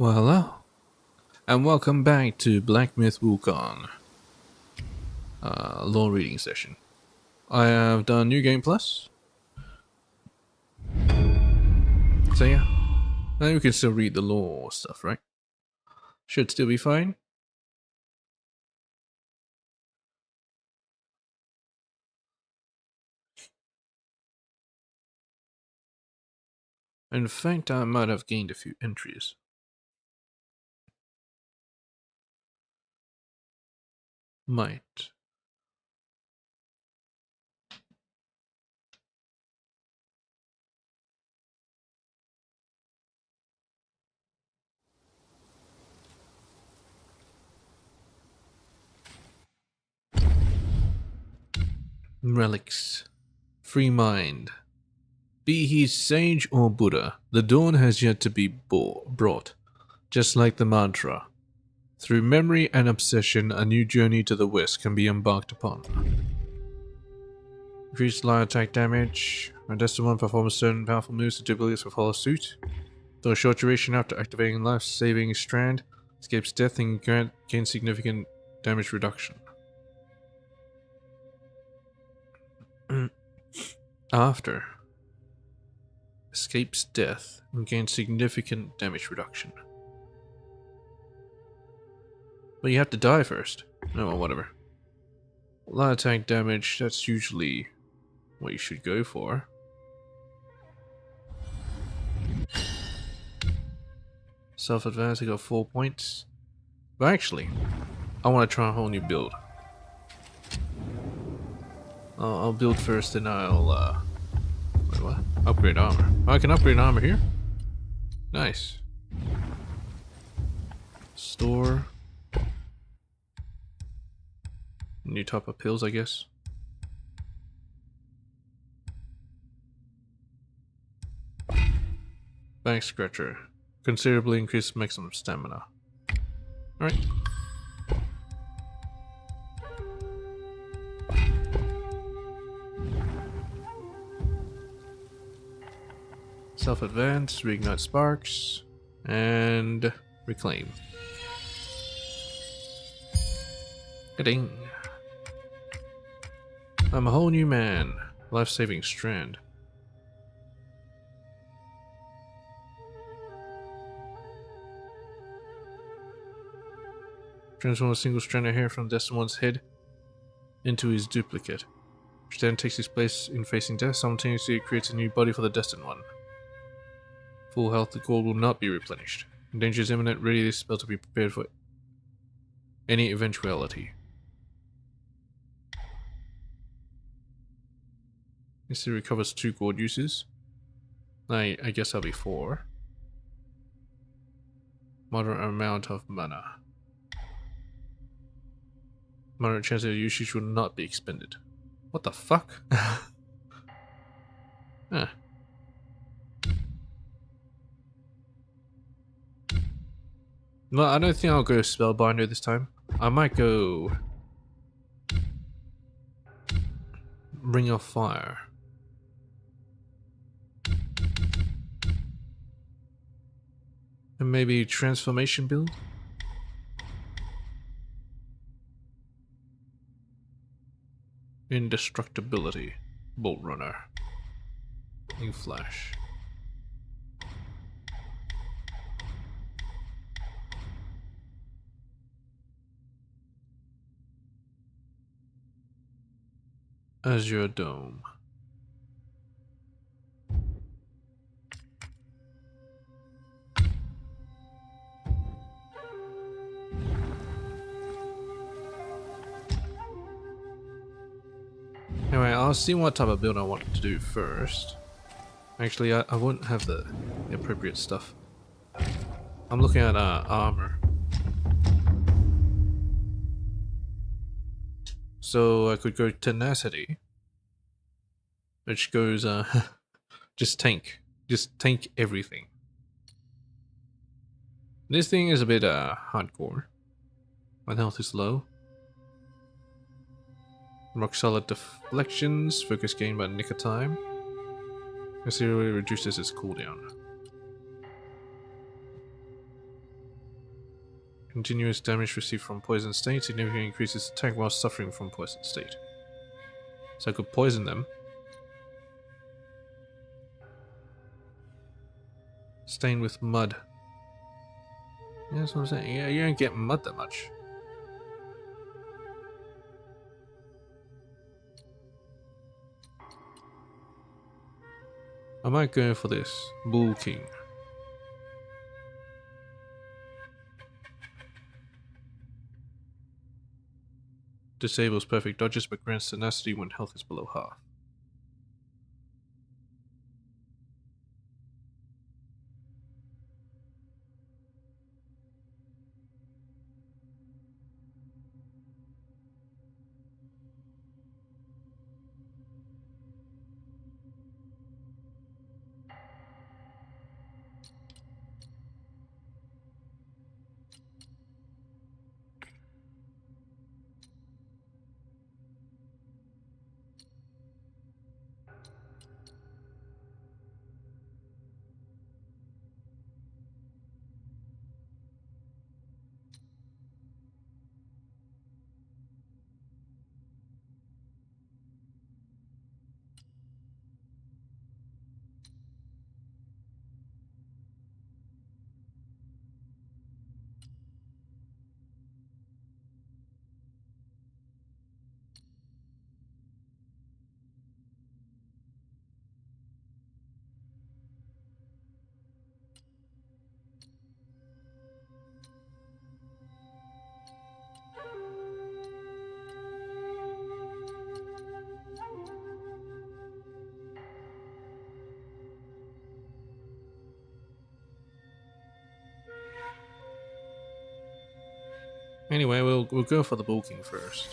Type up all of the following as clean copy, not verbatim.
Well, hello, and welcome back to Black Myth Wukong, lore reading session. I have done New Game Plus, so yeah, now we can still read the lore stuff, right? Should still be fine. In fact, I might have gained a few entries. Might. Relics. Free mind. Be he sage or Buddha, the dawn has yet to be brought, just like the mantra. Through memory and obsession, a new journey to the west can be embarked upon. Increased light attack damage. When Destined One performs certain powerful moves, the abilities will follow suit. Though a short duration after activating life-saving strand, escapes death and gains significant damage reduction. After. Escapes death and gains significant damage reduction. But you have to die first. Oh well, whatever. Light attack damage, that's usually what you should go for. Self-advance, I got 4 points. But actually, I want to try a whole new build. I'll build first and I'll, wait, what? Upgrade armor. Oh, I can upgrade armor here? Nice. Store. New type of pills, I guess. Back scratcher. Considerably increased maximum stamina. Alright. Self-advance, reignite sparks, and reclaim. Ding. I'm a whole new man. Life-saving strand. Transform a single strand of hair from Destined One's head into his duplicate, which then takes his place in facing death. Simultaneously, it creates a new body for the Destined One. Full health, the gold will not be replenished. Danger is imminent. Ready this spell to be prepared for any eventuality. This recovers 2 gold uses. I guess that'll be 4. Moderate amount of mana. Moderate chance of usage will not be expended. What the fuck? Huh. Well, I don't think I'll go Spellbinder this time. I might go Ring of Fire. And maybe Transformation build? Indestructibility. Bolt Runner. New Flash. Azure Dome. Anyway, I'll see what type of build I want to do first. Actually, I won't have the appropriate stuff. I'm looking at armor. So I could go Tenacity, which goes just tank everything. This thing is a bit hardcore. My health is low. Rock solid deflections, focus gain by nick of time. Considerably reduces its cooldown. Continuous damage received from poison state significantly increases attack while suffering from poison state. So I could poison them. Stain with mud. Yeah, that's what I'm saying. Yeah, you don't get mud that much. I might go for this. Wukong. Disables perfect dodges but grants tenacity when health is below half. Anyway, we'll go for the bulking first.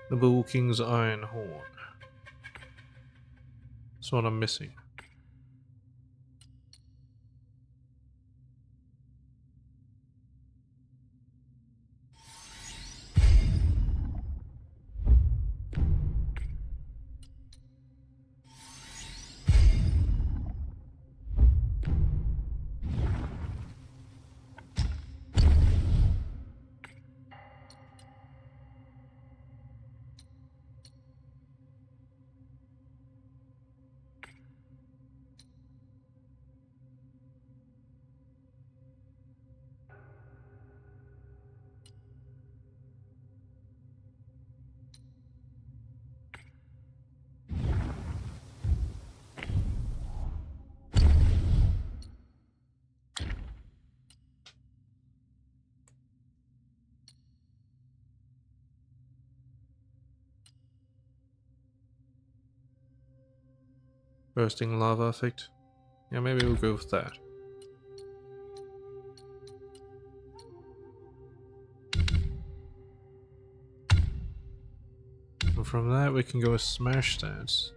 The Wukong's iron horn. That's what I'm missing. Bursting lava effect. Yeah, maybe we'll go with that. And from that we can go with smash stance.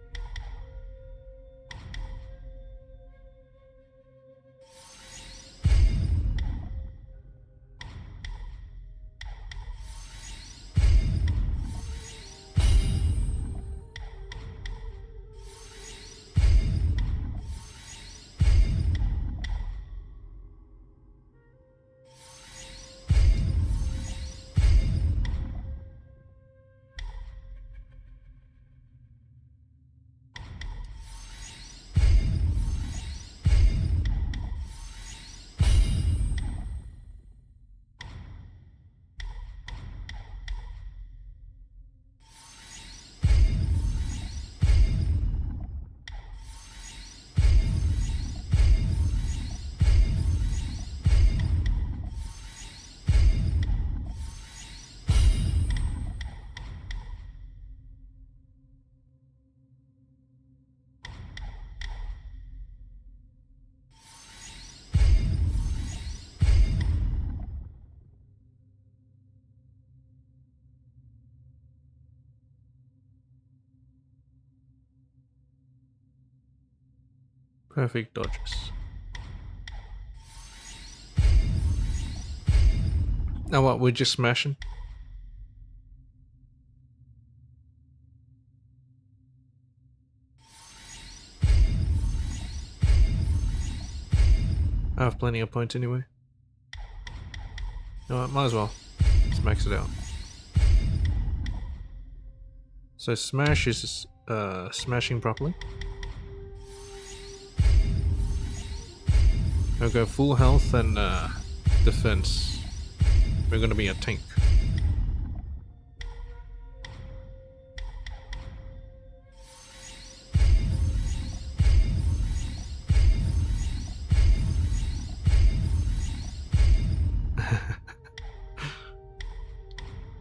Perfect dodges. Now what, we're just smashing? I have plenty of points anyway. You know what, might as well. Let's max it out. So smash is smashing properly. I'll go full health and defense. We're gonna be a tank.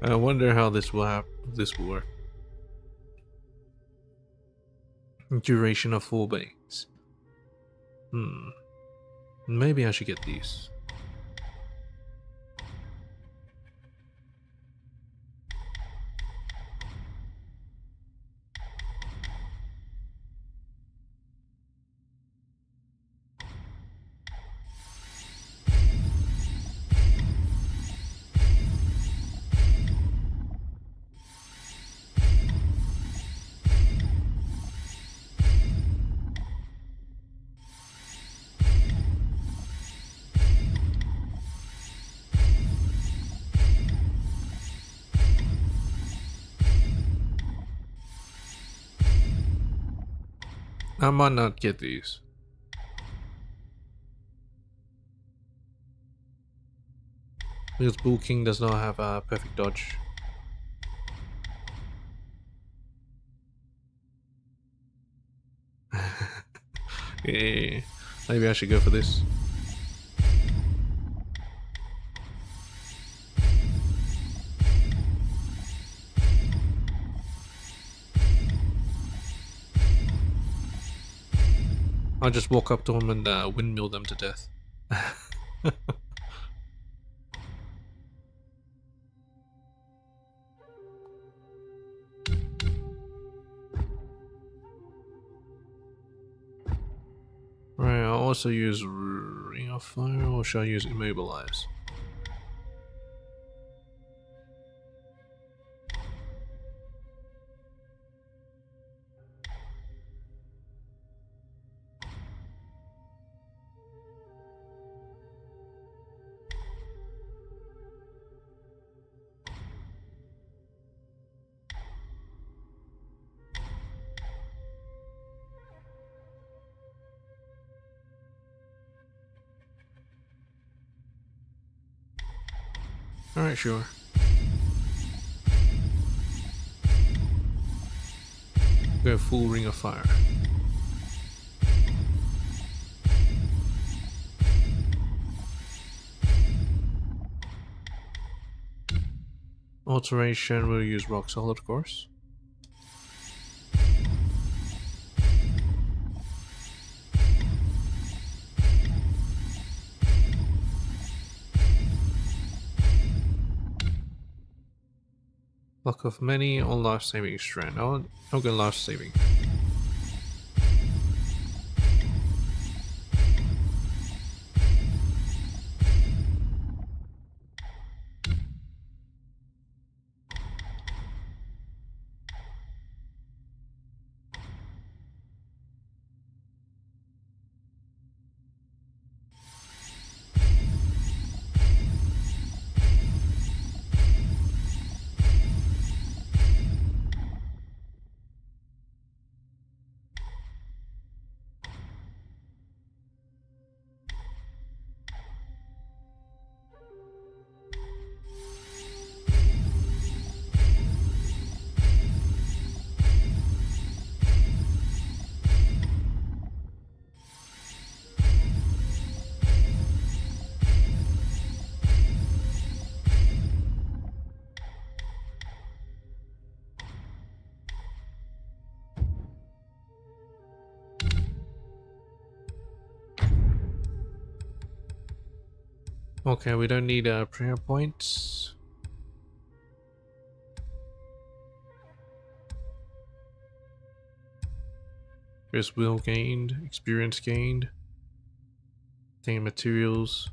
I wonder how this will work. Duration of 4 bangs. Maybe I should get these. I might not get these. Because Wukong does not have a perfect dodge. Yeah, maybe I should go for this. I'll just walk up to him and windmill them to death. Right, I'll also use Ring of Fire, or shall I use Immobilize? Alright, sure. Go full Ring of Fire. Alteration, we'll use Rock Solid, of course. Luck of Many on Life Saving Strand. I'll go Life Saving. Okay, we don't need prayer points. There's will gained, experience gained, obtain materials.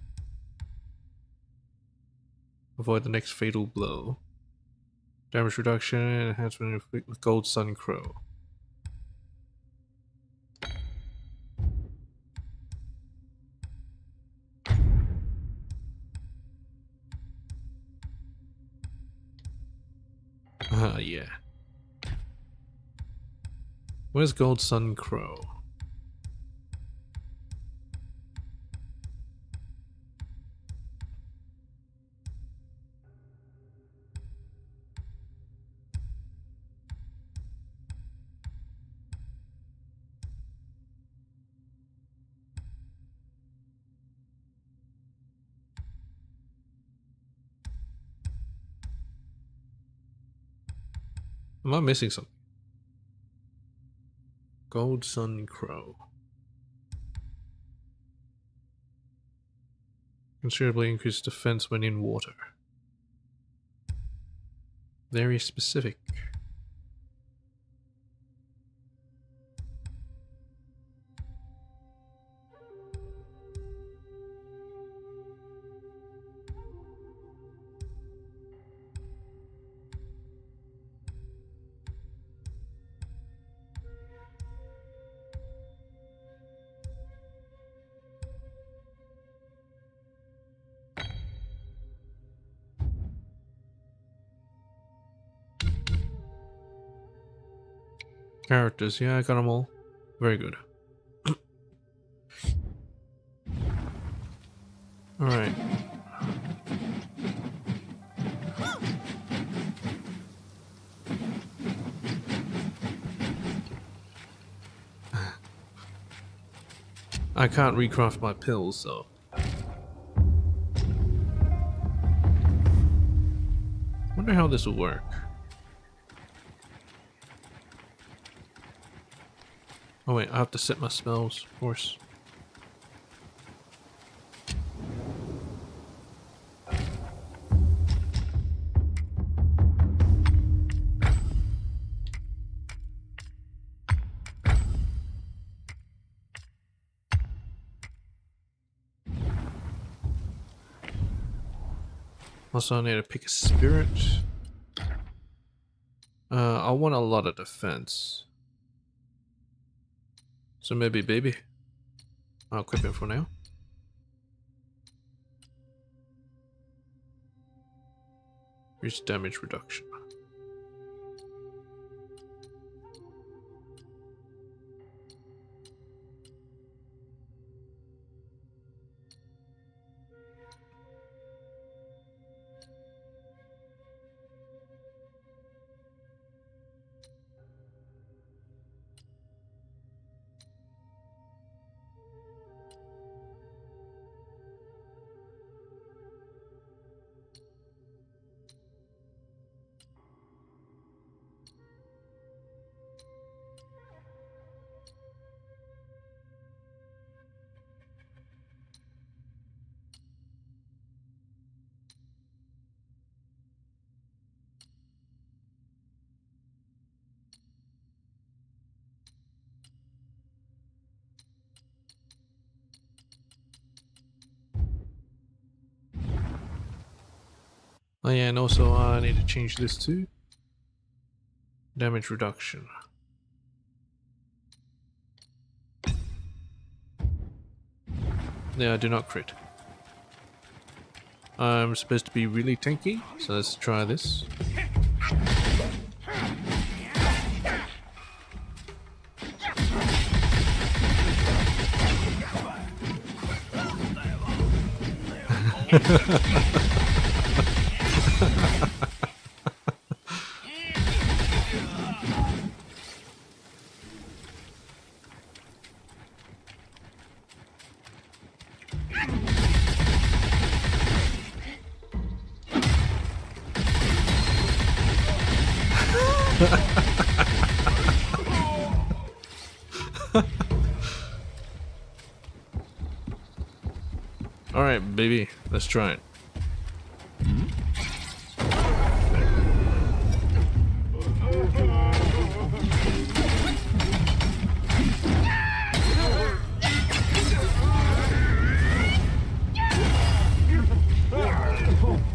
Avoid the next fatal blow. Damage reduction, enhancement with Gold Sun Crow. Yeah. Where's Gold Sun Crow? Am I missing something? Gold Sun Crow. Considerably increased defense when in water. Very specific. Characters, yeah, I got them all. Very good. Alright. I can't recraft my pills, so. Wonder how this will work. Oh wait, I have to set my spells, of course. Also, I need to pick a spirit. I want a lot of defense. So maybe baby. I'll equip him for now. Reach damage reduction. Oh yeah, and also I need to change this too. Damage reduction. Yeah, I do not crit. I'm supposed to be really tanky, so let's try this. Alright, baby, let's try it.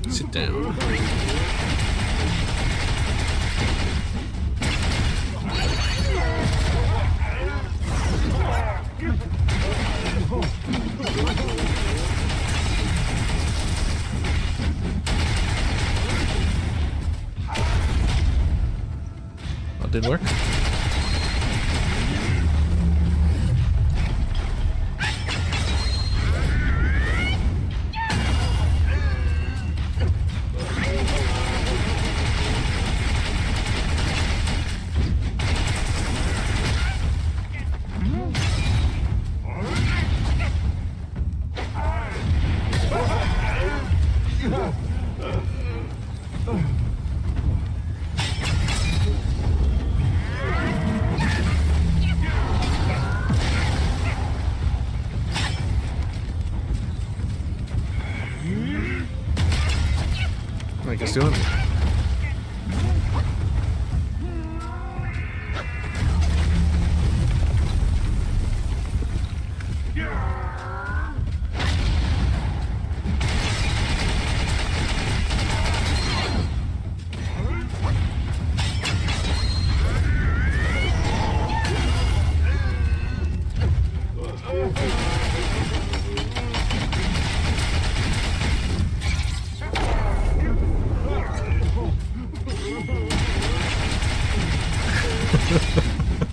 Sit down. didn't work. I can steal him.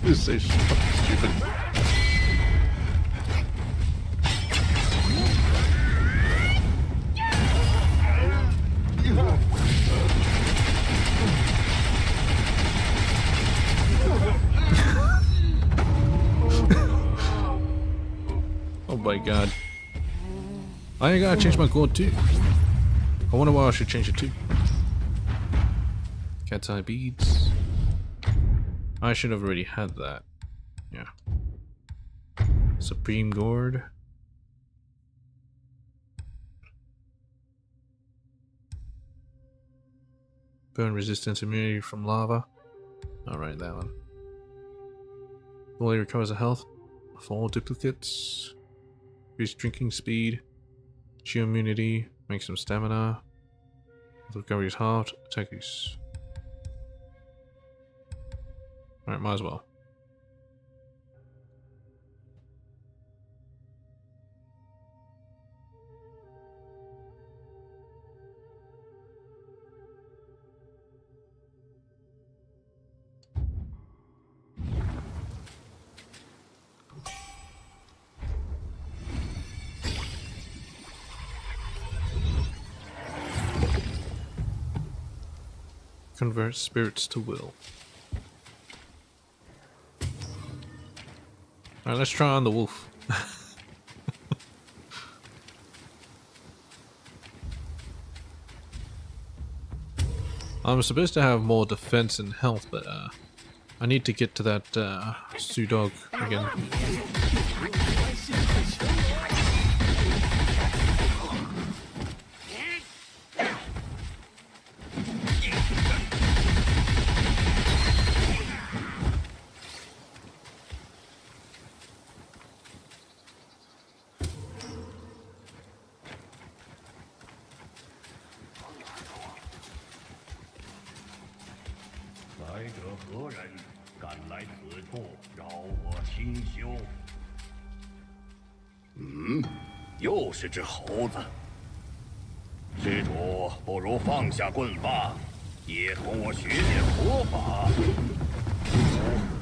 This is so stupid. Oh my god. I gotta change my code too. I wonder why I should change it to. Cat's eye beads. I should have already had that. Yeah. Supreme Gourd. Burn resistance immunity from lava. Alright, that one. Fully recovers the health of all duplicates. Increase drinking speed. Shield immunity. Makes some stamina. Recovery is halved. Attack is. Alright, might as well. Convert spirits to will. Alright, let's try on the wolf. I'm supposed to have more defense and health, but I need to get to that Sioux dog again.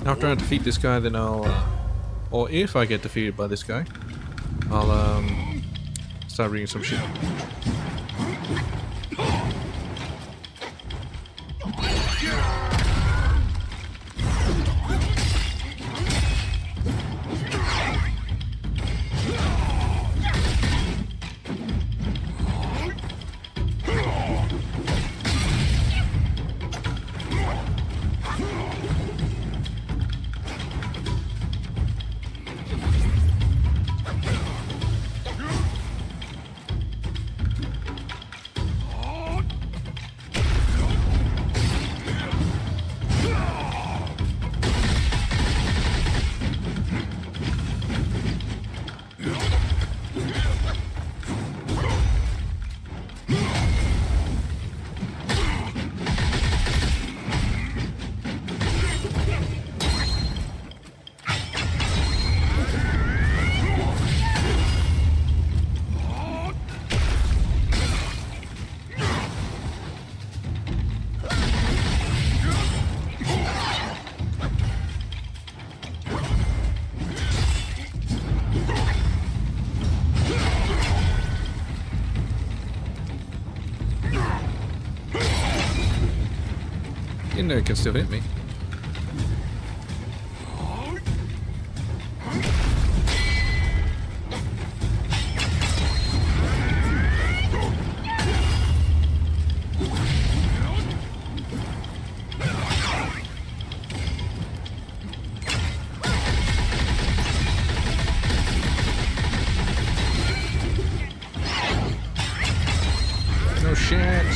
After I defeat this guy, then I'll, or if I get defeated by this guy, I'll start reading some shit. You know it can still hit me. No shit.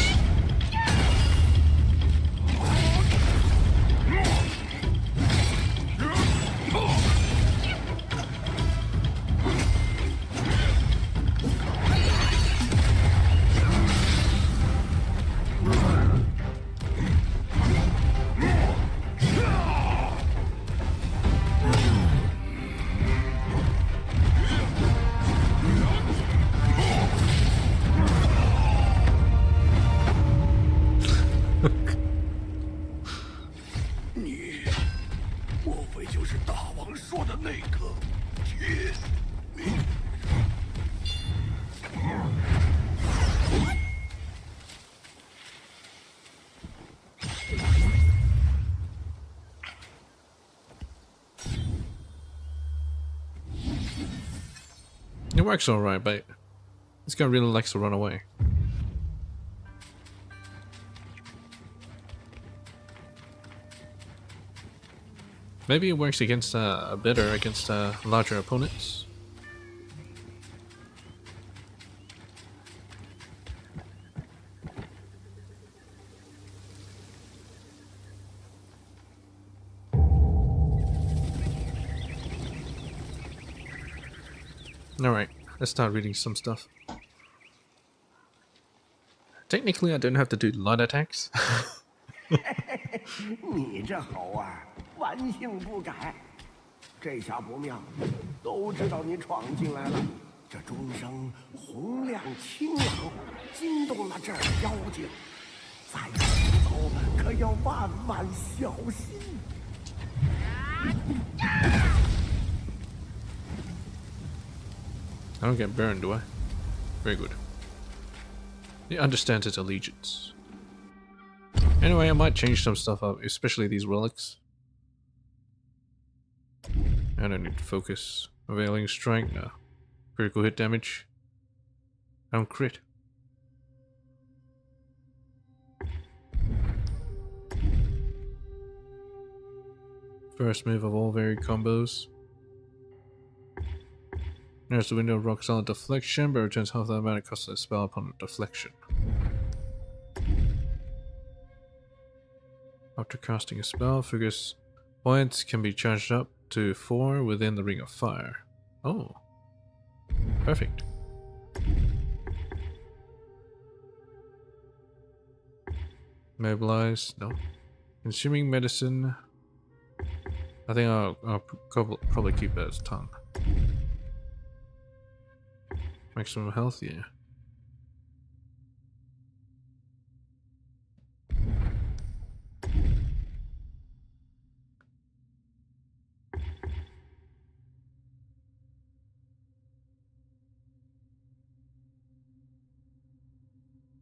It works alright, but this guy really likes to run away. Maybe it works against better against larger opponents. Alright, let's start reading some stuff. Technically, I don't have to do light attacks. 你这猴儿，顽性不改，这下不妙，都知道你闯进来了。这钟声洪亮清朗，惊动了这儿的妖精，再行走可要万万小心。I don't get burned, do I? Very good. He understands its allegiance. Anyway, I might change some stuff up, especially these relics. I don't need to focus. Availing strike, no. Critical hit damage. I don't crit. First move of all varied combos. There's the window of rock solid deflection, but returns half the amount it costs a spell upon deflection. After casting a spell, focus points can be charged up to 4 within the ring of fire. Oh. Perfect. Mobilize, no. Consuming medicine. I think I'll probably keep it as tongue. Maximum health, yeah.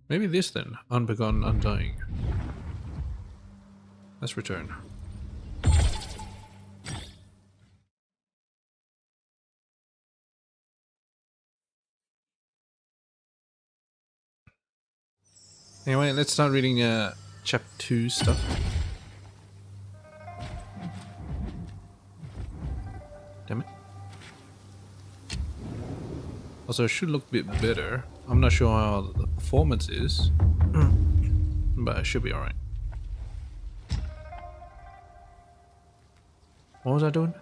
Maybe this then, Unbegotten Undying. Let's return. Anyway, let's start reading chapter 2 stuff. Damn it. Also, it should look a bit better. I'm not sure how the performance is, but it should be alright. What was I doing?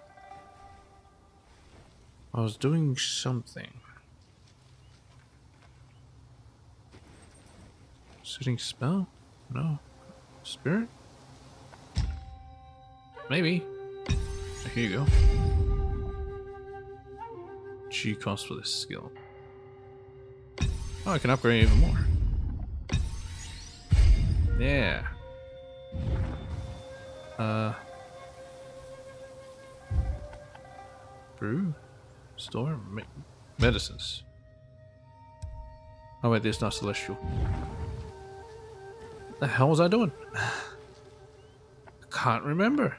I was doing something. Sitting spell? No. Spirit? Maybe. Here you go. G cost for this skill. Oh, I can upgrade even more. Yeah. Brew? Store? Medicines. Oh wait, this is not celestial. The hell was I doing? can't remember.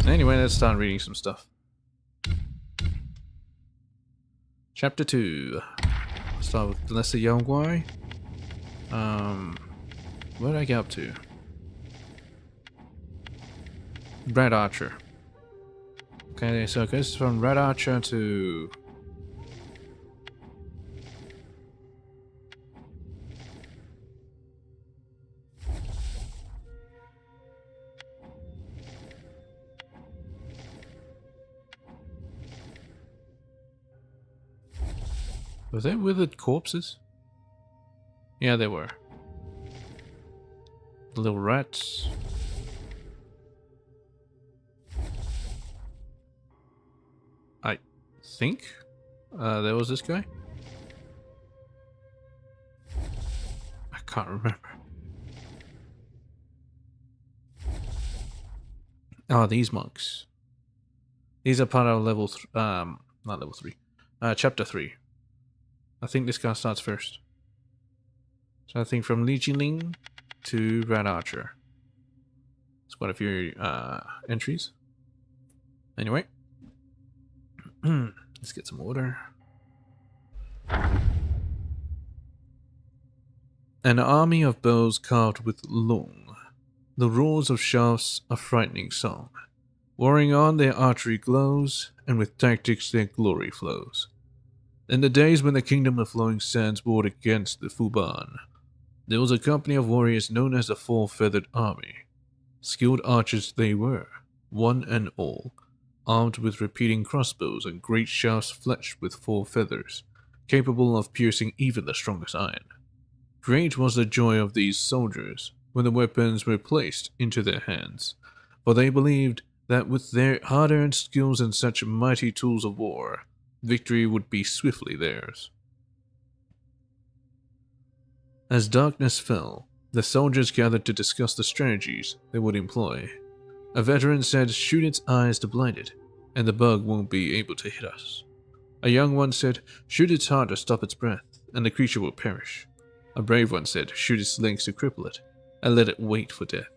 Anyway, let's start reading some stuff. Chapter 2. Start with Lesser Yaoguai. What did I get up to? Red Archer. Okay, so it goes from Red Archer to... Were they withered corpses? Yeah, they were. The little rats. I think there was this guy. I can't remember. Oh, these monks. These are part of level not level 3. Chapter 3. I think this guy starts first. So I think from Li Jingling to Red Archer. It's quite a few entries. Anyway. Let's get some order. An army of bows carved with long. The roars of shafts a frightening song. Warring on their archery glows, and with tactics their glory flows. In the days when the kingdom of flowing sands warred against the Fuban, there was a company of warriors known as the Four-Feathered Army. Skilled archers they were, one and all, armed with repeating crossbows and great shafts fletched with 4 feathers, capable of piercing even the strongest iron. Great was the joy of these soldiers when the weapons were placed into their hands, for they believed that with their hard-earned skills and such mighty tools of war, victory would be swiftly theirs. As darkness fell, the soldiers gathered to discuss the strategies they would employ. A veteran said, "Shoot its eyes to blind it, and the bug won't be able to hit us." A young one said, "Shoot its heart to stop its breath, and the creature will perish." A brave one said, "Shoot its legs to cripple it, and let it wait for death."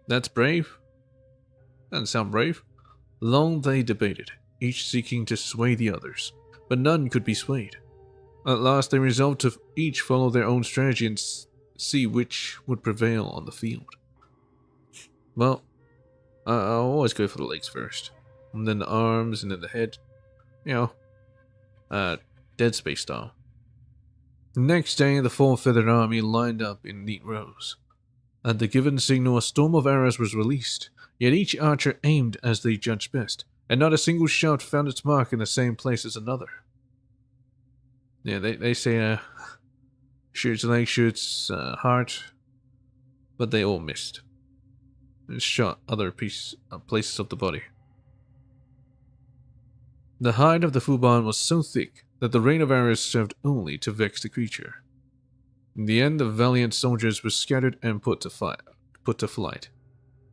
That's brave? Doesn't sound brave. Long they debated, each seeking to sway the others, but none could be swayed. At last they resolved to each follow their own strategy and see which would prevail on the field. Well, I'll always go for the legs first, and then the arms, and then the head. You know, Dead Space style. The next day, the Four-Feathered Army lined up in neat rows. At the given signal, a storm of arrows was released, yet each archer aimed as they judged best, and not a single shot found its mark in the same place as another. Yeah, they say, shoots leg, shoots heart, but they all missed. And shot other places of the body. The hide of the Fuban was so thick that the rain of arrows served only to vex the creature. In the end, the valiant soldiers were scattered and put to flight.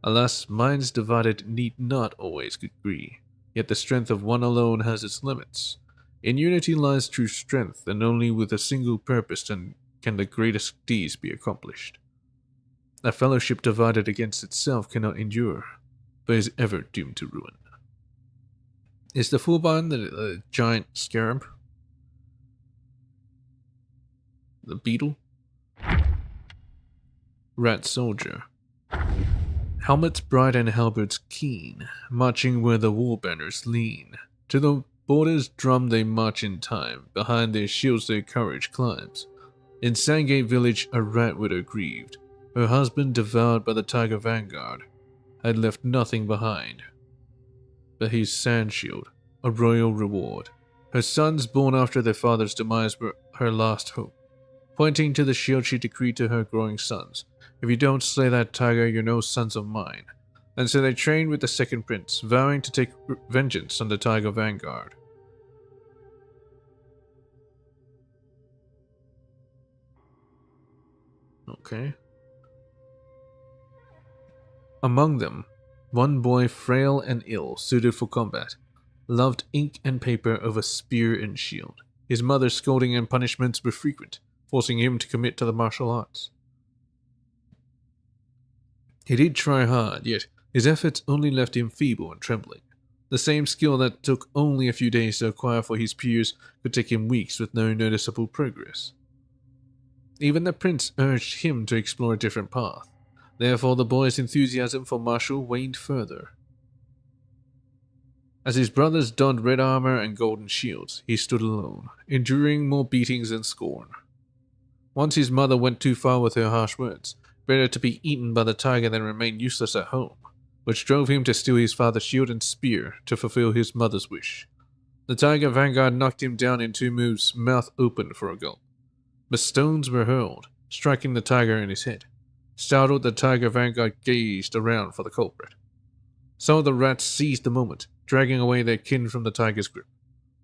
Alas, minds divided need not always agree, yet the strength of one alone has its limits. In unity lies true strength, and only with a single purpose can the greatest deeds be accomplished. A fellowship divided against itself cannot endure, but is ever doomed to ruin. Is the Fuban the giant scarab? The beetle? Rat soldier. Helmets bright and halberds keen, marching where the war banners lean. To the borders drum they march in time, behind their shields their courage climbs. In Sandgate village a rat widow grieved, her husband devoured by the tiger vanguard, had left nothing behind but his sand shield, a royal reward. Her sons born after their father's demise were her last hope. Pointing to the shield she decreed to her growing sons, "If you don't slay that tiger, you're no sons of mine." And so they trained with the second prince, vowing to take vengeance on the tiger vanguard. Okay. Among them, one boy frail and ill, suited for combat, loved ink and paper over spear and shield. His mother's scolding and punishments were frequent, forcing him to commit to the martial arts. He did try hard, yet his efforts only left him feeble and trembling. The same skill that took only a few days to acquire for his peers could take him weeks with no noticeable progress. Even the prince urged him to explore a different path. Therefore, the boy's enthusiasm for martial waned further. As his brothers donned red armor and golden shields, he stood alone, enduring more beatings and scorn. Once his mother went too far with her harsh words, better to be eaten by the tiger than remain useless at home, which drove him to steal his father's shield and spear to fulfill his mother's wish. The tiger vanguard knocked him down in 2 moves, mouth open for a gulp. But stones were hurled, striking the tiger in his head. Startled, the tiger vanguard gazed around for the culprit. Some of the rats seized the moment, dragging away their kin from the tiger's grip.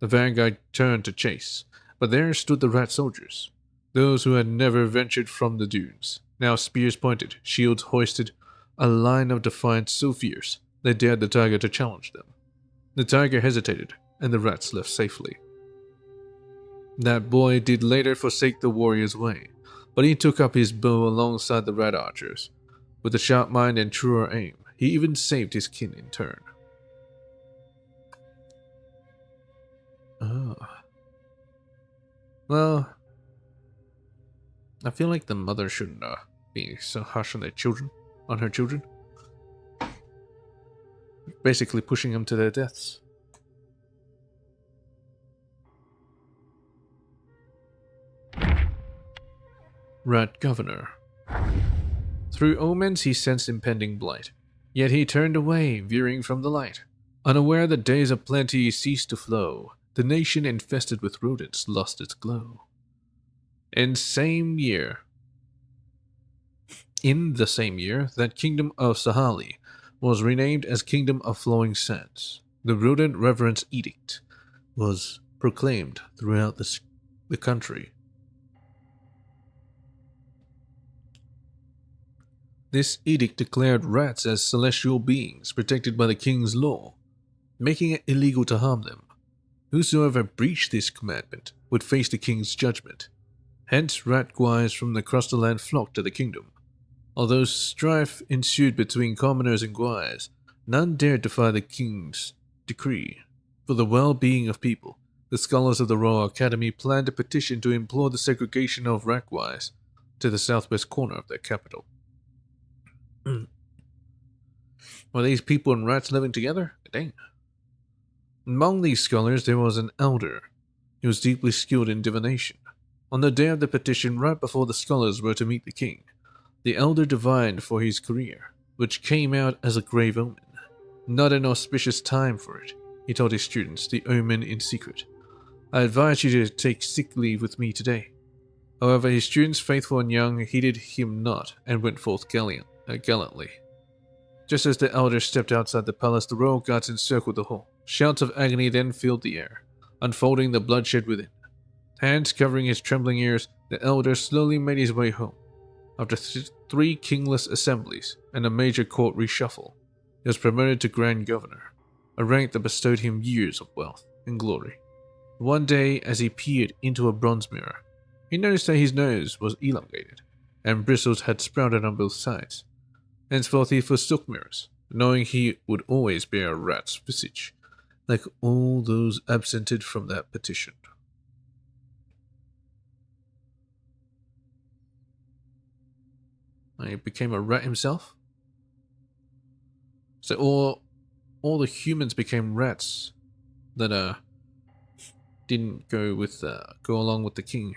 The vanguard turned to chase, but there stood the rat soldiers, those who had never ventured from the dunes, now spears pointed, shields hoisted, a line of defiance so fierce they dared the tiger to challenge them. The tiger hesitated, and the rats left safely. That boy did later forsake the warrior's way, but he took up his bow alongside the rat archers. With a sharp mind and truer aim, he even saved his kin in turn. Oh. Well, I feel like the mother shouldn't be so harsh on her children. Basically pushing them to their deaths. Rat Governor. Through omens he sensed impending blight, yet he turned away, veering from the light. Unaware that days of plenty ceased to flow, the nation infested with rodents lost its glow. In the same year, that Kingdom of Sahali was renamed as Kingdom of Flowing Sands. The rodent reverence edict was proclaimed throughout the country. This edict declared rats as celestial beings protected by the king's law, making it illegal to harm them. Whosoever breached this commandment would face the king's judgment. Hence, rat guys from across the land flocked to the kingdom. Although strife ensued between commoners and guys, none dared defy the king's decree. For the well-being of people, the scholars of the Royal Academy planned a petition to implore the segregation of rat guys to the southwest corner of their capital. Were these people and rats living together? Dang. Among these scholars there was an elder. He was deeply skilled in divination. On the day of the petition, right before the scholars were to meet the king, the elder divined for his career, which came out as a grave omen. Not an auspicious time for it, he told his students, the omen in secret. I advise you to take sick leave with me today. However, his students, faithful and young, heeded him not and went forth gallantly. Just as the elder stepped outside the palace, the royal guards encircled the hall. Shouts of agony then filled the air, unfolding the bloodshed within. Hands covering his trembling ears, the elder slowly made his way home. After 3 kingless assemblies and a major court reshuffle, he was promoted to Grand Governor, a rank that bestowed him years of wealth and glory. One day, as he peered into a bronze mirror, he noticed that his nose was elongated, and bristles had sprouted on both sides. Henceforth he forsook mirrors, knowing he would always bear a rat's visage, like all those absented from that petition. He became a rat himself? So all the humans became rats that didn't go along with the king.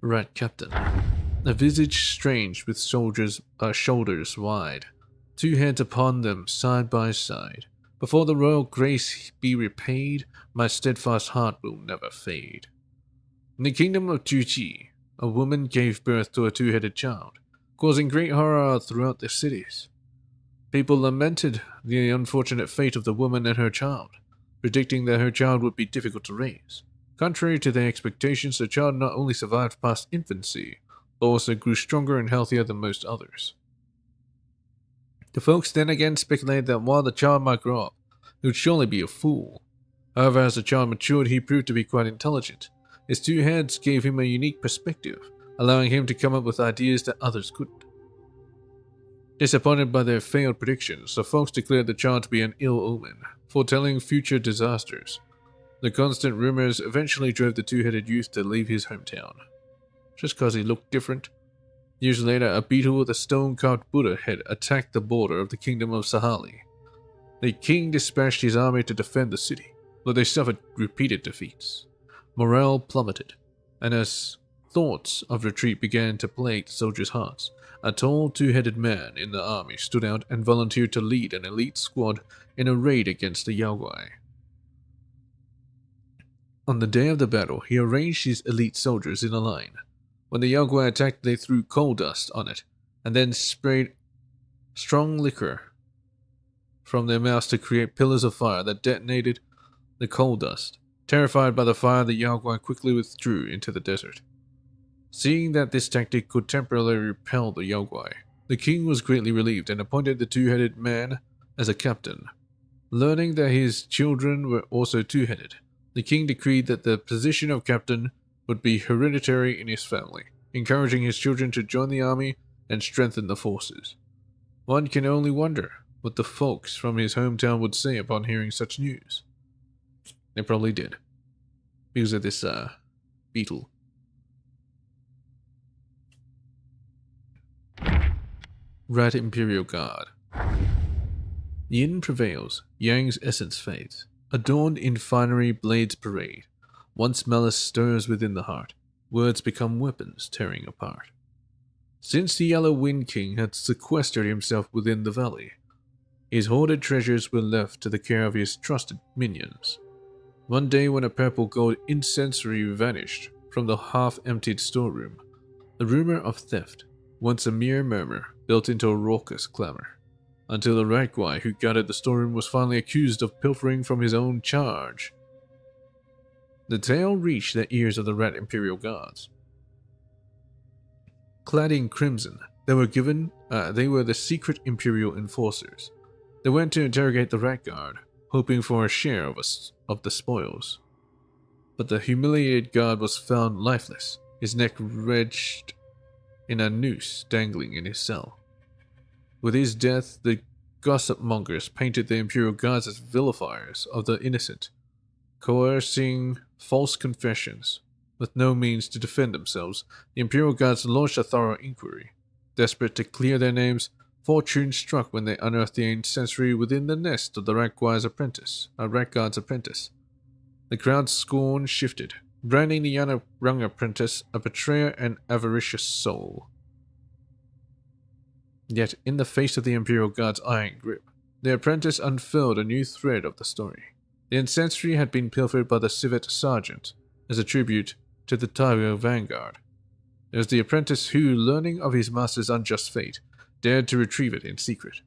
Rat Captain. A visage strange with shoulders wide, 2 heads upon them side by side. Before the royal grace be repaid, my steadfast heart will never fade. In the kingdom of Juji, a woman gave birth to a 2-headed child, causing great horror throughout the cities. People lamented the unfortunate fate of the woman and her child, predicting that her child would be difficult to raise. Contrary to their expectations, the child not only survived past infancy, but also grew stronger and healthier than most others. The folks then again speculated that while the child might grow up, he would surely be a fool. However, as the child matured, he proved to be quite intelligent. His two heads gave him a unique perspective, allowing him to come up with ideas that others couldn't. Disappointed by their failed predictions, the folks declared the child to be an ill omen, foretelling future disasters. The constant rumors eventually drove the two-headed youth to leave his hometown. Just because he looked different. Years later, a beetle with a stone-carved Buddha head attacked the border of the kingdom of Sahali. The king dispatched his army to defend the city, but they suffered repeated defeats. Morale plummeted, and as thoughts of retreat began to plague the soldiers' hearts, a tall two-headed man in the army stood out and volunteered to lead an elite squad in a raid against the Yaogwai. On the day of the battle, he arranged his elite soldiers in a line. When the Yaogwai attacked, they threw coal dust on it, and then sprayed strong liquor from their mouths to create pillars of fire that detonated the coal dust. Terrified by the fire, the Yaogwai quickly withdrew into the desert. Seeing that this tactic could temporarily repel the Yaogwai, the king was greatly relieved and appointed the two-headed man as a captain. Learning that his children were also two-headed, the king decreed that the position of captain would be hereditary in his family, encouraging his children to join the army and strengthen the forces. One can only wonder what the folks from his hometown would say upon hearing such news. They probably did, because of this beetle. Rat Imperial Guard. Yin prevails, Yang's essence fades. Adorned in finery, blades parade. Once malice stirs within the heart, words become weapons tearing apart. Since the Yellow Wind King had sequestered himself within the valley, his hoarded treasures were left to the care of his trusted minions. One day when a purple gold incensory vanished from the half-emptied storeroom, the rumor of theft, once a mere murmur, built into a raucous clamor, until the rat guy who guarded the storeroom was finally accused of pilfering from his own charge. The tale reached the ears of the Rat Imperial Guards. Clad in crimson, they were the secret Imperial enforcers. They went to interrogate the Rat Guard, hoping for a share of the spoils. But the humiliated guard was found lifeless, his neck wrenched in a noose dangling in his cell. With his death, the gossip mongers painted the Imperial Guards as vilifiers of the innocent, coercing false confessions. With no means to defend themselves, the Imperial Guards launched a thorough inquiry. Desperate to clear their names, fortune struck when they unearthed the incensory within the nest of the Rat Guard's apprentice. The crowd's scorn shifted, branding the young apprentice a betrayer and avaricious soul. Yet, in the face of the Imperial Guard's iron grip, the apprentice unfurled a new thread of the story. The incensory had been pilfered by the civet sergeant as a tribute to the Tiger Vanguard. It was the apprentice who, learning of his master's unjust fate, dared to retrieve it in secret.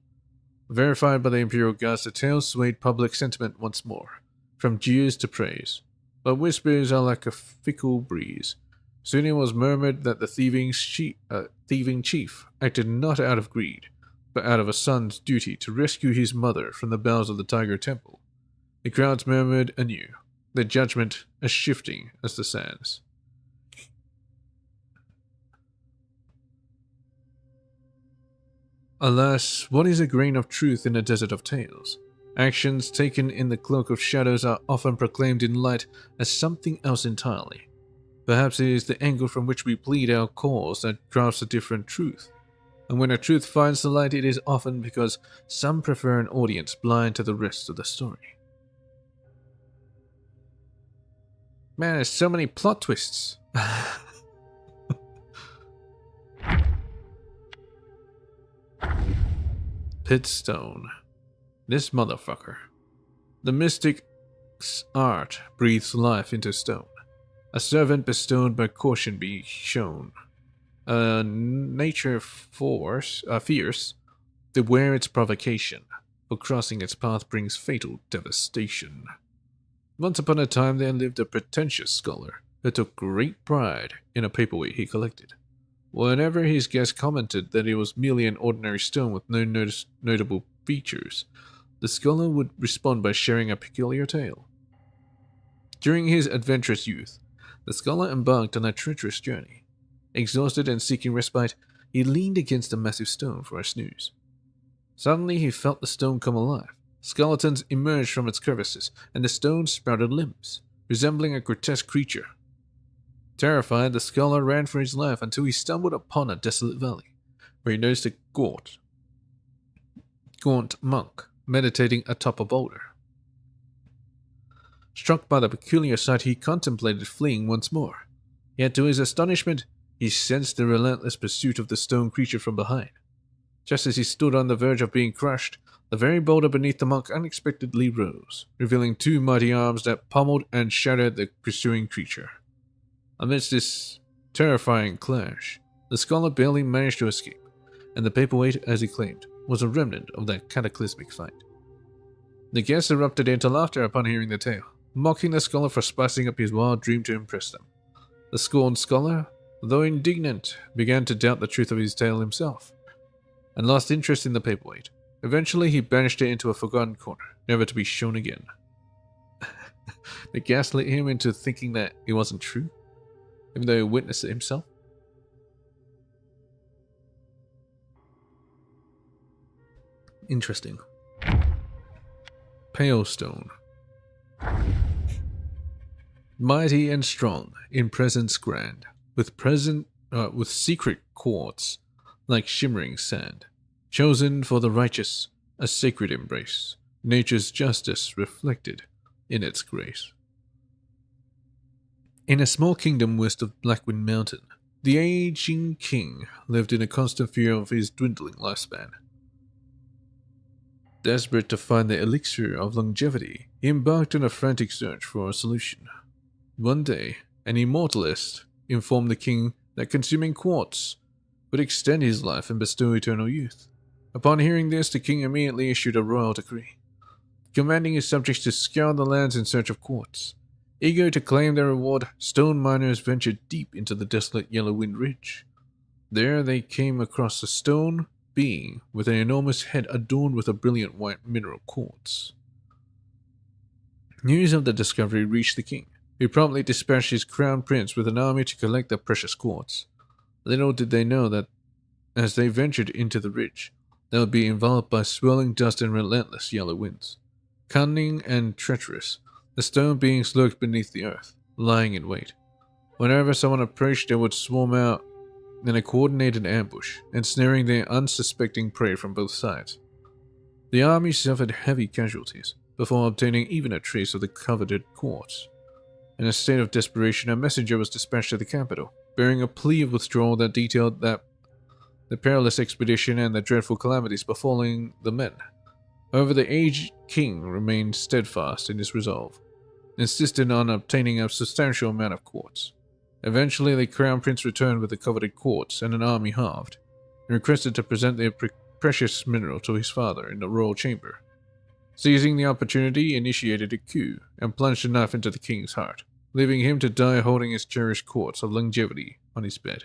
Verified by the Imperial Guards, the tale swayed public sentiment once more, from jeers to praise. But whispers are like a fickle breeze. Soon it was murmured that the thieving chief acted not out of greed, but out of a son's duty to rescue his mother from the bowels of the Tiger Temple. The crowds murmured anew, their judgment as shifting as the sands. Alas, what is a grain of truth in a desert of tales? Actions taken in the cloak of shadows are often proclaimed in light as something else entirely. Perhaps it is the angle from which we plead our cause that crafts a different truth. And when a truth finds the light, it is often because some prefer an audience blind to the rest of the story. Man, there's so many plot twists. Pitstone. This motherfucker. The mystic's art breathes life into stone. A servant bestowed by caution be shown. Nature fierce, beware its provocation, for crossing its path brings fatal devastation. Once upon a time there lived a pretentious scholar who took great pride in a paperweight he collected. Whenever his guest commented that it was merely an ordinary stone with no notable features, the scholar would respond by sharing a peculiar tale. During his adventurous youth, the scholar embarked on a treacherous journey. Exhausted and seeking respite, he leaned against a massive stone for a snooze. Suddenly he felt the stone come alive. Skeletons emerged from its crevices, and the stone sprouted limbs, resembling a grotesque creature. Terrified, the scholar ran for his life until he stumbled upon a desolate valley, where he noticed a gaunt monk meditating atop a boulder. Struck by the peculiar sight, he contemplated fleeing once more. Yet to his astonishment, he sensed the relentless pursuit of the stone creature from behind. Just as he stood on the verge of being crushed, the very boulder beneath the monk unexpectedly rose, revealing two mighty arms that pummeled and shattered the pursuing creature. Amidst this terrifying clash, the scholar barely managed to escape, and the paperweight, as he claimed, was a remnant of that cataclysmic fight. The guests erupted into laughter upon hearing the tale, mocking the scholar for spicing up his wild dream to impress them. The scorned scholar, though indignant, began to doubt the truth of his tale himself, and lost interest in the paperweight. Eventually, he banished it into a forgotten corner, never to be shown again. They gaslit him into thinking that it wasn't true, even though he witnessed it himself. Interesting. Pale stone. Mighty and strong, in presence grand, with secret quartz, like shimmering sand, chosen for the righteous, a sacred embrace, nature's justice reflected in its grace. In a small kingdom west of Blackwind Mountain, the aging king lived in a constant fear of his dwindling lifespan. Desperate to find the elixir of longevity, he embarked on a frantic search for a solution. One day, an immortalist informed the king that consuming quartz would extend his life and bestow eternal youth. Upon hearing this, the king immediately issued a royal decree, commanding his subjects to scour the lands in search of quartz. Eager to claim their reward, stone miners ventured deep into the desolate Yellowwind Ridge. There they came across a stone being with an enormous head adorned with a brilliant white mineral quartz. News of the discovery reached the king, who promptly dispatched his crown prince with an army to collect the precious quartz. Little did they know that, as they ventured into the ridge, they would be enveloped by swirling dust and relentless yellow winds. Cunning and treacherous, the stone beings lurked beneath the earth, lying in wait. Whenever someone approached, they would swarm out in a coordinated ambush, ensnaring their unsuspecting prey from both sides. The army suffered heavy casualties before obtaining even a trace of the coveted quartz. In a state of desperation, a messenger was dispatched to the capital, bearing a plea of withdrawal that detailed the perilous expedition and the dreadful calamities befalling the men. However, the aged king remained steadfast in his resolve, insisted on obtaining a substantial amount of quartz. Eventually, the crown prince returned with the coveted quartz and an army halved, and requested to present the precious mineral to his father in the royal chamber. Seizing the opportunity, he initiated a coup and plunged a knife into the king's heart, leaving him to die holding his cherished quartz of longevity on his bed.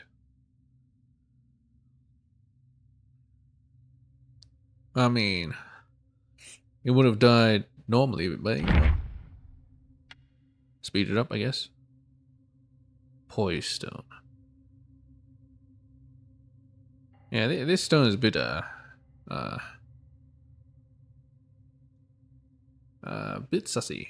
I mean, he would have died normally, but speed it up, I guess. Poise stone. Yeah, this stone is a bit bit sussy.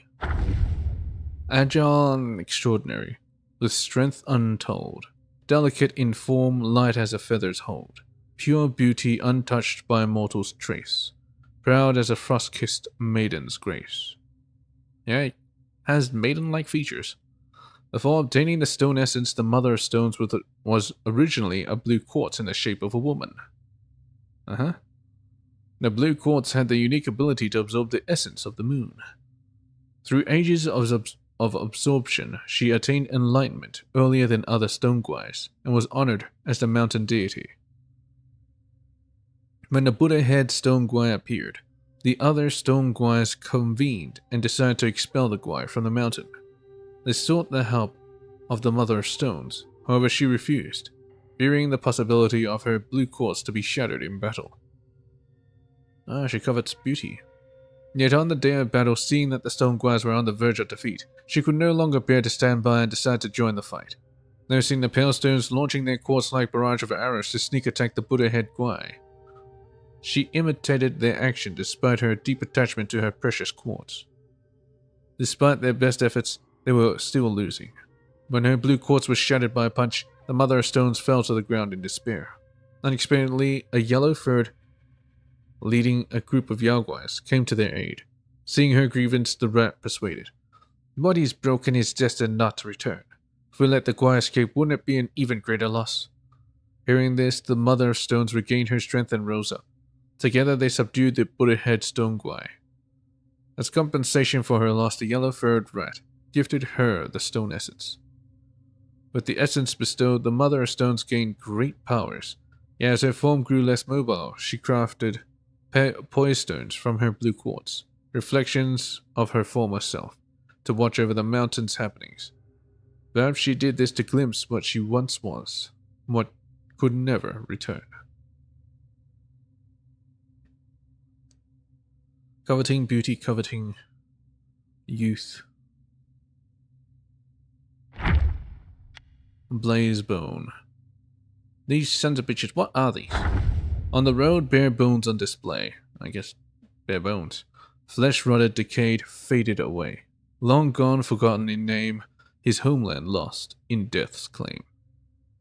Agile and extraordinary, with strength untold, delicate in form, light as a feather's hold, pure beauty untouched by a mortal's trace, proud as a frost-kissed maiden's grace. Yeah, it has maiden-like features. Before obtaining the stone essence, the mother of stones was originally a blue quartz in the shape of a woman. The blue quartz had the unique ability to absorb the essence of the moon. Through ages of absorption, she attained enlightenment earlier than other stone guys and was honored as the mountain deity. When the Buddha-head stone guy appeared, the other stone guys convened and decided to expel the guy from the mountain. They sought the help of the Mother of Stones, however she refused, fearing the possibility of her blue quartz to be shattered in battle. She covets beauty. Yet on the day of battle, seeing that the stone guys were on the verge of defeat, she could no longer bear to stand by and decided to join the fight. Noticing the pale stones launching their quartz-like barrage of arrows to sneak attack the Buddha-head guai, she imitated their action despite her deep attachment to her precious quartz. Despite their best efforts, they were still losing. When her blue quartz was shattered by a punch, the mother of stones fell to the ground in despair. Unexpectedly, a yellow-furred, leading a group of Yaoguais, came to their aid. Seeing her grievance, the rat persuaded. What is broken is destined not to return. If we let the guai escape, wouldn't it be an even greater loss? Hearing this, the mother of stones regained her strength and rose up. Together they subdued the Buddha-head stone guai. As compensation for her loss, the yellow-furred rat gifted her the stone essence. With the essence bestowed, the mother of stones gained great powers. Yet as her form grew less mobile, she crafted poise stones from her blue quartz, reflections of her former self, to watch over the mountain's happenings. Perhaps she did this to glimpse what she once was, what could never return. Coveting beauty, coveting youth. Blaze bone. These sons of bitches, what are these? On the road, bare bones on display. I guess bare bones. Flesh rotted, decayed, faded away. Long gone, forgotten in name, his homeland lost in death's claim.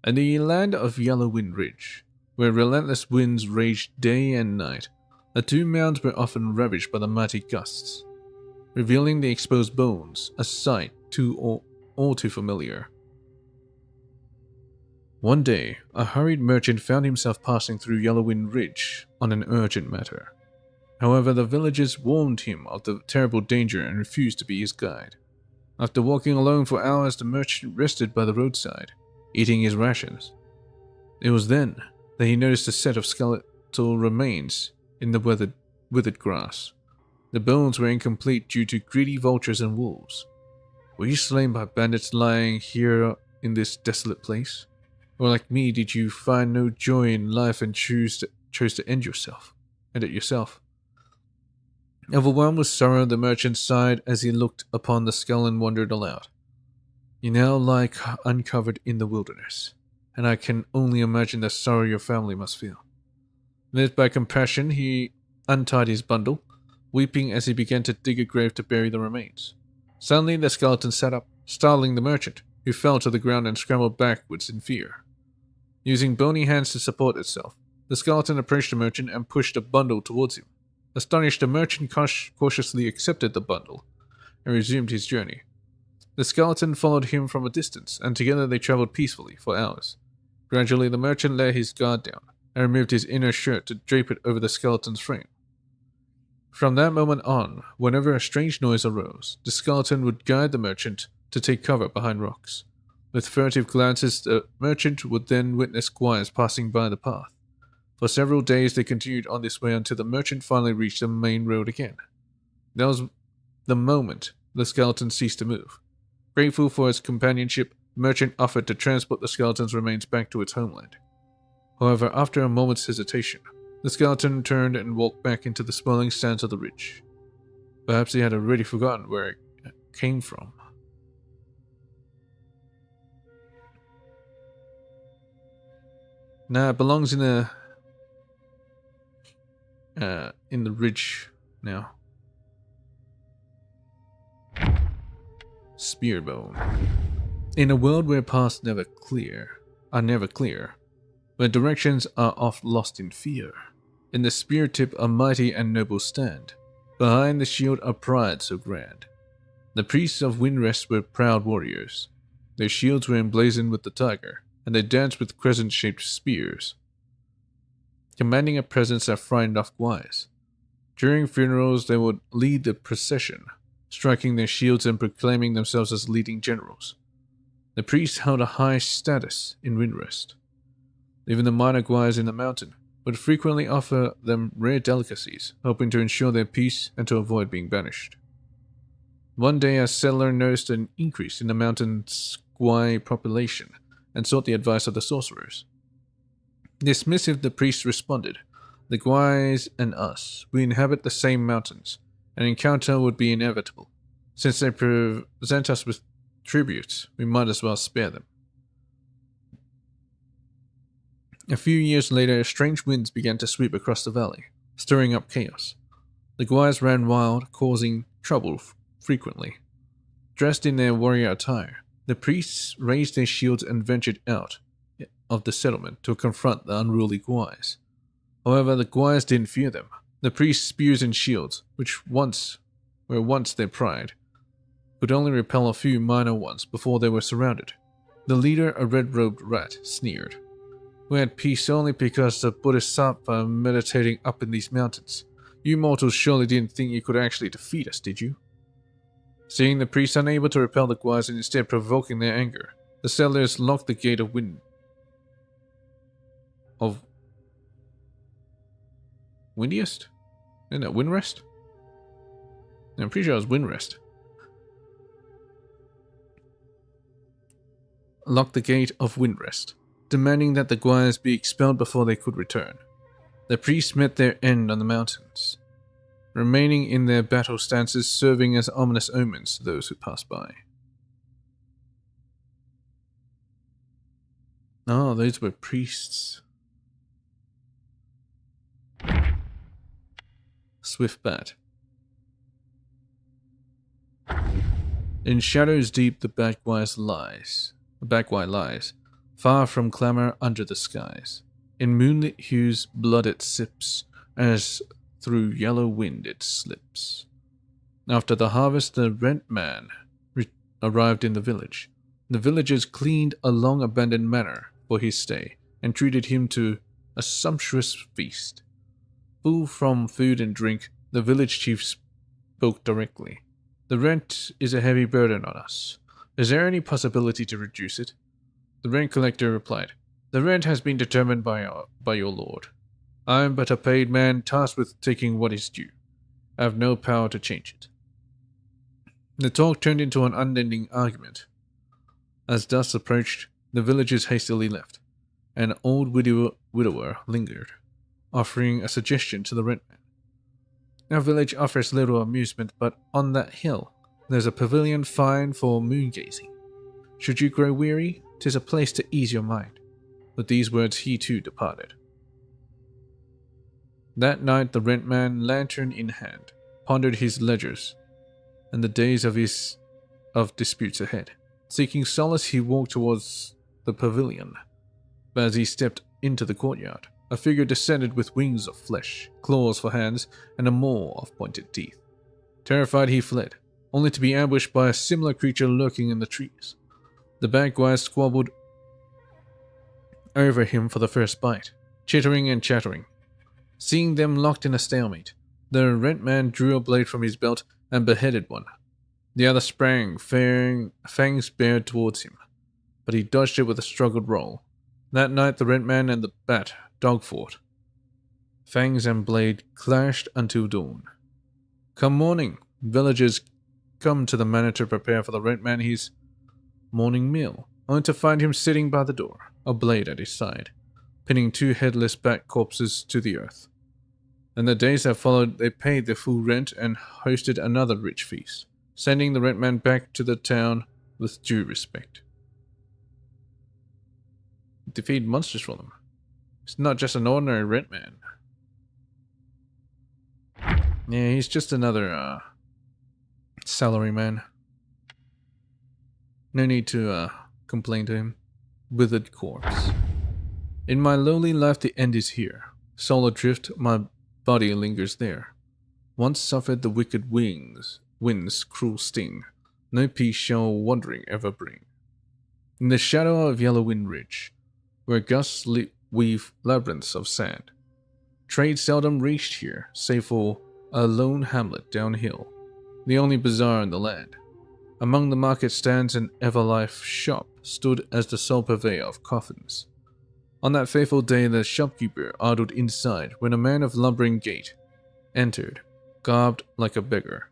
And the land of Yellowwind Ridge, where relentless winds raged day and night, the two mounds were often ravaged by the mighty gusts, revealing the exposed bones, a sight all too familiar. One day, a hurried merchant found himself passing through Yellowwind Ridge on an urgent matter. However, the villagers warned him of the terrible danger and refused to be his guide. After walking alone for hours, the merchant rested by the roadside, eating his rations. It was then that he noticed a set of skeletal remains in the withered grass. The bones were incomplete due to greedy vultures and wolves. Were you slain by bandits lying here in this desolate place? Or like me, did you find no joy in life and chose to end it yourself? Overwhelmed with sorrow, the merchant sighed as he looked upon the skull and wondered aloud. You now lie uncovered in the wilderness, and I can only imagine the sorrow your family must feel. Moved by compassion, he untied his bundle, weeping as he began to dig a grave to bury the remains. Suddenly the skeleton sat up, startling the merchant, who fell to the ground and scrambled backwards in fear. Using bony hands to support itself, the skeleton approached the merchant and pushed a bundle towards him. Astonished, the merchant cautiously accepted the bundle and resumed his journey. The skeleton followed him from a distance, and together they traveled peacefully for hours. Gradually, the merchant let his guard down and removed his inner shirt to drape it over the skeleton's frame. From that moment on, whenever a strange noise arose, the skeleton would guide the merchant to take cover behind rocks. With furtive glances, the merchant would then witness guais passing by the path. For several days they continued on this way until the merchant finally reached the main road again. That was the moment the skeleton ceased to move. Grateful for its companionship, the merchant offered to transport the skeleton's remains back to its homeland. However, after a moment's hesitation, the skeleton turned and walked back into the swelling sands of the ridge. Perhaps he had already forgotten where it came from. Nah, it belongs in the ridge now. Spearbone. In a world where paths are never clear, where directions are oft lost in fear, in the spear tip a mighty and noble stand, behind the shield a pride so grand. The priests of Windrest were proud warriors. Their shields were emblazoned with the tiger, and they danced with crescent-shaped spears, commanding a presence that frightened off guais. During funerals, they would lead the procession, striking their shields and proclaiming themselves as leading generals. The priests held a high status in Windrest. Even the minor guais in the mountain would frequently offer them rare delicacies, hoping to ensure their peace and to avoid being banished. One day, a settler noticed an increase in the mountain's guai population and sought the advice of the sorcerers. Dismissive, the priest responded, "The guais and us, we inhabit the same mountains. An encounter would be inevitable. Since they present us with tributes, we might as well spare them. A few years later, strange winds began to sweep across the valley, stirring up chaos. The Guais ran wild, causing trouble frequently. Dressed in their warrior attire, the priests raised their shields and ventured out of the settlement to confront the unruly Guais. However, the Guais didn't fear them. The priests' spears and shields, which were once their pride, could only repel a few minor ones before they were surrounded. The leader, a red-robed rat, sneered. "We had peace only because the Bodhisattva are meditating up in these mountains. You mortals surely didn't think you could actually defeat us, did you?" Seeing the priests unable to repel the Guais and instead provoking their anger, the settlers locked the gate of Windiest? Isn't that Windrest? I'm pretty sure it was Windrest. Locked the gate of Windrest, demanding that the Guais be expelled before they could return. The priests met their end on the mountains, remaining in their battle stances, serving as ominous omens to those who passed by. Oh, those were priests. Swift bat. In shadows deep the Bagwai lies, far from clamor under the skies. In moonlit hues blood it sips, as through yellow wind it slips. After the harvest the rent man arrived in the village. The villagers cleaned a long abandoned manor for his stay, and treated him to a sumptuous feast. Full from food and drink, the village chief spoke directly. "The rent is a heavy burden on us. Is there any possibility to reduce it?" The rent collector replied, "The rent has been determined by your lord. I am but a paid man tasked with taking what is due. I have no power to change it." The talk turned into an unending argument. As dusk approached, the villagers hastily left. An old widower lingered, offering a suggestion to the rentman. "Our village offers little amusement, but on that hill, there's a pavilion fine for moon gazing. Should you grow weary, 'tis a place to ease your mind." With these words he too departed. That night the rentman, lantern in hand, pondered his ledgers and the days of disputes ahead. Seeking solace he walked towards the pavilion, but as he stepped into the courtyard, a figure descended with wings of flesh, claws for hands, and a maw of pointed teeth. Terrified he fled, only to be ambushed by a similar creature lurking in the trees. The Bagwai squabbled over him for the first bite, chittering and chattering. Seeing them locked in a stalemate, the rentman drew a blade from his belt and beheaded one. The other sprang, fangs bared towards him, but he dodged it with a struggled roll. That night the rentman and the bat dog-fought. Fangs and blade clashed until dawn. Come morning, villagers come to the manor to prepare for the rentman his morning meal, only to find him sitting by the door, a blade at his side, pinning two headless bat corpses to the earth. In the days that followed, they paid their full rent and hosted another rich feast, sending the rentman back to the town with due respect. Defeat monsters for them. He's not just an ordinary rentman. Yeah, he's just another salaryman. No need to complain to him. Withered corpse. In my lowly life the end is here. Soul adrift, my body lingers there. Once suffered the wicked wind's cruel sting. No peace shall wandering ever bring. In the shadow of Yellow Wind Ridge, where gusts weave labyrinths of sand, trade seldom reached here, save for a lone hamlet downhill, the only bazaar in the land. Among the market stands an Everlife shop stood as the sole purveyor of coffins. On that fateful day the shopkeeper idled inside when a man of lumbering gait entered, garbed like a beggar.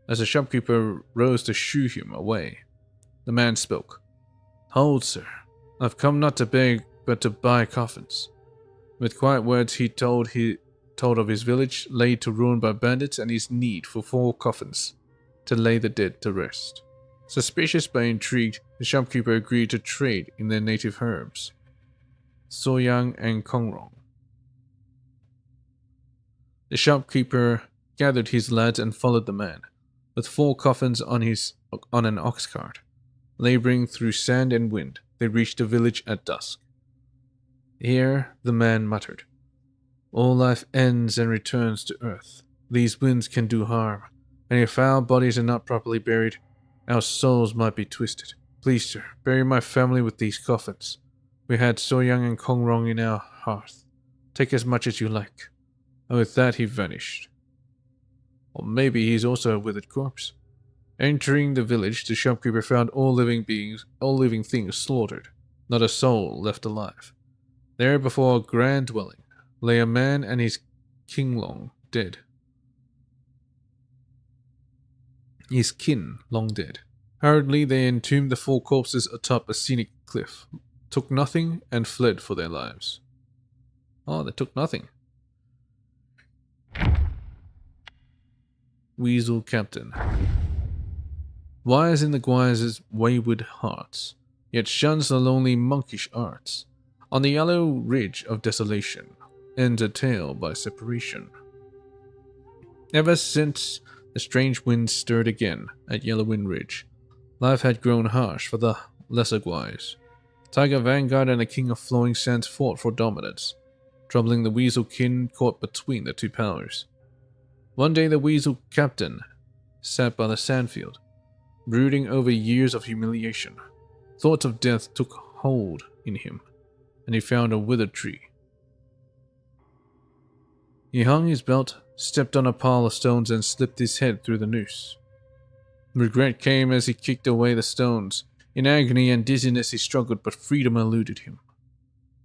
As the shopkeeper rose to shoo him away, the man spoke. "Hold, sir. I've come not to beg, but to buy coffins." With quiet words he told told of his village laid to ruin by bandits and his need for 4 coffins to lay the dead to rest. Suspicious but intrigued, the shopkeeper agreed to trade in their native herbs, soyang and kongrong. The shopkeeper gathered his lads and followed the man, with 4 coffins on an ox cart. Laboring through sand and wind, they reached the village at dusk. Here the man muttered, "All life ends and returns to earth. These winds can do harm, and if our bodies are not properly buried, our souls might be twisted. Please, sir, bury my family with these coffins. We had soyang and kongrong in our hearth. Take as much as you like." And with that he vanished. Or maybe he's also a withered corpse. Entering the village, the shopkeeper found all living things slaughtered, not a soul left alive. There before a grand dwelling lay a man and his kin long dead. Hurriedly they entombed the 4 corpses atop a scenic cliff, took nothing, and fled for their lives. Oh, they took nothing. Weasel Captain. Wise in the Guise's wayward hearts, yet shuns the lonely monkish arts. On the yellow ridge of desolation ends a tale by separation. Ever since the strange winds stirred again at Yellowwind Ridge, life had grown harsh for the lesser Guise. Tiger Vanguard and the King of Flowing Sands fought for dominance, troubling the Weasel kin caught between the 2 powers. One day the Weasel Captain sat by the sandfield, brooding over years of humiliation. Thoughts of death took hold in him, and he found a withered tree. He hung his belt, stepped on a pile of stones, and slipped his head through the noose. Regret came as he kicked away the stones. In agony and dizziness he struggled, but freedom eluded him.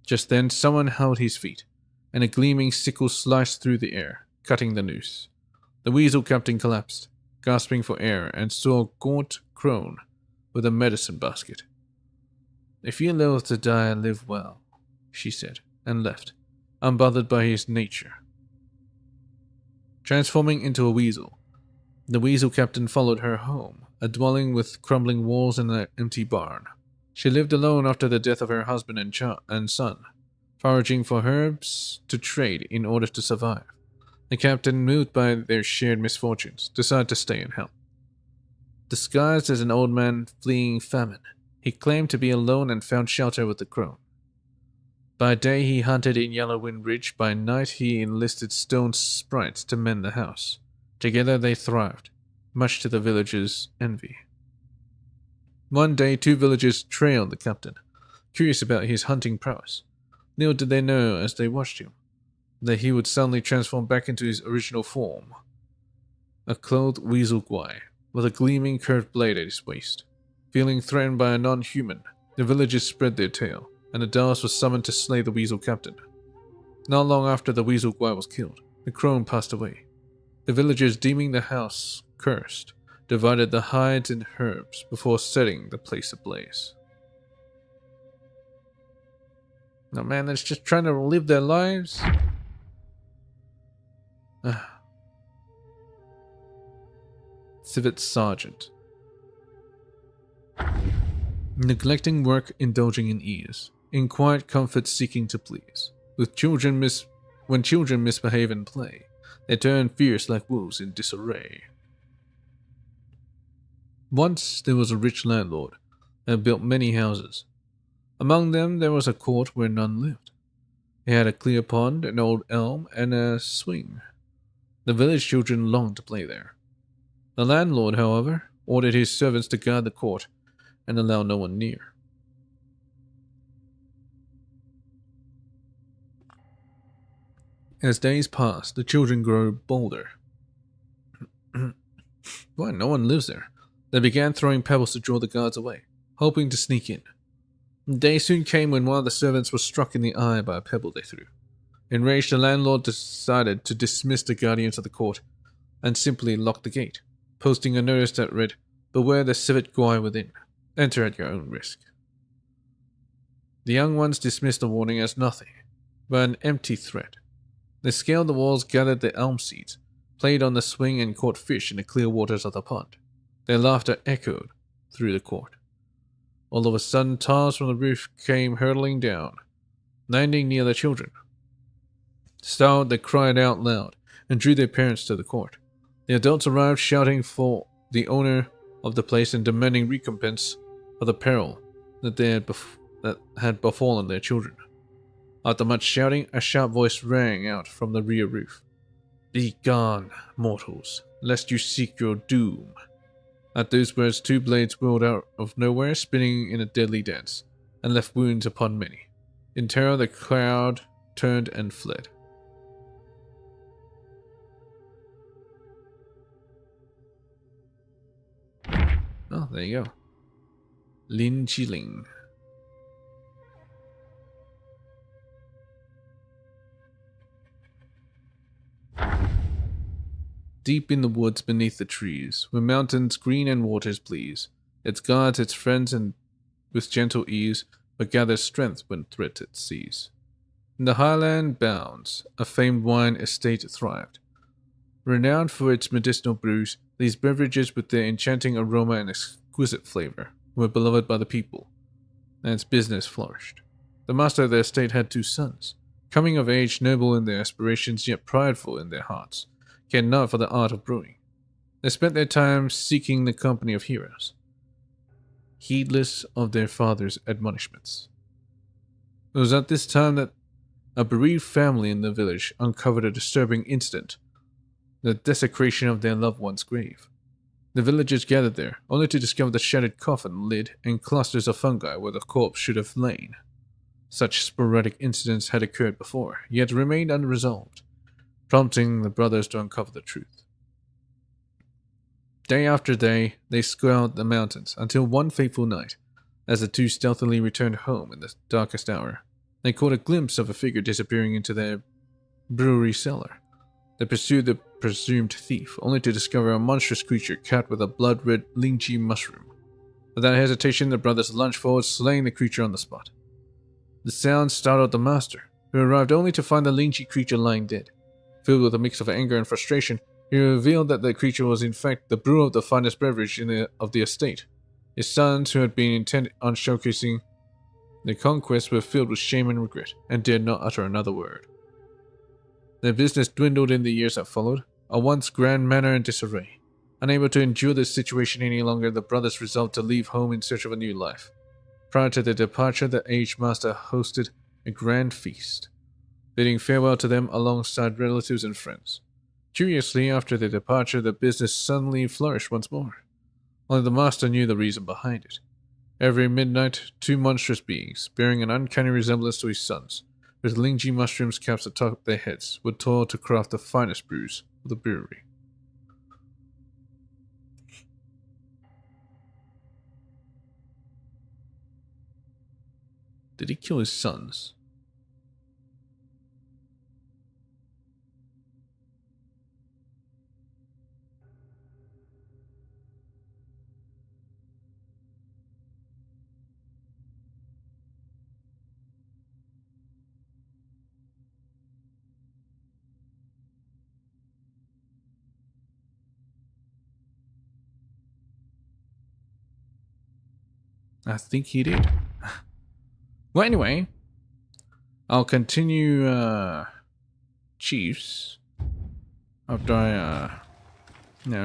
Just then someone held his feet, and a gleaming sickle sliced through the air, cutting the noose. The Weasel Captain collapsed, gasping for air, and saw a gaunt crone with a medicine basket. "If you loathe to die, live well," she said, and left, unbothered by his nature. Transforming into a weasel, the Weasel Captain followed her home, a dwelling with crumbling walls and an empty barn. She lived alone after the death of her husband and son, foraging for herbs to trade in order to survive. The captain, moved by their shared misfortunes, decided to stay and help. Disguised as an old man fleeing famine, he claimed to be alone and found shelter with the crone. By day he hunted in Yellowwind Ridge, by night he enlisted stone sprites to mend the house. Together they thrived, much to the villagers' envy. One day 2 villagers trailed the captain, curious about his hunting prowess. Little did they know as they watched him, that he would suddenly transform back into his original form. A clothed weasel guai, with a gleaming curved blade at his waist. Feeling threatened by a non-human, the villagers spread their tale, and the Dallas was summoned to slay the Weasel Captain. Not long after the Weasel Guai was killed, the crone passed away. The villagers, deeming the house cursed, divided the hides and herbs before setting the place ablaze. Now man, that's just trying to live their lives. Civet Sergeant. Neglecting work, indulging in ease, in quiet comfort seeking to please. When children misbehave and play, they turn fierce like wolves in disarray. Once there was a rich landlord who had built many houses. Among them there was a court where none lived. He had a clear pond, an old elm, and a swing. The village children longed to play there. The landlord, however, ordered his servants to guard the court and allow no one near. As days passed, the children grew bolder. Why, no one lives there. They began throwing pebbles to draw the guards away, hoping to sneak in. The day soon came when one of the servants was struck in the eye by a pebble they threw. Enraged, the landlord decided to dismiss the guardians of the court and simply lock the gate, posting a notice that read, "Beware the civet guai within. Enter at your own risk." The young ones dismissed the warning as nothing but an empty threat. They scaled the walls, gathered the elm seeds, played on the swing, and caught fish in the clear waters of the pond. Their laughter echoed through the court. All of a sudden, tiles from the roof came hurtling down, landing near the children. Startled, they cried out loud and drew their parents to the court. The adults arrived, shouting for the owner of the place and demanding recompense for the peril that had befallen their children. After much shouting, a sharp voice rang out from the rear roof. "Be gone, mortals, lest you seek your doom." At those words, two blades whirled out of nowhere, spinning in a deadly dance, and left wounds upon many. In terror, the crowd turned and fled. Oh, there you go. Lin Qiling. Deep in the woods beneath the trees, where mountains green and waters please, its guards, its friends, and with gentle ease, but gathers strength when threat it sees. In the highland bounds, a famed wine estate thrived. Renowned for its medicinal brews, these beverages with their enchanting aroma and exquisite flavor were beloved by the people, and its business flourished. The master of the estate had two sons, coming of age, noble in their aspirations, yet prideful in their hearts, cared not for the art of brewing. They spent their time seeking the company of heroes, heedless of their father's admonishments. It was at this time that a bereaved family in the village uncovered a disturbing incident, the desecration of their loved one's grave. The villagers gathered there, only to discover the shattered coffin lid and clusters of fungi where the corpse should have lain. Such sporadic incidents had occurred before, yet remained unresolved, prompting the brothers to uncover the truth. Day after day, they scoured the mountains until one fateful night, as the two stealthily returned home in the darkest hour, they caught a glimpse of a figure disappearing into their brewery cellar. They pursued the presumed thief, only to discover a monstrous creature capped with a blood-red lychee mushroom. Without hesitation, the brothers lunged forward, slaying the creature on the spot. The sound startled the master, who arrived only to find the lychee creature lying dead. Filled with a mix of anger and frustration, he revealed that the creature was in fact the brewer of the finest beverage of the estate. His sons, who had been intent on showcasing their conquest, were filled with shame and regret, and dared not utter another word. Their business dwindled in the years that followed, a once grand manor in disarray. Unable to endure this situation any longer, the brothers resolved to leave home in search of a new life. Prior to their departure, the aged master hosted a grand feast, bidding farewell to them alongside relatives and friends. Curiously, after their departure, the business suddenly flourished once more. Only the master knew the reason behind it. Every midnight, two monstrous beings, bearing an uncanny resemblance to his sons, with lychee mushrooms caps atop their heads, would toil to craft the finest brews of the brewery. Did he kill his sons? I think he did. Well, anyway, I'll continue Chiefs after I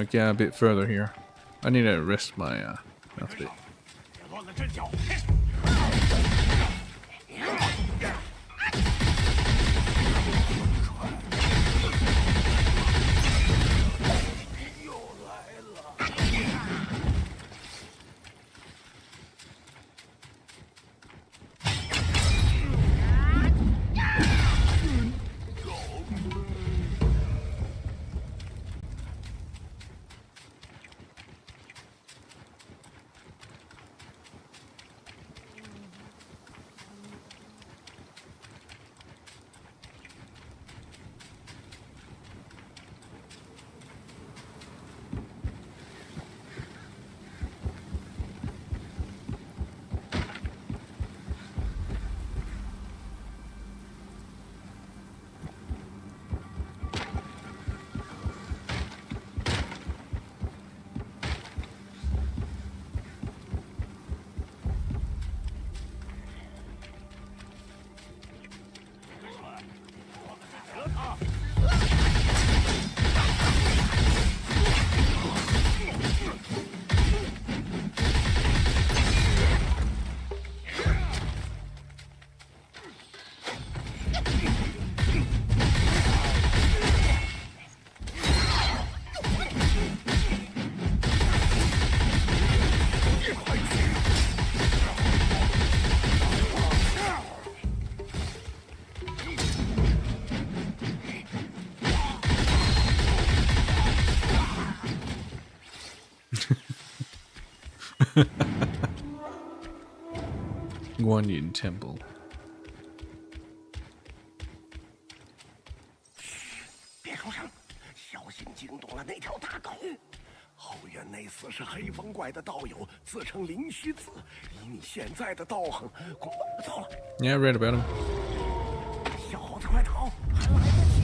get a bit further here. I need to rest my mouth a bit. Guanyin Temple. 别出声，小心惊动了那条大狗。后院那厮是黑风怪的道友，自称灵虚子。以你现在的道行，恐怕糟了。 Yeah, I read about him. 小猴子，快逃，还来得及。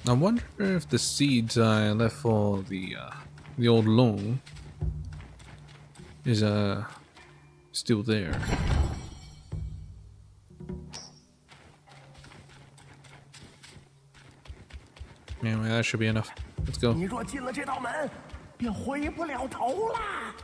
I wonder if the seeds I left for the old loan is still there. Anyway, that should be enough. Let's go. 你若进了这道门，便回不了头啦。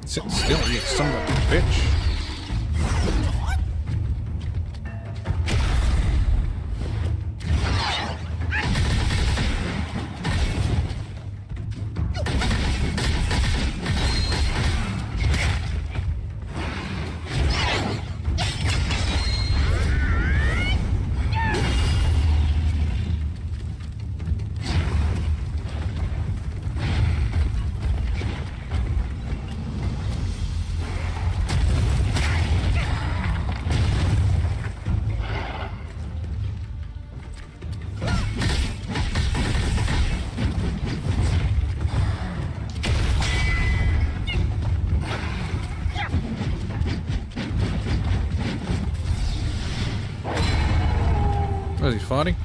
Sit still, you son of a bitch. What is he fighting?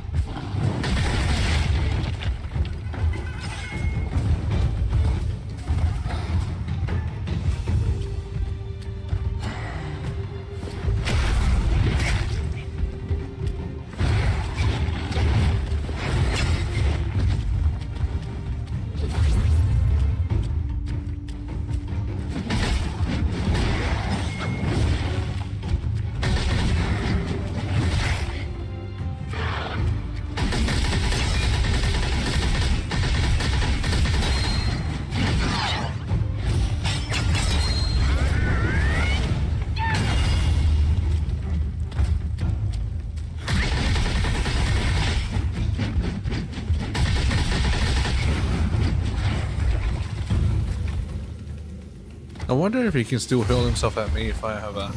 I wonder if he can still hurl himself at me if I have a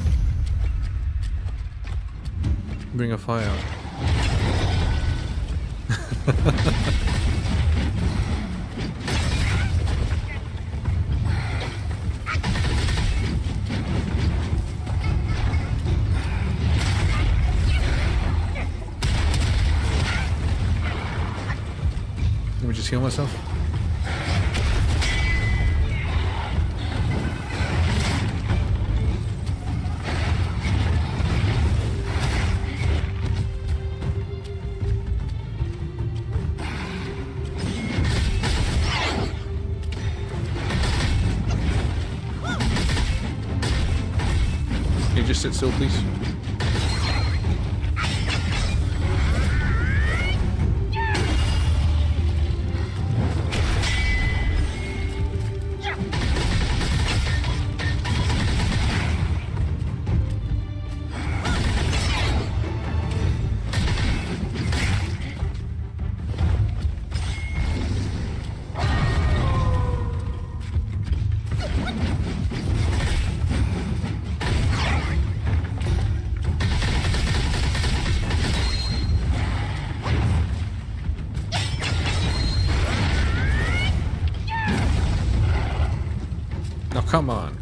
bring a fire. Let me just heal myself. Can you just sit still, please? come on.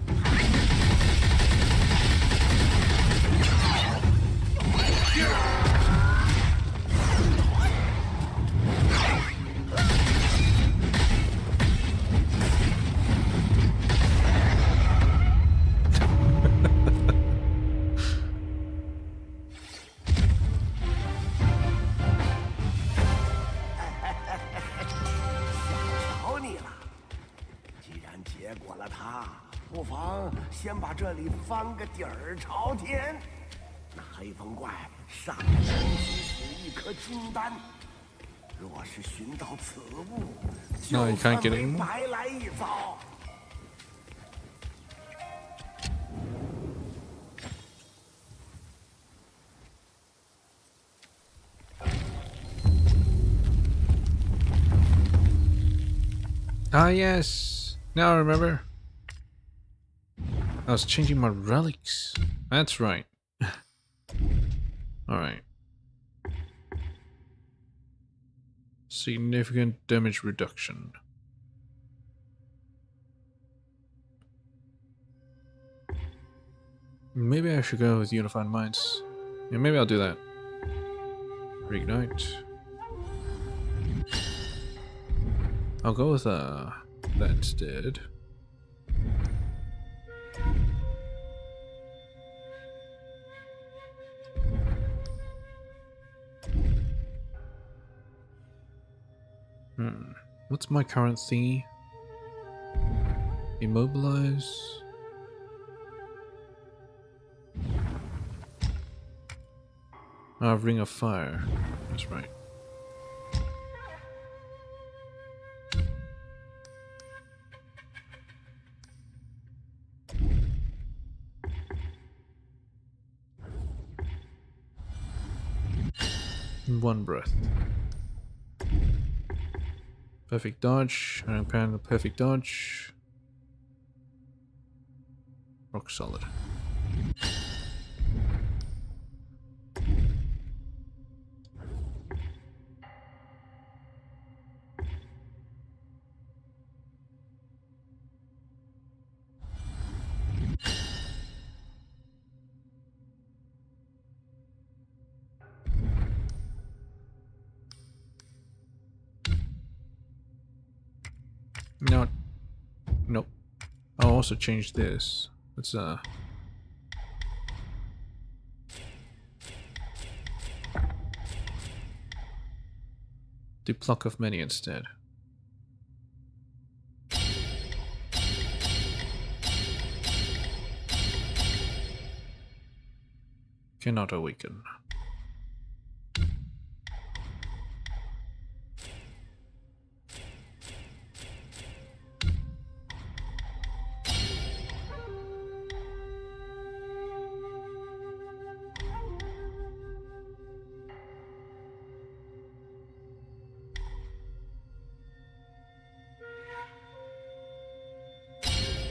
不妨先把这里翻个底儿朝天。那黑风怪上来必须使一颗金丹，若是寻到此物，就算没白来一遭。Ah, yes. Now I remember. I was changing my relics. That's right. Alright. Significant damage reduction. Maybe I should go with Unified Minds. Yeah, maybe I'll do that. Reignite. I'll go with that instead. What's my current thingy? Immobilize. Ring of Fire. That's right. One breath. Perfect dodge. Iron Pan, perfect dodge. Rock solid. No. Nope. I'll also change this. Let's do Pluck of Many instead. Cannot awaken.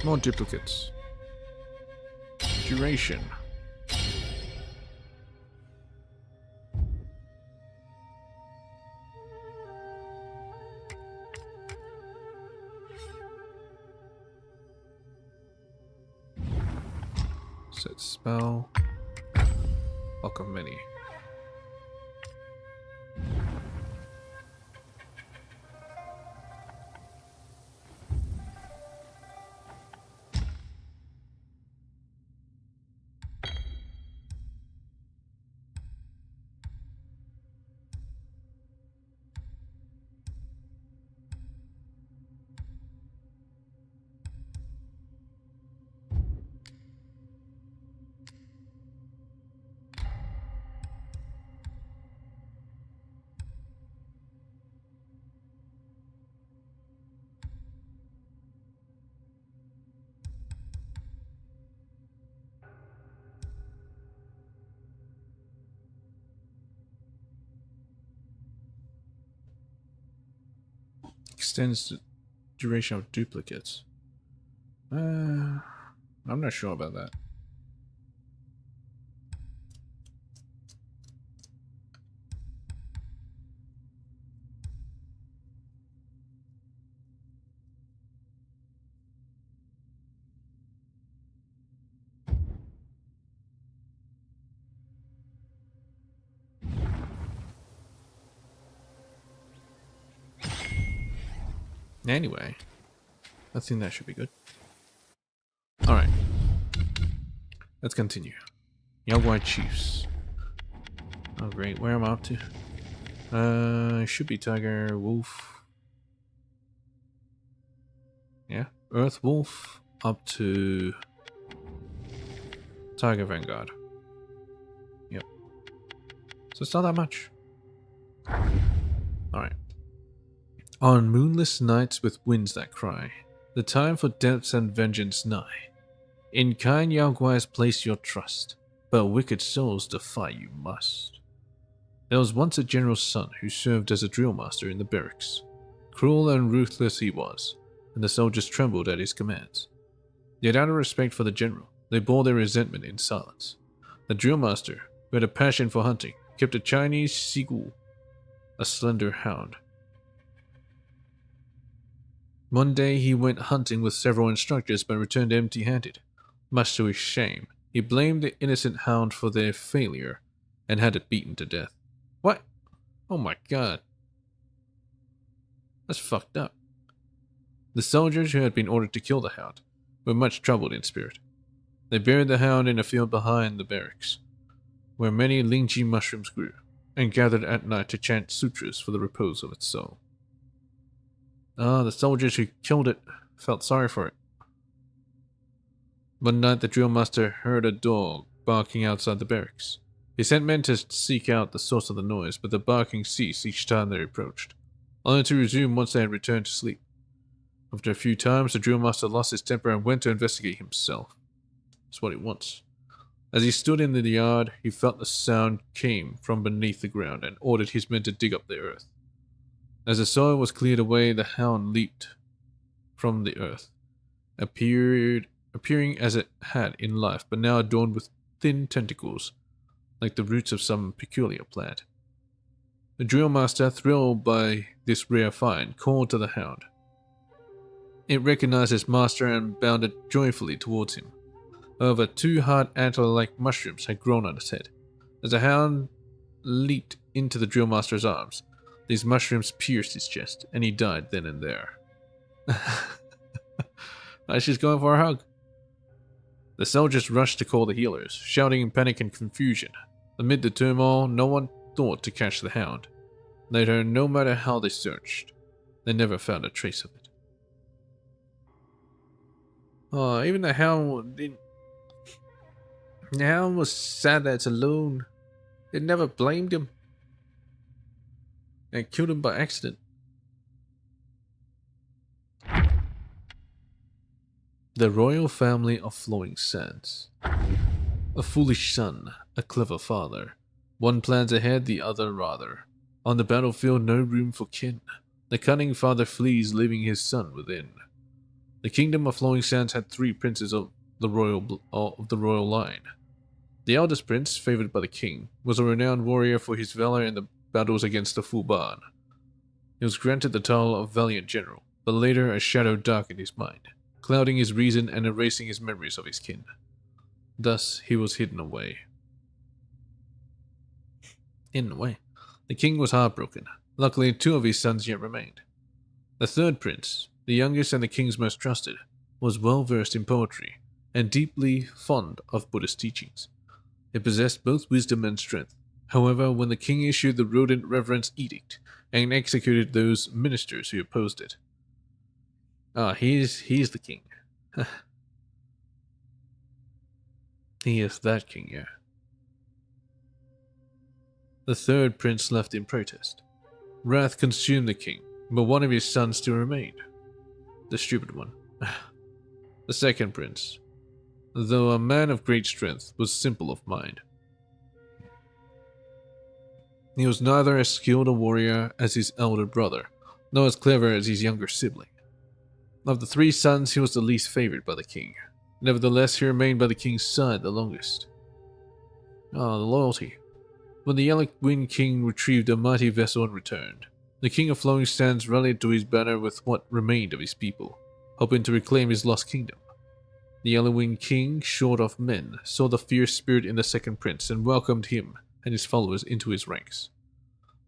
More duplicates. Duration. Set spell. Pluck of Many. Extends the duration of duplicates. I'm not sure about that. Anyway, I think that should be good. Alright. Let's continue. Young White Chiefs. Oh great, where am I up to? It should be Tiger, Wolf. Yeah, Earth Wolf up to Tiger Vanguard. Yep. So it's not that much. Alright. On moonless nights with winds that cry, the time for depths and vengeance nigh. In kind Yaoguais place your trust, but wicked souls defy you must. There was once a general's son who served as a drill master in the barracks. Cruel and ruthless he was, and the soldiers trembled at his commands. Yet out of respect for the general, they bore their resentment in silence. The drill master, who had a passion for hunting, kept a Chinese seagull, a slender hound. One day he went hunting with several instructors but returned empty-handed. Much to his shame, he blamed the innocent hound for their failure and had it beaten to death. What? Oh my god. That's fucked up. The soldiers who had been ordered to kill the hound were much troubled in spirit. They buried the hound in a field behind the barracks, where many lychee mushrooms grew, and gathered at night to chant sutras for the repose of its soul. The soldiers who killed it felt sorry for it. One night the drill master heard a dog barking outside the barracks. He sent men to seek out the source of the noise, but the barking ceased each time they approached, only to resume once they had returned to sleep. After a few times, the drill master lost his temper and went to investigate himself. That's what he wants. As he stood in the yard, he felt the sound came from beneath the ground and ordered his men to dig up the earth. As the soil was cleared away, the hound leaped from the earth, appearing as it had in life, but now adorned with thin tentacles, like the roots of some peculiar plant. The drill master, thrilled by this rare find, called to the hound. It recognized its master and bounded joyfully towards him. However, two hard antler-like mushrooms had grown on its head. As the hound leaped into the drill master's arms, these mushrooms pierced his chest, and he died then and there. She's going for a hug. The soldiers rushed to call the healers, shouting in panic and confusion. Amid the turmoil, no one thought to catch the hound. Later, no matter how they searched, they never found a trace of it. Oh, even the hound didn't. The hound was sad that it's alone. It never blamed him. And killed him by accident. The royal family of Flowing Sands. A foolish son, a clever father. One plans ahead, the other rather. On the battlefield, no room for kin. The cunning father flees, leaving his son within. The kingdom of Flowing Sands had 3 princes of the royal line. The eldest prince, favored by the king, was a renowned warrior for his valor in the battles against the Fuban. He was granted the title of valiant general, but later a shadow darkened his mind, clouding his reason and erasing his memories of his kin. Thus he was hidden away. The king was heartbroken. Luckily, 2 of his sons yet remained. The 3rd prince, the youngest and the king's most trusted, was well versed in poetry and deeply fond of Buddhist teachings. He possessed both wisdom and strength. However, when the king issued the rodent reverence edict and executed those ministers who opposed it. He's the king. He is that king, yeah. The 3rd prince left in protest. Wrath consumed the king, but one of his sons still remained. The stupid one. The 2nd prince, though a man of great strength, was simple of mind. He was neither as skilled a warrior as his elder brother, nor as clever as his younger sibling. Of the 3 sons, he was the least favored by the king. Nevertheless, he remained by the king's side the longest. The loyalty. When the Yellow Wind King retrieved a mighty vessel and returned, the King of Flowing Sands rallied to his banner with what remained of his people, hoping to reclaim his lost kingdom. The Yellow Wind King, short of men, saw the fierce spirit in the 2nd prince and welcomed him and his followers into his ranks.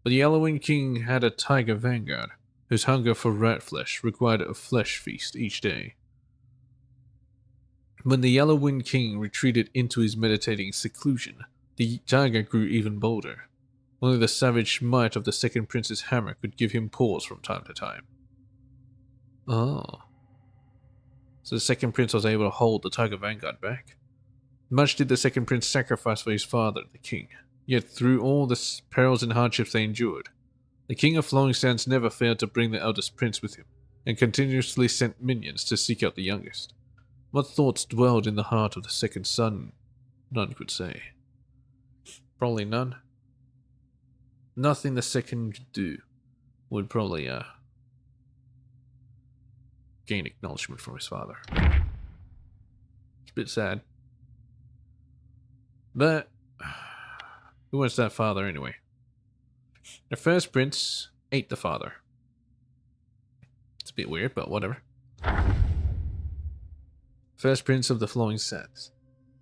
But the Yellow Wind King had a tiger vanguard, whose hunger for rat flesh required a flesh feast each day. When the Yellow Wind King retreated into his meditating seclusion, the tiger grew even bolder. Only the savage might of the second prince's hammer could give him pause from time to time. Oh. So the second prince was able to hold the tiger vanguard back. Much did the second prince sacrifice for his father, the king. Yet through all the perils and hardships they endured, the king of Flowing Sands never failed to bring the eldest prince with him, and continuously sent minions to seek out the youngest. What thoughts dwelled in the heart of the second son, none could say. Probably none. Nothing the second could do would probably gain acknowledgement from his father. It's a bit sad. But who was that father anyway? The first prince ate the father. It's a bit weird, but whatever. First prince of the Flowing Sands.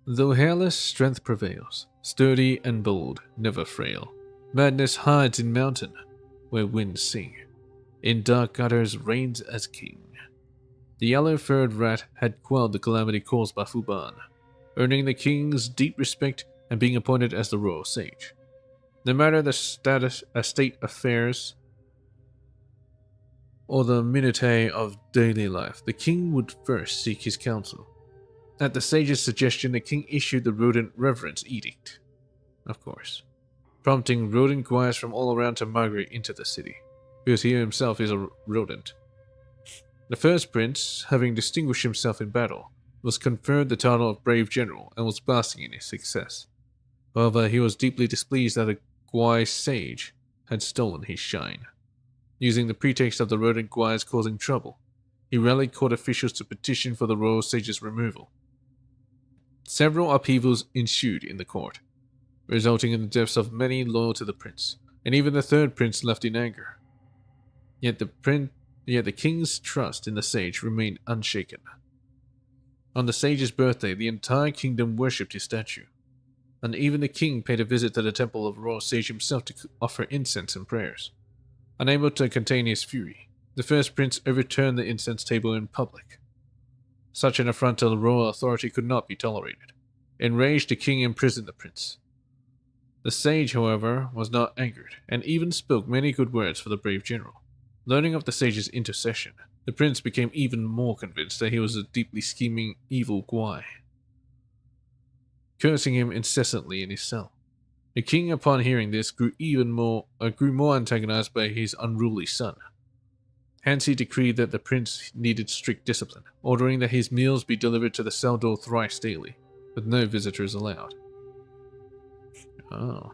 Though hairless, strength prevails. Sturdy and bold, never frail. Madness hides in mountain, where winds sing. In dark gutters reigns as king. The yellow-furred rat had quelled the calamity caused by Fuban, earning the king's deep respect and being appointed as the royal sage. No matter the state affairs or the minutiae of daily life, the king would first seek his counsel. At the sage's suggestion, the king issued the rodent reverence edict, of course, prompting rodent guides from all around to migrate into the city, because he himself is a rodent. The first prince, having distinguished himself in battle, was conferred the title of Brave General and was basking in his success. However, he was deeply displeased that a Gwai sage had stolen his shine. Using the pretext of the rodent Gwais causing trouble, he rallied court officials to petition for the royal sage's removal. Several upheavals ensued in the court, resulting in the deaths of many loyal to the prince, and even the third prince left in anger. Yet the king's trust in the sage remained unshaken. On the sage's birthday, the entire kingdom worshipped his statue, and even the king paid a visit to the temple of the royal sage himself to offer incense and prayers. Unable to contain his fury, the first prince overturned the incense table in public. Such an affront to the royal authority could not be tolerated. Enraged, the king imprisoned the prince. The sage, however, was not angered, and even spoke many good words for the brave general. Learning of the sage's intercession, the prince became even more convinced that he was a deeply scheming, evil Gwai, cursing him incessantly in his cell. The king, upon hearing this, grew more antagonized by his unruly son. Hence he decreed that the prince needed strict discipline, ordering that his meals be delivered to the cell door thrice daily, with no visitors allowed. Oh.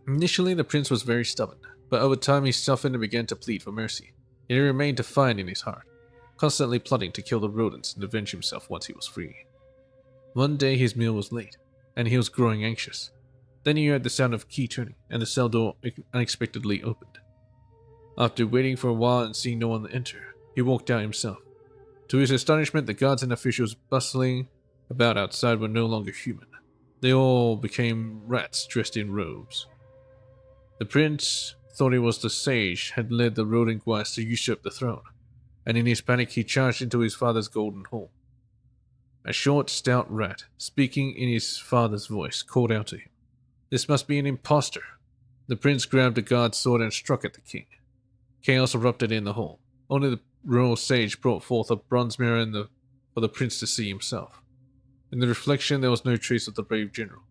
Initially, the prince was very stubborn, but over time he softened and began to plead for mercy. Yet he remained defiant in his heart, constantly plotting to kill the rodents and avenge himself once he was free. One day his meal was late, and he was growing anxious. Then he heard the sound of key turning, and the cell door unexpectedly opened. After waiting for a while and seeing no one enter, he walked out himself. To his astonishment, the guards and officials bustling about outside were no longer human. They all became rats dressed in robes. The prince thought it was the sage had led the rodent Gwais to usurp the throne, and in his panic he charged into his father's golden hall. A short, stout rat, speaking in his father's voice, called out to him, "This must be an impostor." The prince grabbed the guard's sword and struck at the king. Chaos erupted in the hall. Only the royal sage brought forth a bronze mirror for the prince to see himself. In the reflection there was no trace of the brave general,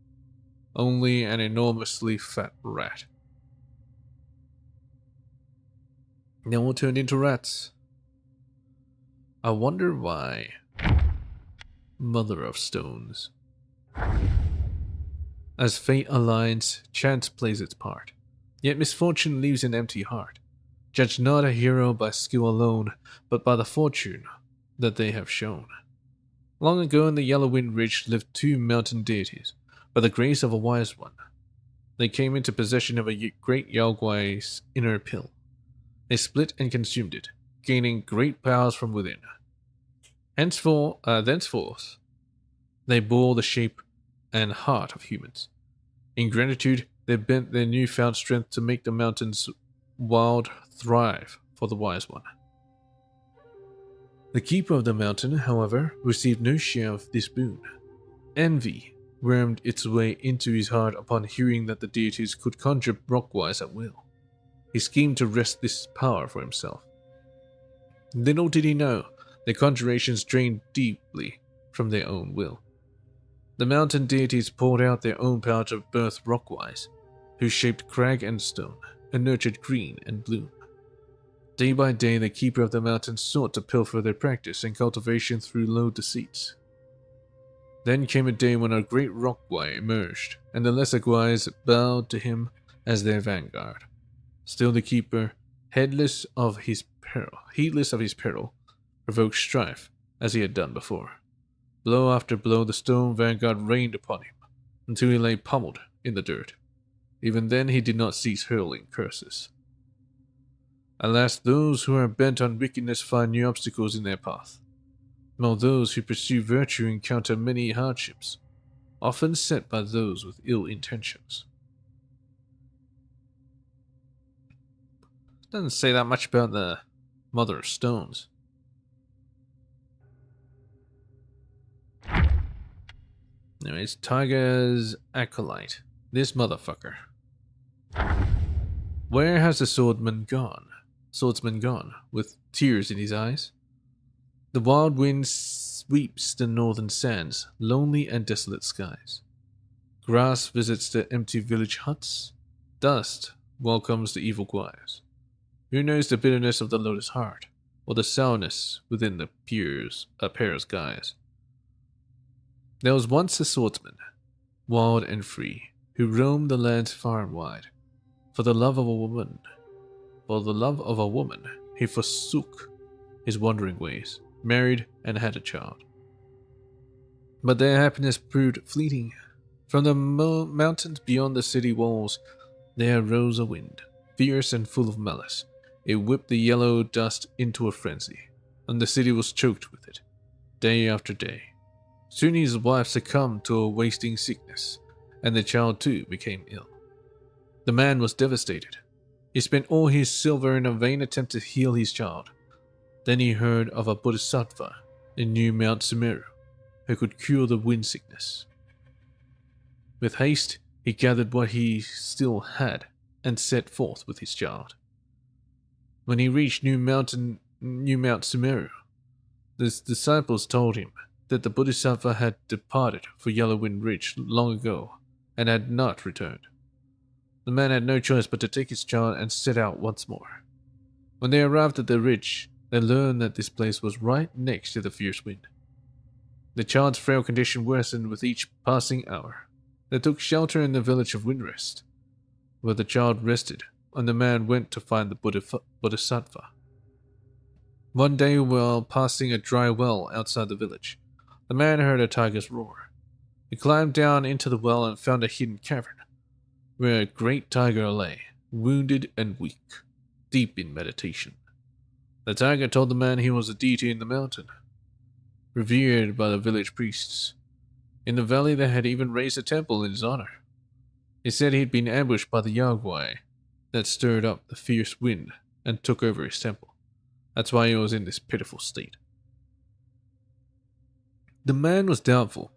only an enormously fat rat. They all turned into rats. I wonder why. Mother of Stones. As fate aligns, chance plays its part. Yet misfortune leaves an empty heart. Judge not a hero by skill alone, but by the fortune that they have shown. Long ago in the Yellow Wind Ridge lived two mountain deities, by the grace of a wise one. They came into possession of a great Yaoguai's inner pill. They split and consumed it, gaining great powers from within. Thenceforth, they bore the shape and heart of humans. In gratitude, they bent their newfound strength to make the mountains wild thrive for the wise one. The keeper of the mountain, however, received no share of this boon. Envy wormed its way into his heart upon hearing that the deities could conjure rockwise at will. He schemed to wrest this power for himself. Little did he know, the conjurations drained deeply from their own will. The mountain deities poured out their own power to birth rockwise, who shaped crag and stone, and nurtured green and bloom. Day by day, the keeper of the mountain sought to pilfer their practice and cultivation through low deceits. Then came a day when a great rockwai emerged, and the lesser gwais bowed to him as their vanguard. Still the keeper, heedless of his peril, provoked strife as he had done before. Blow after blow, the stone vanguard rained upon him, until he lay pummeled in the dirt. Even then he did not cease hurling curses. Alas, those who are bent on wickedness find new obstacles in their path, while those who pursue virtue encounter many hardships, often set by those with ill intentions. Doesn't say that much about the Mother of Stones. Anyways, Tiger's acolyte. This motherfucker. Where has the swordsman gone, with tears in his eyes? The wild wind sweeps the northern sands, lonely and desolate skies. Grass visits the empty village huts. Dust welcomes the evil gwais. Who knows the bitterness of the lotus heart, or the sourness within the pair's guise? There was once a swordsman, wild and free, who roamed the lands far and wide. For the love of a woman, he forsook his wandering ways, married and had a child. But their happiness proved fleeting. From the mountains beyond the city walls, there rose a wind, fierce and full of malice. It whipped the yellow dust into a frenzy, and the city was choked with it, day after day. Soon his wife succumbed to a wasting sickness, and the child too became ill. The man was devastated. He spent all his silver in a vain attempt to heal his child. Then he heard of a bodhisattva in New Mount Sumeru who could cure the wind sickness. With haste, he gathered what he still had and set forth with his child. When he reached New Mount Sumeru, the disciples told him that the bodhisattva had departed for Yellowwind Ridge long ago and had not returned. The man had no choice but to take his child and set out once more. When they arrived at the ridge, they learned that this place was right next to the fierce wind. The child's frail condition worsened with each passing hour. They took shelter in the village of Windrest, where the child rested, and the man went to find the bodhisattva. One day, while passing a dry well outside the village, the man heard a tiger's roar. He climbed down into the well and found a hidden cavern, where a great tiger lay, wounded and weak, deep in meditation. The tiger told the man he was a deity in the mountain, revered by the village priests. In the valley they had even raised a temple in his honor. He said he'd been ambushed by the Yagwai that stirred up the fierce wind and took over his temple. That's why he was in this pitiful state. The man was doubtful,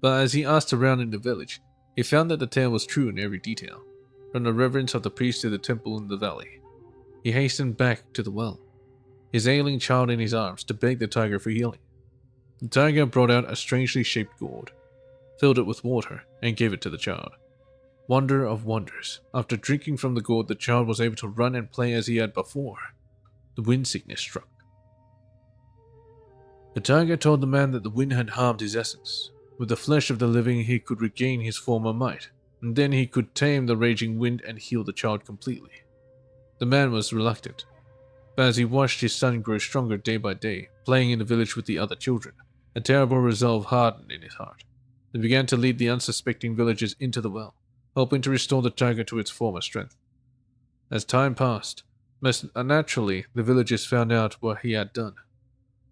but as he asked around in the village, he found that the tale was true in every detail, from the reverence of the priest to the temple in the valley. He hastened back to the well, his ailing child in his arms, to beg the tiger for healing. The tiger brought out a strangely shaped gourd, filled it with water, and gave it to the child. Wonder of wonders, after drinking from the gourd, the child was able to run and play as he had before. The wind sickness struck. The tiger told the man that the wind had harmed his essence. With the flesh of the living, he could regain his former might, and then he could tame the raging wind and heal the child completely. The man was reluctant, but as he watched his son grow stronger day by day, playing in the village with the other children, a terrible resolve hardened in his heart. He began to lead the unsuspecting villagers into the well, hoping to restore the tiger to its former strength. As time passed, most unnaturally, the villagers found out what he had done.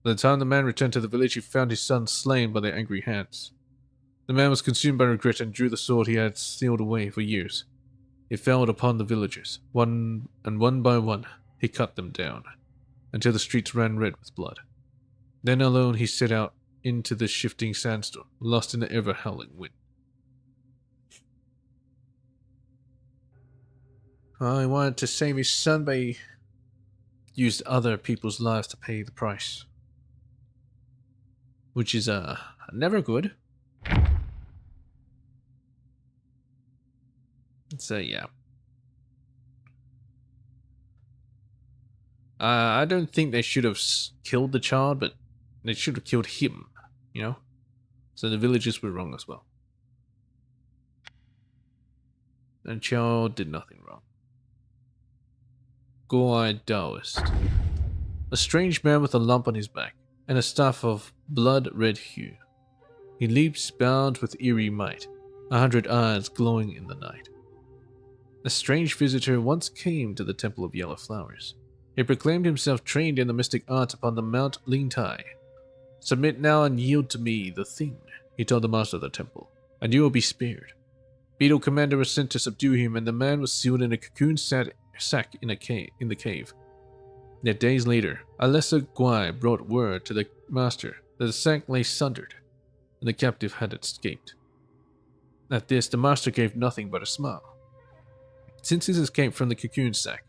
By the time the man returned to the village, he found his son slain by their angry hands. The man was consumed by regret and drew the sword he had sealed away for years. It fell upon the villagers, one by one. he cut them down, until the streets ran red with blood. Then alone he set out into the shifting sandstorm, lost in the ever-howling wind. Well, he wanted to save his son, but he used other people's lives to pay the price. Which is, never good. So, yeah. I don't think they should have killed the child, but they should have killed him, you know? So the villagers were wrong as well. And child did nothing wrong. Go-eyed Taoist. A strange man with a lump on his back, and a staff of blood-red hue. He leaps bound with eerie might, 100 eyes glowing in the night. A strange visitor once came to the Temple of Yellow Flowers. He proclaimed himself trained in the mystic arts upon the Mount Lingtai. Submit now and yield to me the thing, he told the master of the temple, and you will be spared. Beetle Commander was sent to subdue him, and the man was sealed in a cocoon sack in the cave. Yet days later, a lesser Guai brought word to the master that the sack lay sundered, and the captive had escaped. At this, the master gave nothing but a smile. Since his escape from the cocoon sack,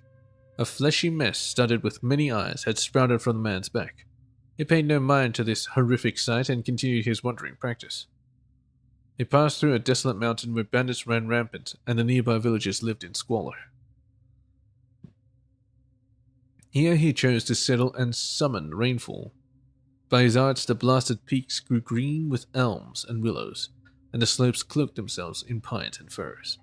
a fleshy mess studded with many eyes had sprouted from the man's back. He paid no mind to this horrific sight and continued his wandering practice. He passed through a desolate mountain where bandits ran rampant and the nearby villagers lived in squalor. Here he chose to settle and summon rainfall. By his arts the blasted peaks grew green with elms and willows, and the slopes cloaked themselves in pines and firs.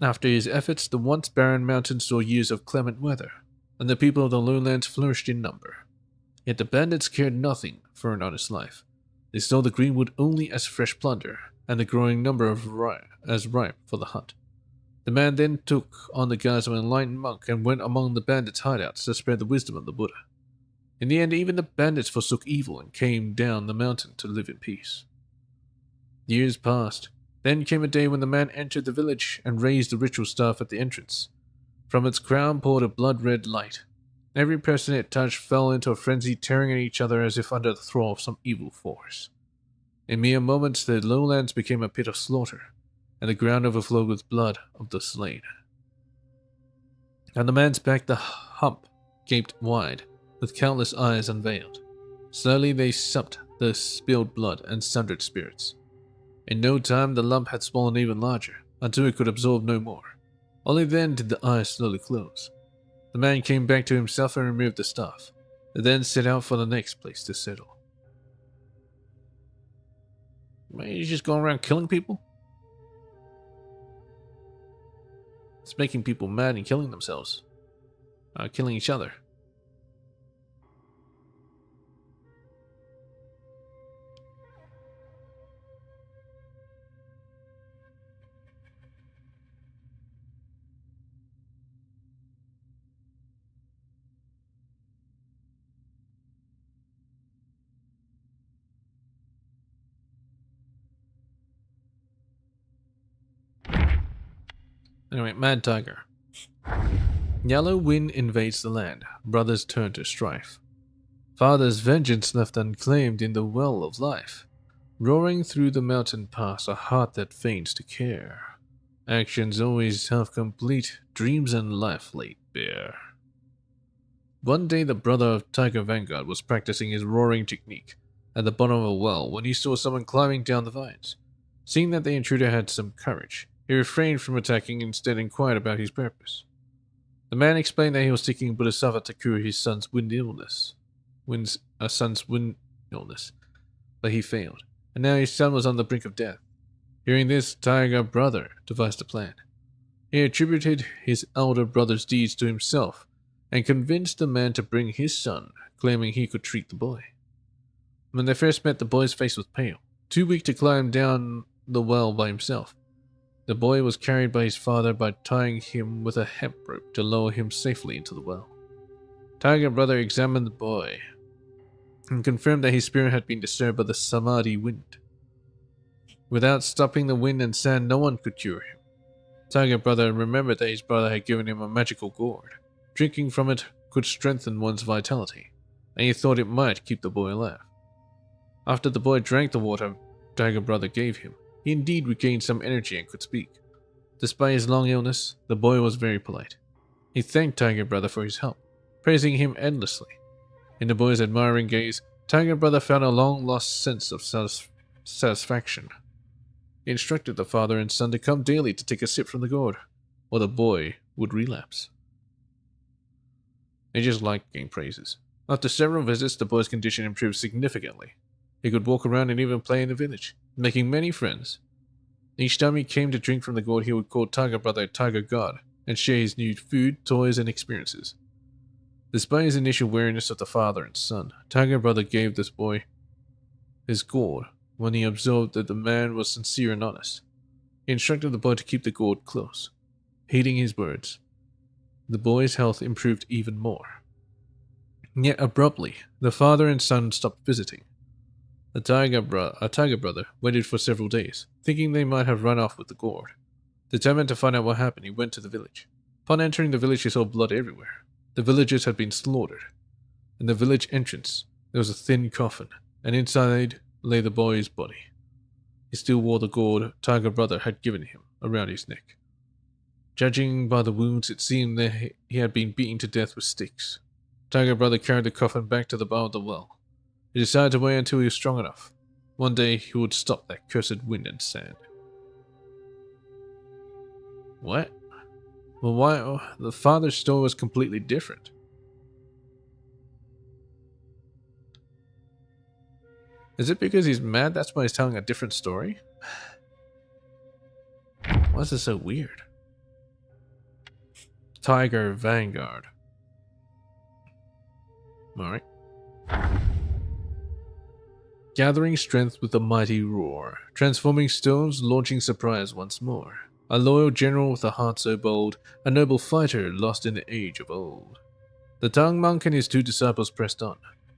After his efforts, the once barren mountains saw years of clement weather, and the people of the lowlands flourished in number. Yet the bandits cared nothing for an honest life. They saw the greenwood only as fresh plunder, and the growing number of as ripe for the hunt. The man then took on the guise of an enlightened monk and went among the bandits' hideouts to spread the wisdom of the Buddha. In the end, even the bandits forsook evil and came down the mountain to live in peace. Years passed. Then came a day when the man entered the village and raised the ritual staff at the entrance. From its crown poured a blood-red light. Every person it touched fell into a frenzy, tearing at each other as if under the thrall of some evil force. In mere moments, the lowlands became a pit of slaughter, and the ground overflowed with blood of the slain. On the man's back, the hump gaped wide, with countless eyes unveiled. Slowly they supped the spilled blood and sundered spirits. In no time, the lump had swollen even larger, until it could absorb no more. Only then did the eyes slowly close. The man came back to himself and removed the staff, and then set out for the next place to settle. Man, you just going around killing people? It's making people mad and killing themselves. Killing each other. Anyway, Mad Tiger. Yellow wind invades the land. Brothers turn to strife. Father's vengeance left unclaimed in the well of life. Roaring through the mountain pass, a heart that feigns to care. Actions always half-complete, dreams and life laid bare. One day the brother of Tiger Vanguard was practicing his roaring technique at the bottom of a well when he saw someone climbing down the vines. Seeing that the intruder had some courage, he refrained from attacking and instead inquired about his purpose. The man explained that he was seeking Bodhisattva to cure his son's wind illness, but he failed, and now his son was on the brink of death. Hearing this, Tiger Brother devised a plan. He attributed his elder brother's deeds to himself and convinced the man to bring his son, claiming he could treat the boy. When they first met, the boy's face was pale, too weak to climb down the well by himself. The boy was carried by his father by tying him with a hemp rope to lower him safely into the well. Tiger Brother examined the boy and confirmed that his spirit had been disturbed by the Samadhi wind. Without stopping the wind and sand, no one could cure him. Tiger Brother remembered that his brother had given him a magical gourd. Drinking from it could strengthen one's vitality, and he thought it might keep the boy alive. After the boy drank the water Tiger Brother gave him, he indeed regained some energy and could speak. Despite his long illness, the boy was very polite. He thanked Tiger Brother for his help, praising him endlessly. In the boy's admiring gaze, Tiger Brother found a long-lost sense of satisfaction. He instructed the father and son to come daily to take a sip from the gourd, or the boy would relapse. He just liked getting praises. After several visits, the boy's condition improved significantly. He could walk around and even play in the village, making many friends. Each time he came to drink from the gourd, he would call Tiger Brother a Tiger God, and share his new food, toys, and experiences. Despite his initial wariness of the father and son, Tiger Brother gave this boy his gourd when he observed that the man was sincere and honest. He instructed the boy to keep the gourd close. Heeding his words, the boy's health improved even more. Yet abruptly, the father and son stopped visiting. A tiger brother waited for several days, thinking they might have run off with the gourd. Determined to find out what happened, he went to the village. Upon entering the village, he saw blood everywhere. The villagers had been slaughtered. In the village entrance, there was a thin coffin, and inside lay the boy's body. He still wore the gourd Tiger Brother had given him around his neck. Judging by the wounds, it seemed that he had been beaten to death with sticks. Tiger Brother carried the coffin back to the bottom of the well. He decided to wait until he was strong enough. One day, he would stop that cursed wind and sand. What? Well, why? The father's story was completely different. Is it because he's mad that's why he's telling a different story? Why is this so weird? Tiger Vanguard. Alright. Gathering strength with a mighty roar, transforming stones, launching surprise once more. A loyal general with a heart so bold, a noble fighter lost in the age of old. The Tang monk and his two disciples pressed on.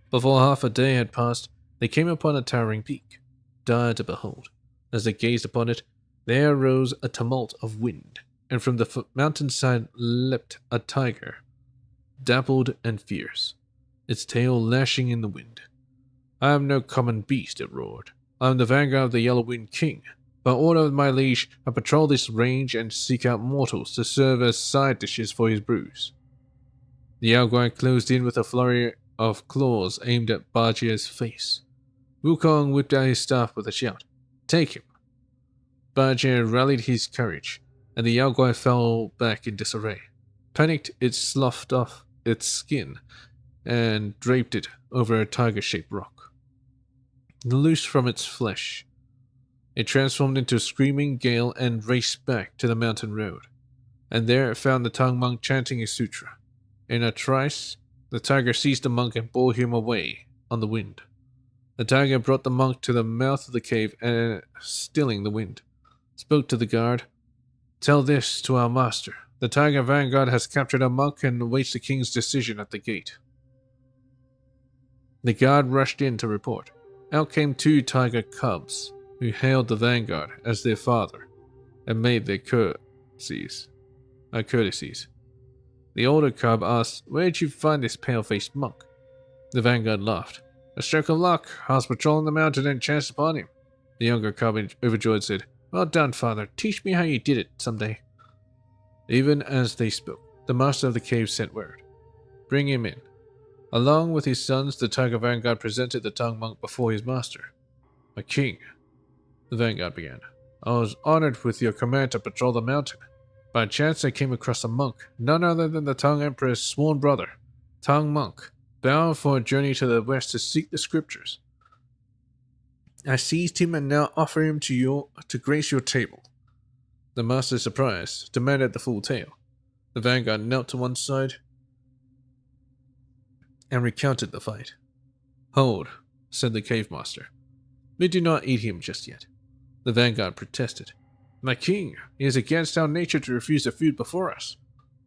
Before half a day had passed, they came upon a towering peak, dire to behold. As they gazed upon it, there arose a tumult of wind, and from the mountainside leapt a tiger, dappled and fierce, its tail lashing in the wind. I am no common beast, it roared. I am the vanguard of the Yellow Wind King. By order of my liege, I patrol this range and seek out mortals to serve as side dishes for his brews. The Yaoguai closed in with a flurry of claws aimed at Bajie's face. Wukong whipped out his staff with a shout. Take him! Bajie rallied his courage, and the Yaoguai fell back in disarray. Panicked, it sloughed off its skin and draped it over a tiger-shaped rock. Loose from its flesh, it transformed into a screaming gale and raced back to the mountain road, and there it found the Tang monk chanting his sutra. In a trice, the tiger seized the monk and bore him away on the wind. The tiger brought the monk to the mouth of the cave and, stilling the wind, spoke to the guard. Tell this to our master. The Tiger Vanguard has captured a monk and awaits the king's decision at the gate. The guard rushed in to report. Out came two tiger cubs, who hailed the Vanguard as their father, and made their courtesies. The older cub asked, Where did you find this pale-faced monk? The Vanguard laughed. A stroke of luck. I was patrolling the mountain and chanced upon him. The younger cub, overjoyed, said, Well done, father. Teach me how you did it someday. Even as they spoke, the master of the cave sent word. Bring him in. Along with his sons, the Tiger Vanguard presented the Tang monk before his master. My king, the Vanguard began. I was honored with your command to patrol the mountain. By chance I came across a monk, none other than the Tang Emperor's sworn brother, Tang Monk, bound for a journey to the west to seek the scriptures. I seized him and now offer him to you to grace your table. The master, surprised, demanded the full tale. The Vanguard knelt to one side and recounted the fight. Hold, said the cave master. We do not eat him just yet. The Vanguard protested. My king, it is against our nature to refuse the food before us.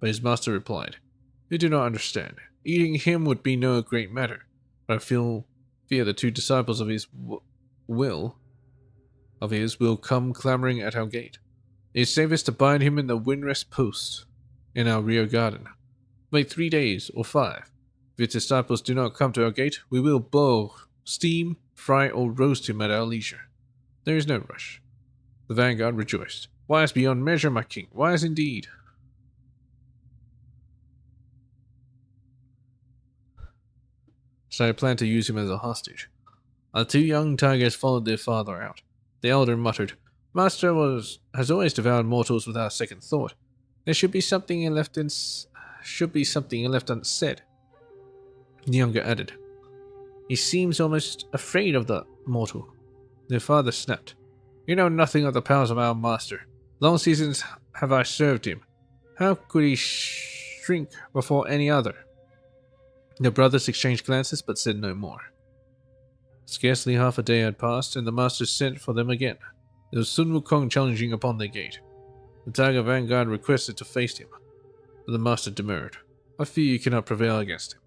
But his master replied, You do not understand. Eating him would be no great matter, but I fear the two disciples of his will come clamoring at our gate. It is safest to bind him in the windrest post in our rear garden. Wait 3 days or 5. If his disciples do not come to our gate, we will boil, steam, fry, or roast him at our leisure. There is no rush. The vanguard rejoiced. Wise beyond measure, my king. Wise indeed. So I plan to use him as a hostage. Our 2 young tigers followed their father out. The elder muttered, Master has always devoured mortals without second thought. There should be something left unsaid. The younger added, He seems almost afraid of the mortal. Their father snapped, You know nothing of the powers of our master. Long seasons have I served him. How could he shrink before any other? The brothers exchanged glances but said no more. Scarcely half a day had passed, and the master sent for them again. There was Sun Wukong challenging upon their gate. The tiger vanguard requested to face him, but the master demurred. I fear you cannot prevail against him.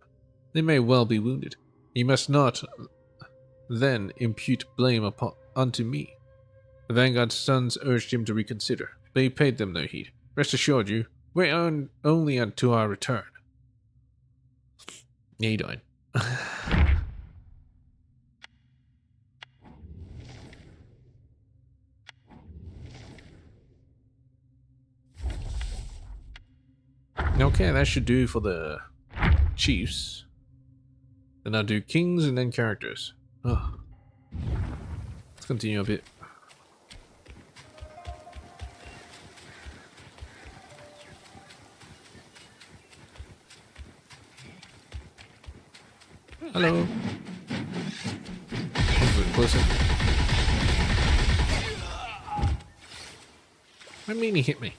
They may well be wounded. He must not then impute blame unto me. The vanguard's sons urged him to reconsider, but he paid them no heed. Rest assured you, wait only until our return. Yeah, he died. Okay, that should do for the chiefs. Then I'll do kings and then characters. Oh. Let's continue a bit. Hello. A little bit closer. I mean, he hit me.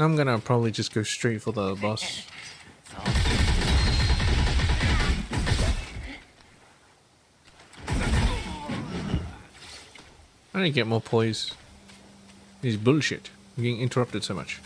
I'm gonna probably just go straight for the boss. I need to get more poise. This is bullshit. I'm getting interrupted so much.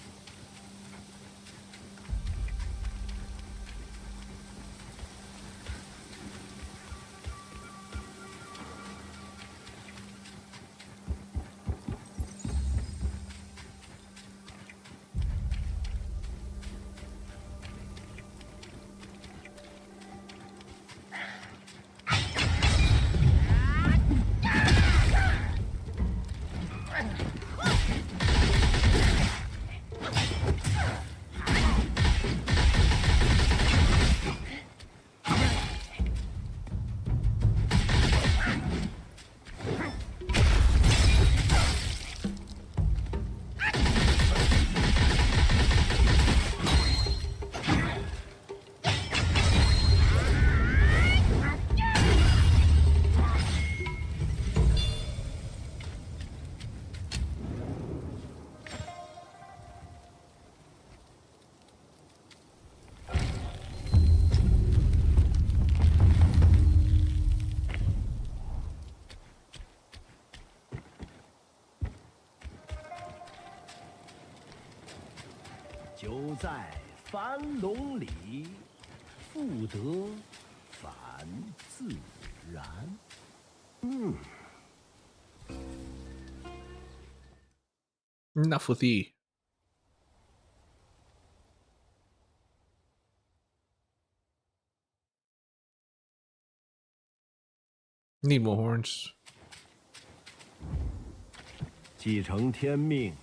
就在樊笼里，复得返自然。Enough with thee. Need more horns. 继承天命，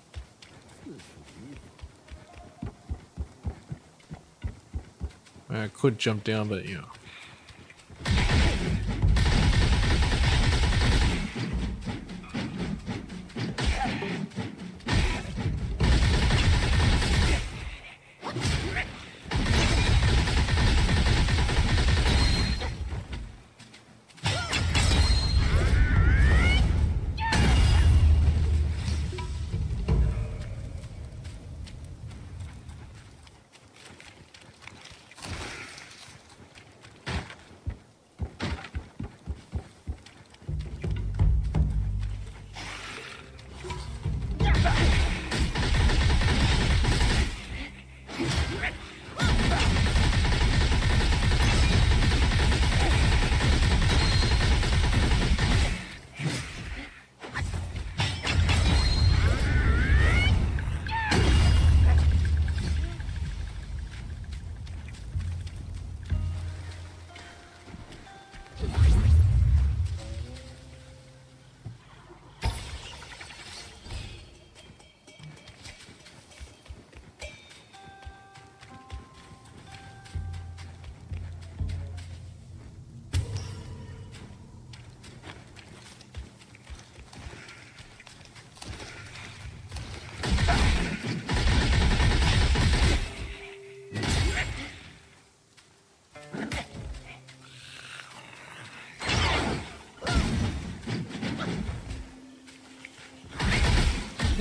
I could jump down, but you know.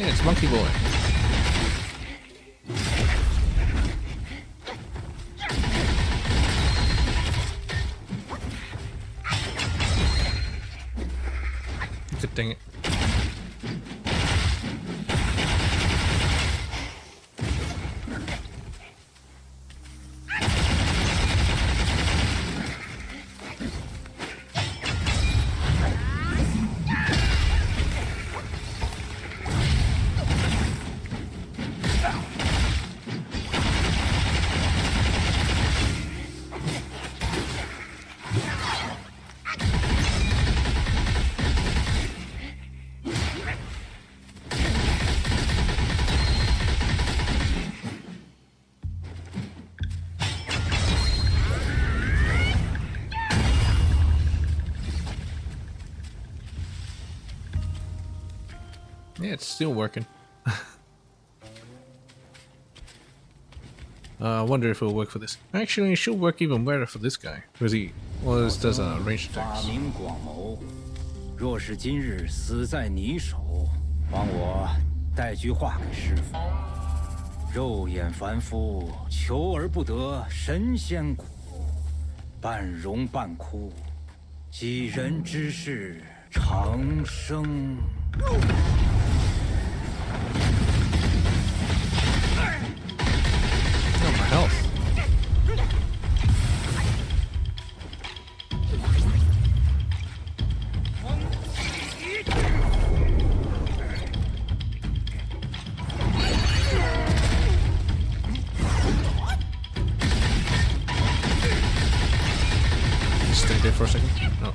Yeah, it's Monkey Boy. Good dang it. Yeah, it's still working. I wonder if it'll work for this. Actually, it should work even better for this guy, because he does ranged 发 attacks. 明广谋，若是今日死在你手，帮我带句话给师傅。肉眼凡夫，求而不得神仙苦，半荣半枯，几人之事，长生。 Oh, my health. Stay there for a second. No.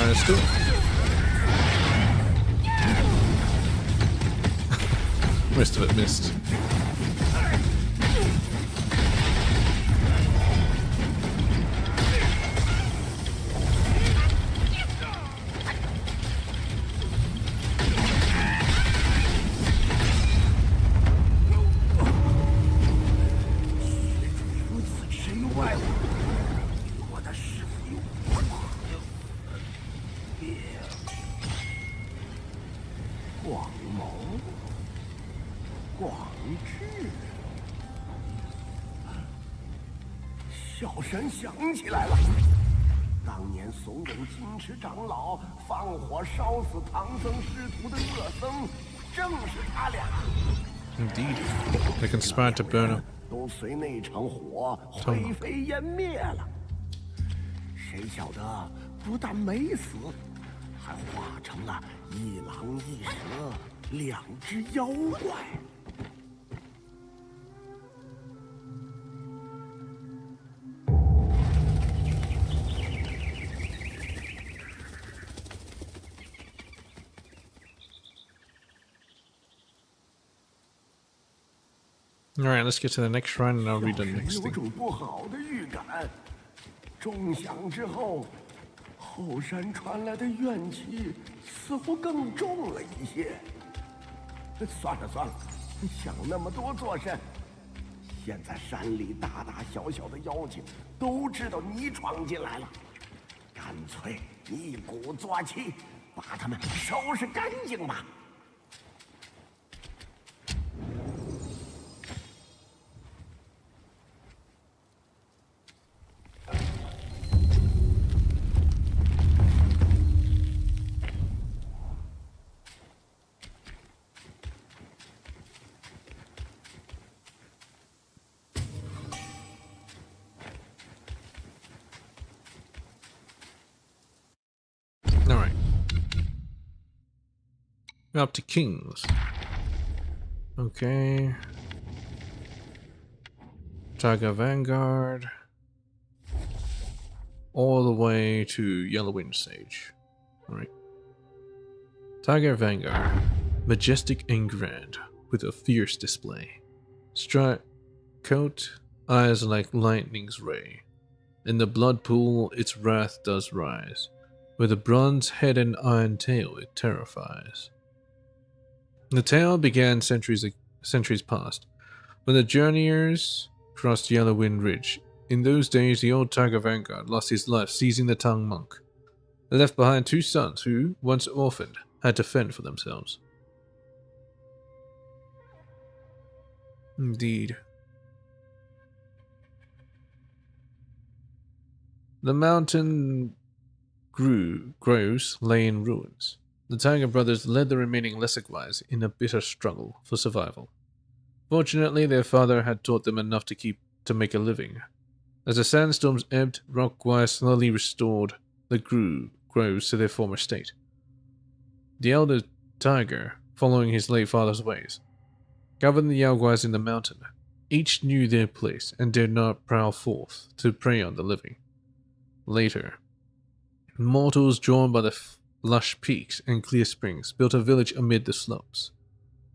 Let's do it. Most of it missed.小神想起来了，当年怂恿金池长老放火烧死唐僧师徒的恶僧，正是他俩。Indeed, they conspired to burn him. 都随那场火灰飞烟灭了。谁晓得不但没死，还化成了一狼一蛇两只妖怪。 Alright, let's get to the next shrine and I'll read the next 有 thing. 种不好的预感，钟响之后，后山传来的怨气似乎更重了一些。算了算了，想那么多做甚？现在山里大大小小的妖精都知道你闯进来了，干脆一鼓作气，把他们收拾干净吧。Up to Kings. Okay. Tiger Vanguard. All the way to Yellow Wind Sage. Alright. Tiger Vanguard. Majestic and grand, with a fierce display. Striped coat, eyes like lightning's ray. In the blood pool its wrath does rise. With a bronze head and iron tail it terrifies. The tale began centuries past, when the journeyers crossed Yellow Wind Ridge. In those days, the old Tiger Vanguard lost his life seizing the Tang monk. They left behind 2 sons who, once orphaned, had to fend for themselves. Indeed. The mountain groves lay in ruins. The Tiger brothers led the remaining Lesseguys in a bitter struggle for survival. Fortunately, their father had taught them enough to make a living. As the sandstorms ebbed, Rockwise slowly restored the groves to their former state. The elder Tiger, following his late father's ways, governed the Yaoguais in the mountain. Each knew their place and dared not prowl forth to prey on the living. Later, mortals drawn by the lush peaks and clear springs built a village amid the slopes.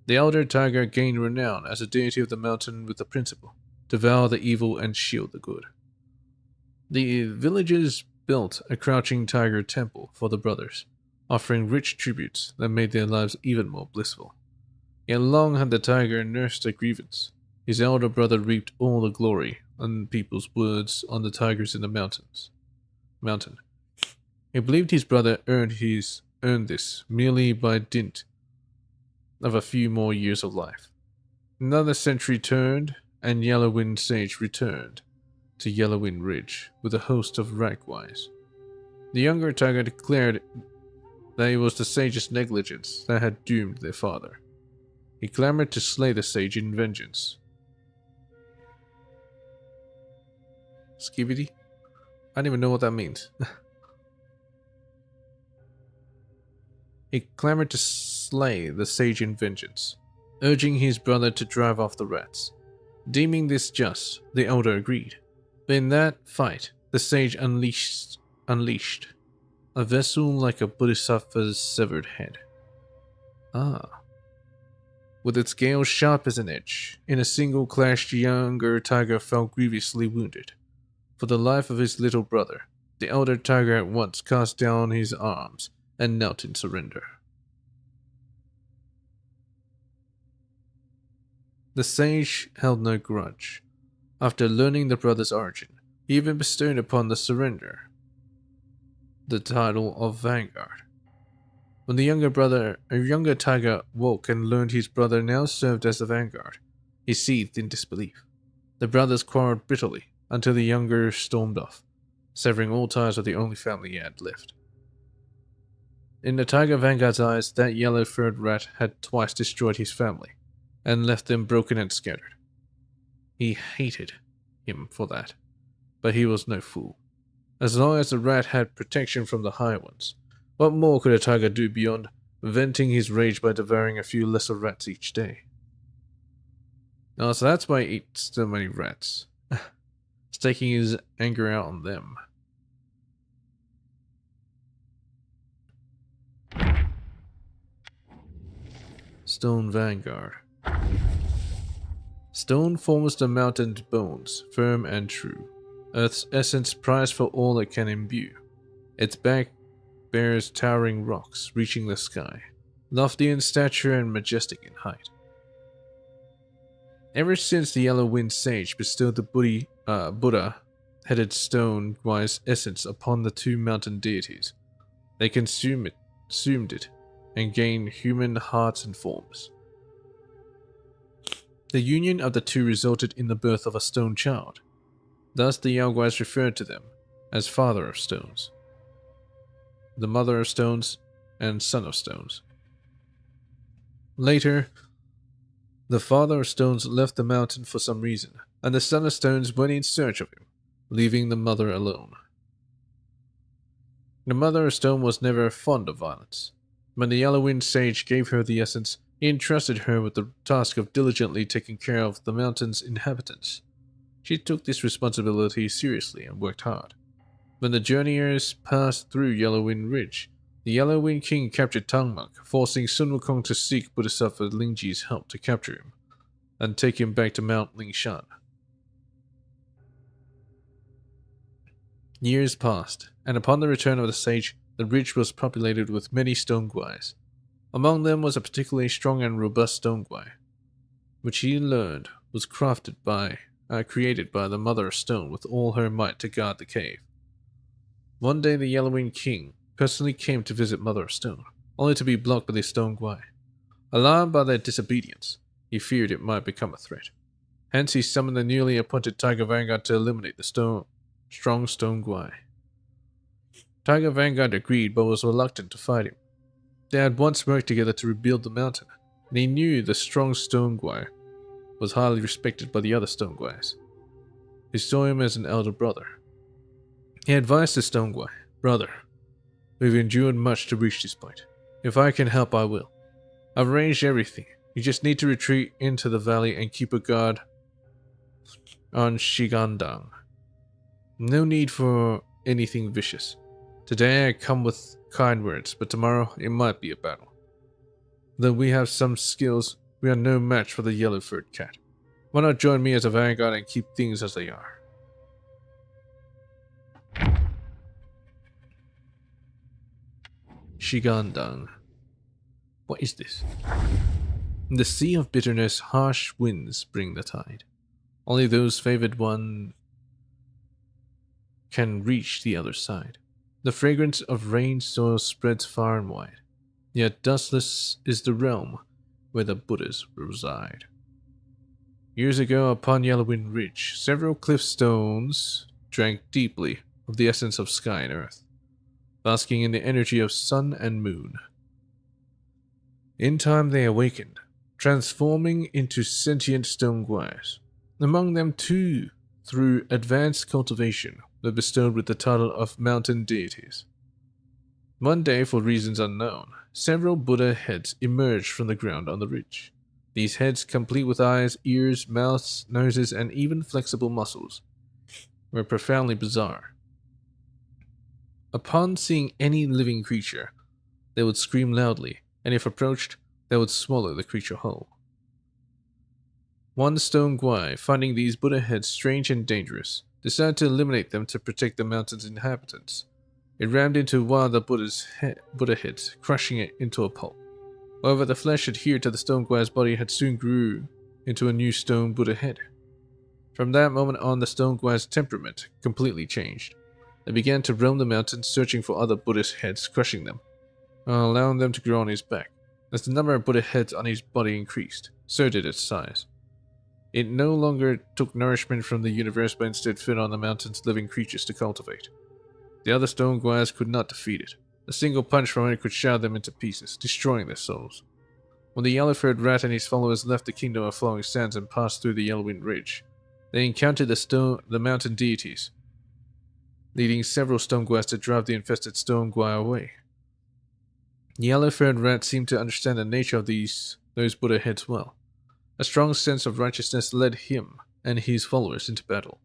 The elder Tiger gained renown as a deity of the mountain with the principle: devour the evil and shield the good. The villagers built a crouching tiger temple for the brothers, offering rich tributes that made their lives even more blissful. Yet long had the tiger nursed a grievance. His elder brother reaped all the glory on people's words on the tigers in the mountain. He believed his brother earned this merely by dint of a few more years of life. Another century turned, and Yellow Wind Sage returned to Yellow Wind Ridge with a host of Ragwise. The younger tiger declared that it was the sage's negligence that had doomed their father. He clamored to slay the sage in vengeance. Skibidi? I don't even know what that means. He clamored to slay the sage in vengeance, urging his brother to drive off the rats. Deeming this just, the elder agreed. But in that fight, the sage unleashed a vessel like a bodhisattva's severed head. With its scales sharp as an edge, in a single clash the younger tiger fell grievously wounded. For the life of his little brother, the elder tiger at once cast down his arms and knelt in surrender. The sage held no grudge. After learning the brother's origin, he even bestowed upon the surrender the title of Vanguard. When a younger tiger woke and learned his brother now served as the Vanguard, he seethed in disbelief. The brothers quarreled bitterly until the younger stormed off, severing all ties with the only family he had left. In the Tiger Vanguard's eyes, that yellow-furred rat had twice destroyed his family, and left them broken and scattered. He hated him for that, but he was no fool. As long as the rat had protection from the High Ones, what more could a tiger do beyond venting his rage by devouring a few lesser rats each day? So that's why he eats so many rats. He's taking his anger out on them. Stone Vanguard. Stone forms the mountain's bones, firm and true. Earth's essence prized for all it can imbue. Its back bears towering rocks reaching the sky, lofty in stature and majestic in height. Ever since the Yellow Wind Sage bestowed the Buddha-headed stone-wise essence upon the 2 mountain deities, they consumed it, and gained human hearts and forms. The union of the 2 resulted in the birth of a stone child. Thus the Yaoguais referred to them as Father of Stones, the Mother of Stones, and Son of Stones. Later, the Father of Stones left the mountain for some reason, and the Son of Stones went in search of him, leaving the Mother alone. The Mother of Stone was never fond of violence. When the Yellow Wind Sage gave her the essence, he entrusted her with the task of diligently taking care of the mountain's inhabitants. She took this responsibility seriously and worked hard. When the journeyers passed through Yellowwind Ridge, the Yellow Wind King captured Tangmonk, forcing Sun Wukong to seek Bodhisattva Lingji's help to capture him and take him back to Mount Lingshan. Years passed, and upon the return of the sage, the ridge was populated with many stone guais. Among them was a particularly strong and robust stone guai, which he learned was created by the Mother of Stone with all her might to guard the cave. One day the Yellowwind King personally came to visit Mother of Stone, only to be blocked by the stone guai. Alarmed by their disobedience, he feared it might become a threat. Hence he summoned the newly appointed Tiger Vanguard to eliminate the strong stone guai. Tiger Vanguard agreed but was reluctant to fight him. They had once worked together to rebuild the mountain, and he knew the strong stone guai was highly respected by the other stone guais. He saw him as an elder brother. He advised the stone guai, "Brother, we've endured much to reach this point. If I can help, I will. I've arranged everything. You just need to retreat into the valley and keep a guard on Shigandang. No need for anything vicious. Today I come with kind words, but tomorrow it might be a battle. Though we have some skills, we are no match for the yellow-furred cat. Why not join me as a vanguard and keep things as they are?" Shigandang. What is this? In the sea of bitterness, harsh winds bring the tide. Only those favored one can reach the other side. The fragrance of rain soil spreads far and wide, yet dustless is the realm where the Buddhas reside. Years ago, upon Yellowwind Ridge, several cliff stones drank deeply of the essence of sky and earth, basking in the energy of sun and moon. In time they awakened, transforming into sentient stone guais. Among them too, through advanced cultivation, were bestowed with the title of mountain deities. One day, for reasons unknown, several Buddha heads emerged from the ground on the ridge. These heads, complete with eyes, ears, mouths, noses, and even flexible muscles, were profoundly bizarre. Upon seeing any living creature, they would scream loudly, and if approached, they would swallow the creature whole. One stone guai, finding these Buddha heads strange and dangerous, decided to eliminate them to protect the mountain's inhabitants. It rammed into one of the Buddha heads, crushing it into a pulp. However, the flesh adhered to the stone guai's body had soon grew into a new stone Buddha head. From that moment on, the stone guai's temperament completely changed. They began to roam the mountains, searching for other Buddhist heads, crushing them, allowing them to grow on his back. As the number of Buddha heads on his body increased, so did its size. It no longer took nourishment from the universe, but instead fed on the mountain's living creatures to cultivate. The other stone guais could not defeat it. A single punch from it could shatter them into pieces, destroying their souls. When the yellow-furred rat and his followers left the kingdom of flowing sands and passed through the Yellowwind Ridge, they encountered the mountain deities, leading several stone guais to drive the infested stone guai away. The yellow-furred rat seemed to understand the nature of those Buddha heads well. A strong sense of righteousness led him and his followers into battle.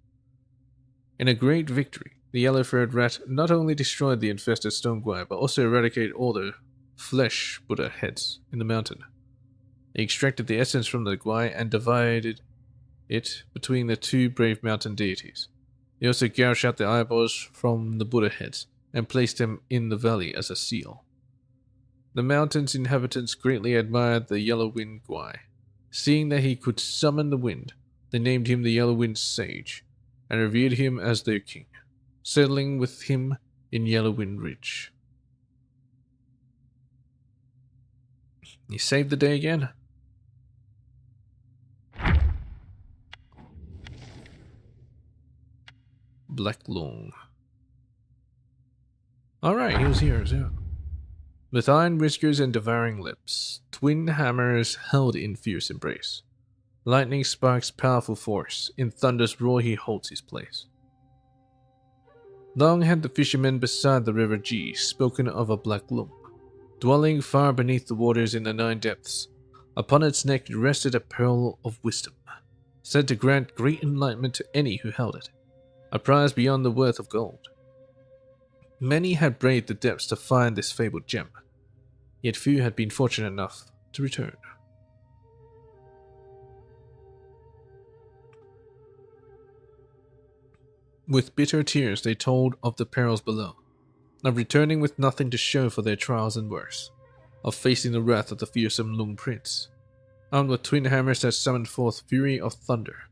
In a great victory, the yellow-furred rat not only destroyed the infested stone guai, but also eradicated all the flesh Buddha heads in the mountain. He extracted the essence from the guai and divided it between the two brave mountain deities. He also gouged out the eyeballs from the Buddha heads and placed them in the valley as a seal. The mountain's inhabitants greatly admired the Yellow Wind guai. Seeing that he could summon the wind, they named him the Yellow Wind Sage, and revered him as their king, settling with him in Yellowwind Ridge. He saved the day again. Black Long. Alright, he was here, so. With iron whiskers and devouring lips, twin hammers held in fierce embrace. Lightning sparks powerful force, in thunder's roar he holds his place. Long had the fishermen beside the river Ji spoken of a black loom. Dwelling far beneath the waters in the 9 depths, upon its neck rested a pearl of wisdom, said to grant great enlightenment to any who held it, a prize beyond the worth of gold. Many had braved the depths to find this fabled gem, yet few had been fortunate enough to return. With bitter tears they told of the perils below, of returning with nothing to show for their trials and worse, of facing the wrath of the fearsome Lung Prince. Armed with twin hammers that summoned forth fury of thunder,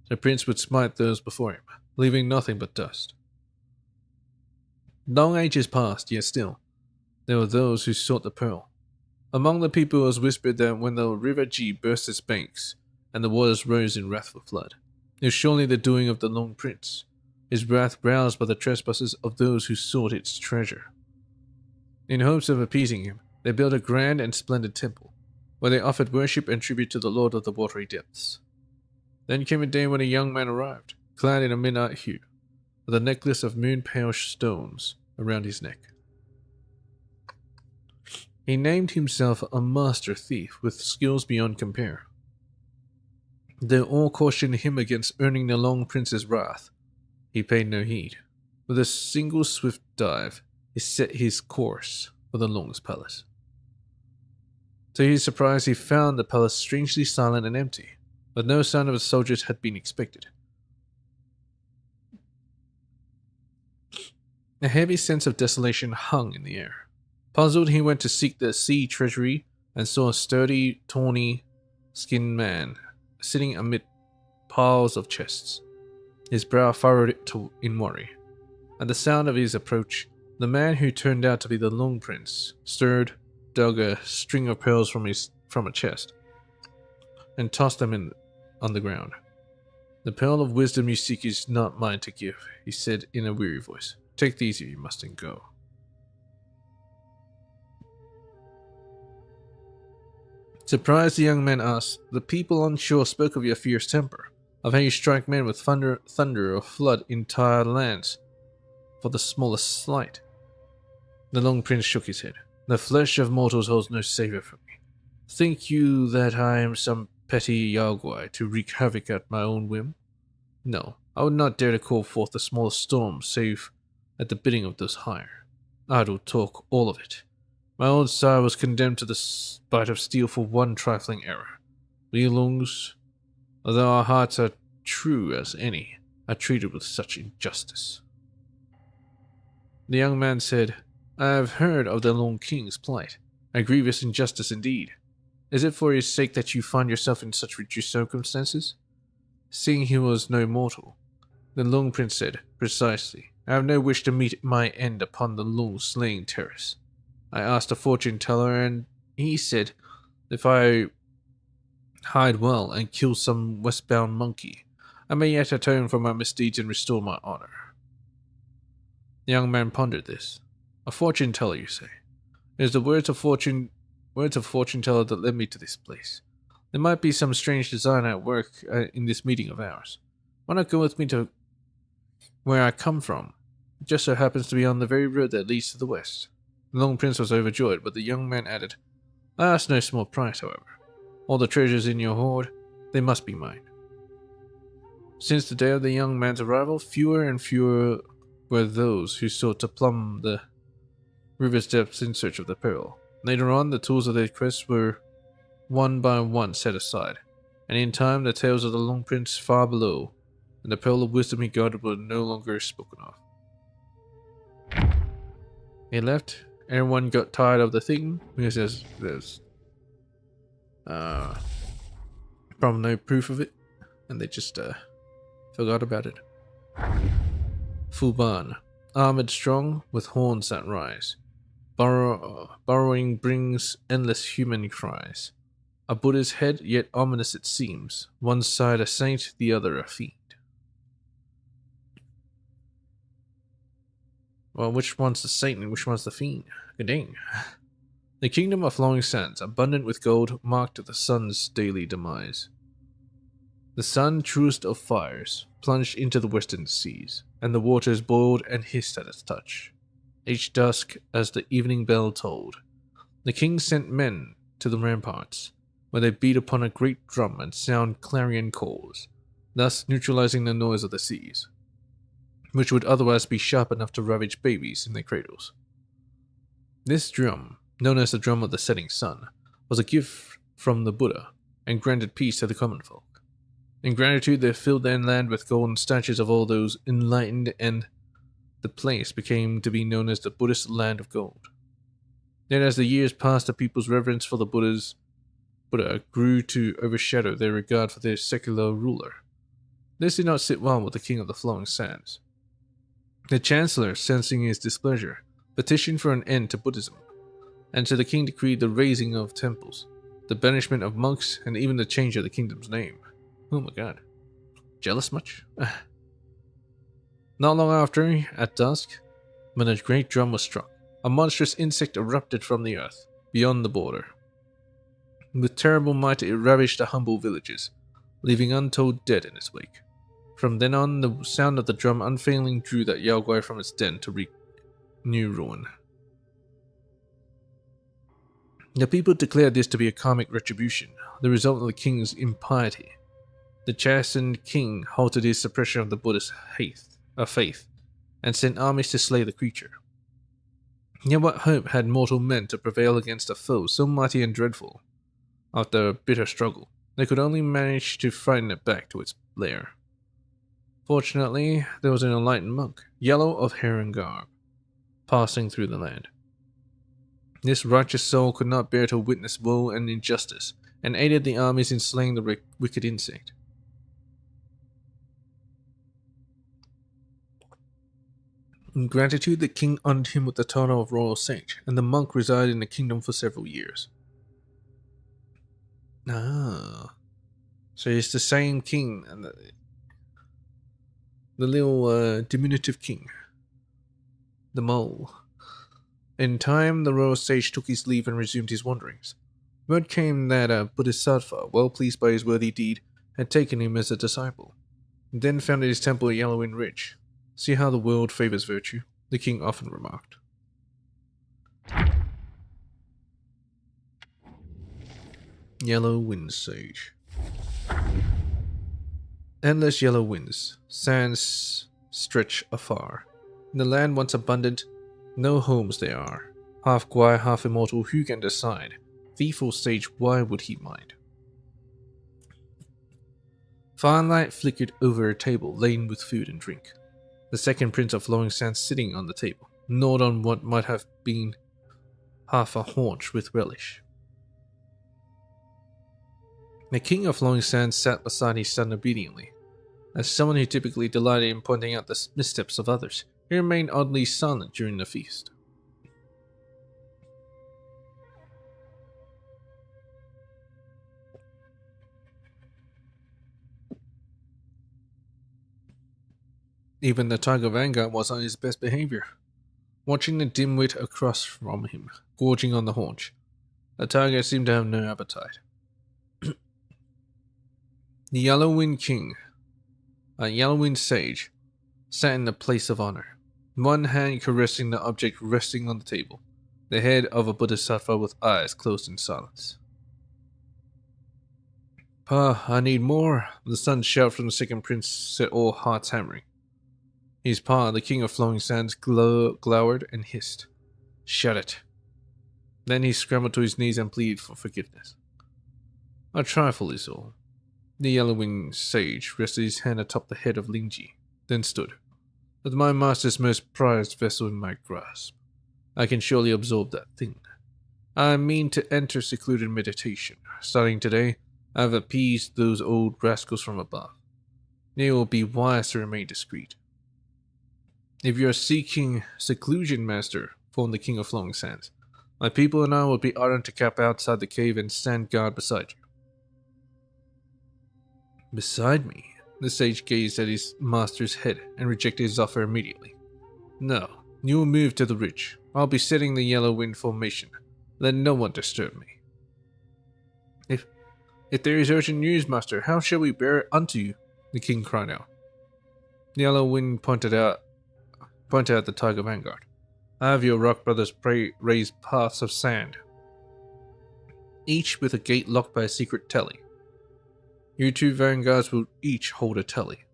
the prince would smite those before him, leaving nothing but dust. Long ages passed, yet still, there were those who sought the pearl. Among the people it was whispered that when the river Ji burst its banks, and the waters rose in wrathful flood, it was surely the doing of the Lung Prince, his wrath roused by the trespasses of those who sought its treasure. In hopes of appeasing him, they built a grand and splendid temple, where they offered worship and tribute to the Lord of the Watery Depths. Then came a day when a young man arrived, clad in a midnight hue, with a necklace of moon-pale stones around his neck. He named himself a master thief with skills beyond compare. Though all cautioned him against earning the Long Prince's wrath, he paid no heed. With a single swift dive, he set his course for the Long's palace. To his surprise, he found the palace strangely silent and empty, but no sign of the soldiers had been expected. A heavy sense of desolation hung in the air. Puzzled, he went to seek the sea treasury and saw a sturdy, tawny-skinned man sitting amid piles of chests, his brow furrowed in worry. At the sound of his approach, the man who turned out to be the Lung Prince stirred, dug a string of pearls from a chest, and tossed them on the ground. "The pearl of wisdom you seek is not mine to give," he said in a weary voice. "Take these if you must and go." Surprised, the young man asked, "The people on shore spoke of your fierce temper, of how you strike men with thunder or flood entire lands for the smallest slight." The Lung Prince shook his head. "The flesh of mortals holds no savour for me. Think you that I am some petty Yaogwai to wreak havoc at my own whim? No, I would not dare to call forth the smallest storm save at the bidding of those higher. Idle talk, all of it. My old sire was condemned to the spite of steel for one trifling error. We Lungs, although our hearts are true as any, are treated with such injustice." The young man said, "I have heard of the Lung King's plight, a grievous injustice indeed. Is it for his sake that you find yourself in such reduced circumstances?" Seeing he was no mortal, the Lung Prince said, "Precisely. I have no wish to meet my end upon the Lung slaying terrace. I asked a fortune teller, and he said if I hide well and kill some westbound monkey, I may yet atone for my misdeeds and restore my honor." The young man pondered this. "A fortune teller, you say? It is the words of fortune teller that led me to this place. There might be some strange design at work in this meeting of ours. Why not go with me to where I come from? It just so happens to be on the very road that leads to the west." The Lung Prince was overjoyed, but the young man added, "I ask no small price, however. All the treasures in your hoard, they must be mine." Since the day of the young man's arrival, fewer and fewer were those who sought to plumb the river's depths in search of the pearl. Later on, the tools of their quest were one by one set aside, and in time the tales of the Lung Prince far below and the pearl of wisdom he guarded were no longer spoken of. He left. Everyone got tired of the thing because there's probably no proof of it, and they just forgot about it. Fuban, armored strong with horns that rise. Burrowing brings endless human cries. A Buddha's head, yet ominous it seems. One side a saint, the other a fiend. Well, which one's the saint and which one's the fiend? Good dang. The kingdom of flowing sands, abundant with gold, marked the sun's daily demise. The sun, truest of fires, plunged into the western seas, and the waters boiled and hissed at its touch. Each dusk, as the evening bell tolled, The king sent men to the ramparts, where they beat upon a great drum and sound clarion calls, thus neutralizing the noise of the seas, which would otherwise be sharp enough to ravage babies in their cradles. This drum, known as the drum of the setting sun, was a gift from the Buddha and granted peace to the common folk. In gratitude, they filled their land with golden statues of all those enlightened, and the place became to be known as the Buddhist Land of Gold. Yet as the years passed, the people's reverence for the Buddha grew to overshadow their regard for their secular ruler. This did not sit well with the king of the flowing sands. The chancellor, sensing his displeasure, petitioned for an end to Buddhism, and so the king decreed the razing of temples, the banishment of monks, and even the change of the kingdom's name. Oh my god. Jealous much? Not long after, at dusk, when a great drum was struck, a monstrous insect erupted from the earth, beyond the border. With terrible might it ravaged the humble villages, leaving untold dead in its wake. From then on, the sound of the drum unfailingly drew that Yao Guai from its den to wreak new ruin. The people declared this to be a karmic retribution, the result of the king's impiety. The chastened king halted his suppression of the Buddhist faith, and sent armies to slay the creature. Yet what hope had mortal men to prevail against a foe so mighty and dreadful? After a bitter struggle, they could only manage to frighten it back to its lair. Fortunately, there was an enlightened monk, yellow of hair and garb, passing through the land. This righteous soul could not bear to witness woe and injustice, and aided the armies in slaying the wicked insect. In gratitude, the king honored him with the title of royal sage, and the monk resided in the kingdom for several years. Ah, so it's the same king, and the little diminutive king, the mole. In time, the royal sage took his leave and resumed his wanderings. Word came that a bodhisattva, well pleased by his worthy deed, had taken him as a disciple, and then founded his temple at Yellowwind Ridge. See how the world favors virtue, the king often remarked. Yellow Wind Sage. Endless yellow winds, sands stretch afar. In the land once abundant, no homes there are. Half Guai, half immortal, who can decide? Thief or sage, why would he mind? Firelight flickered over a table laden with food and drink. The second prince of Flowing Sands sitting on the table, gnawed on what might have been half a haunch with relish. The king of Flowing Sands sat beside his son obediently. As someone who typically delighted in pointing out the missteps of others, he remained oddly silent during the feast. Even the tiger vanguard was on his best behavior, watching the dimwit across from him, gorging on the haunch. The tiger seemed to have no appetite. The Yellowwind King, a Yellowwind sage, sat in the place of honor, one hand caressing the object resting on the table, the head of a bodhisattva with eyes closed in silence. "Pa, I need more," the son's shout from the second prince set all hearts hammering. His pa, the king of Flowing Sands, glowered and hissed, "Shut it." Then he scrambled to his knees and pleaded for forgiveness. "A trifle is all." The Yellowwing sage rested his hand atop the head of Lingji, then stood. "With my master's most prized vessel in my grasp, I can surely absorb that thing. I mean to enter secluded meditation. Starting today, I have appeased those old rascals from above. It will be wise to remain discreet." "If you are seeking seclusion, master," informed the king of Flowing Sands, "my people and I will be honored to camp outside the cave and stand guard beside you." "Beside me?" The sage gazed at his master's head and rejected his offer immediately. "No, you will move to the ridge. I'll be setting the yellow wind formation. Let no one disturb me." If there is urgent news, master, how shall we bear it unto you?" the king cried out. The yellow wind pointed out the tiger vanguard. "I have your rock brothers raise paths of sand. each with a gate locked by a secret telly. You two vanguards will each hold a telly.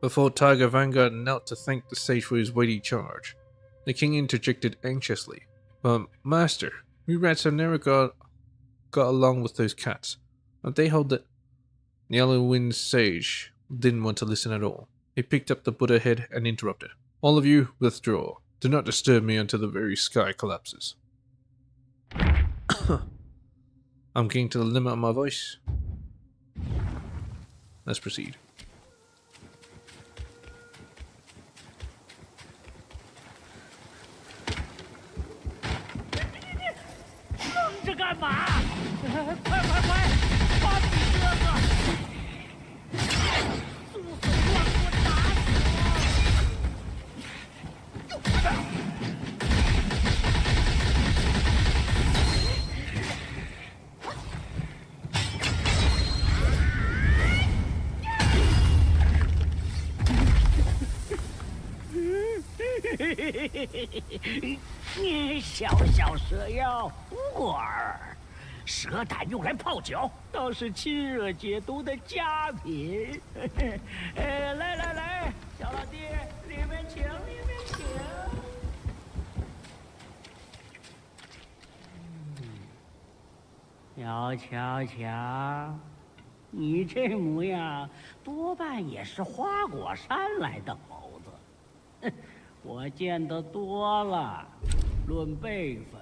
Before Tiger Vanguard knelt to thank the sage for his weighty charge, the king interjected anxiously, "But, master, we rats have never got along with those cats. But they hold the..." Yellow Wind Sage didn't want to listen at all. He picked up the Buddha head and interrupted. "All of you, withdraw. Do not disturb me until the very sky collapses." I'm getting to the limit of my voice. Let's proceed. 愣着干嘛？快快快，把你哥哥！速手段给我打死！小小蛇妖乌尔，蛇胆用来泡酒，倒是亲热解毒的佳品。来来来，小老弟，里面请，里面请。瞧瞧瞧，你这模样，多半也是花果山来的猴子。我见得多了，论辈分，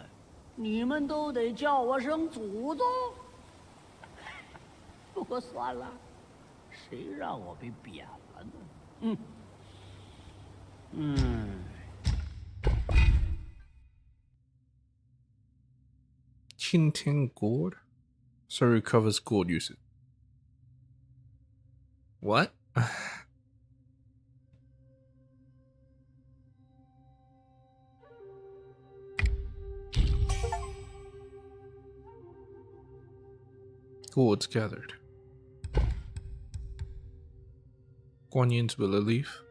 你们都得叫我声祖宗。不过算了，谁让我被贬了呢？Qintian Gourd? So recovers gourd usage. What? Gourds gathered. Guan Yin's willow leaf.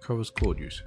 Covers gourd uses.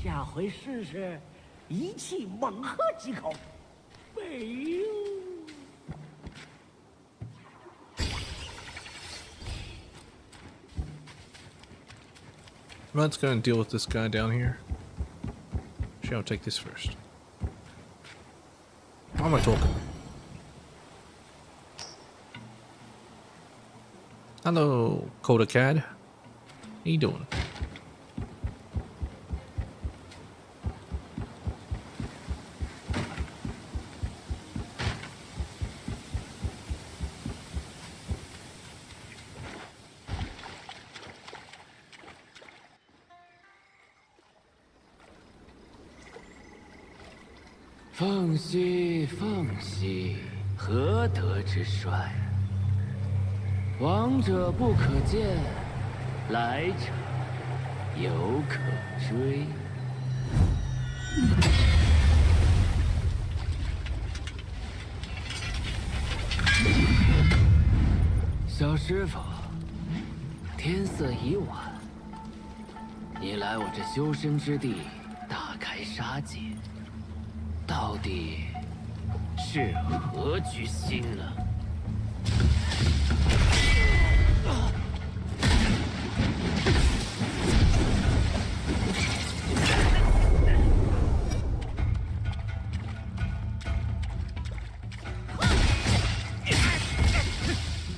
下回试试，一气猛喝几口。没有。Let's go and deal with this guy down here. Shall take this first. How am I talking? Hello, Coda Cad. How you doing? "凤兮凤兮，何德之帅！往者不可见，来者犹可追。小师傅，天色已晚，你来我这修身之地，大开杀戒。 到底是何居心呢？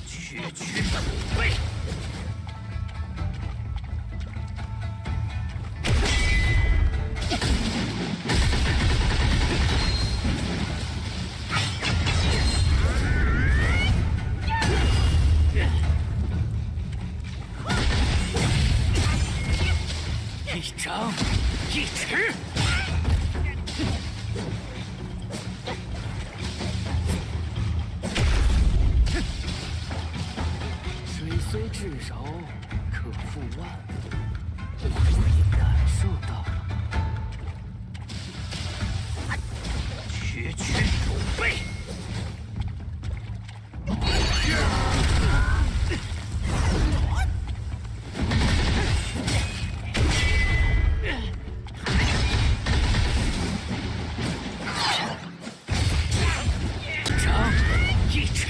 区区的土匪！ “手可负万夫，你感受到了吗？区区鼠辈！长一尺。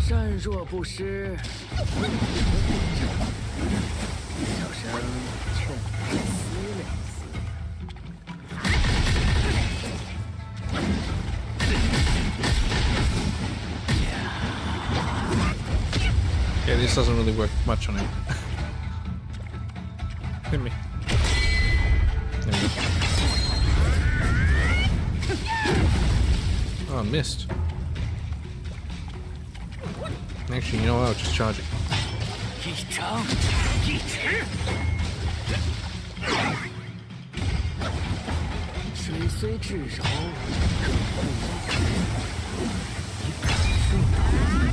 善若不失，小生劝你思量思量。Yeah, this doesn't really work much on him. Hit me. There we go. Oh, I missed. Actually, you know what? I'll just charge it. 一长一尺。水虽至柔，更不为直。你感受到了吗？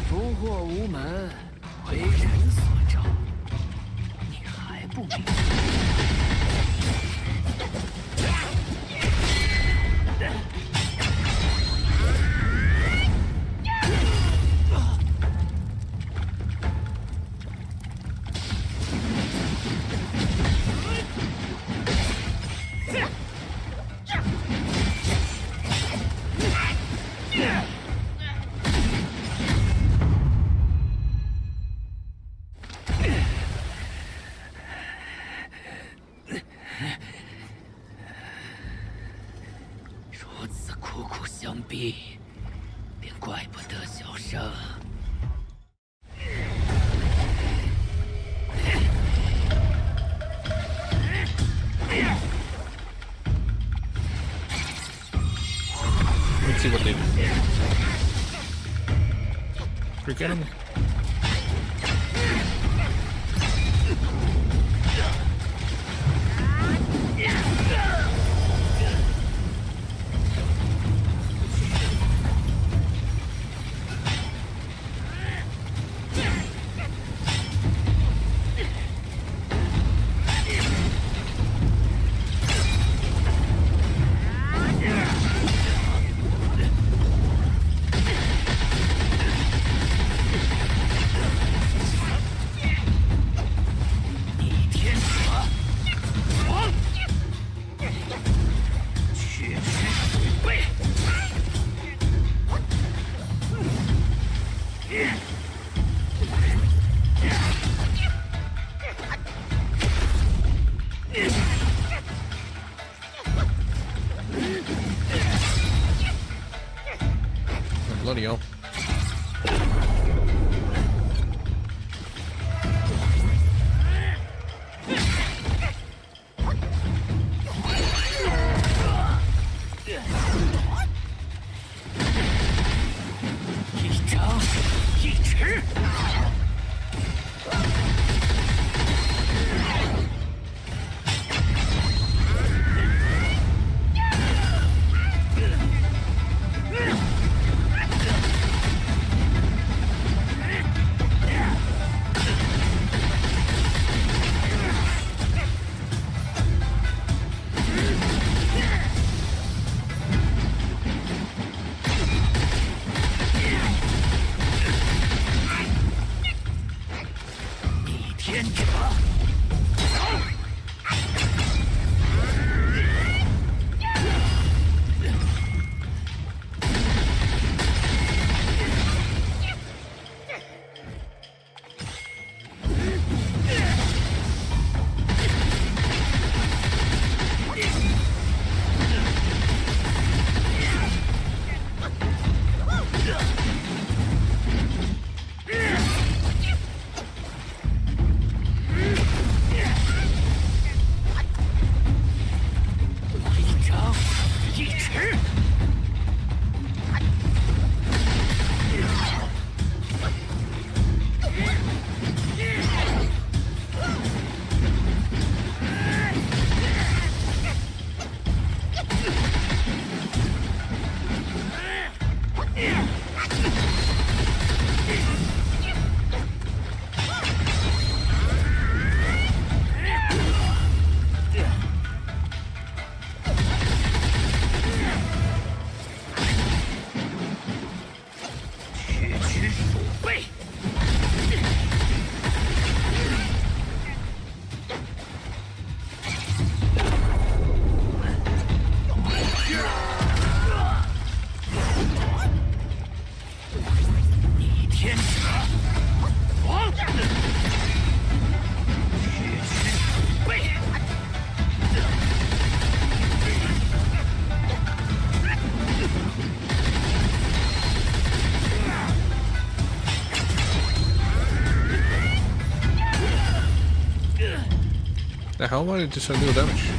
福祸无门，为人所招。你还不明白？如此苦苦相逼，便怪不得小生。Let's see what they do. Forget him. Bloody hell. The hell? Why did it do so little damage?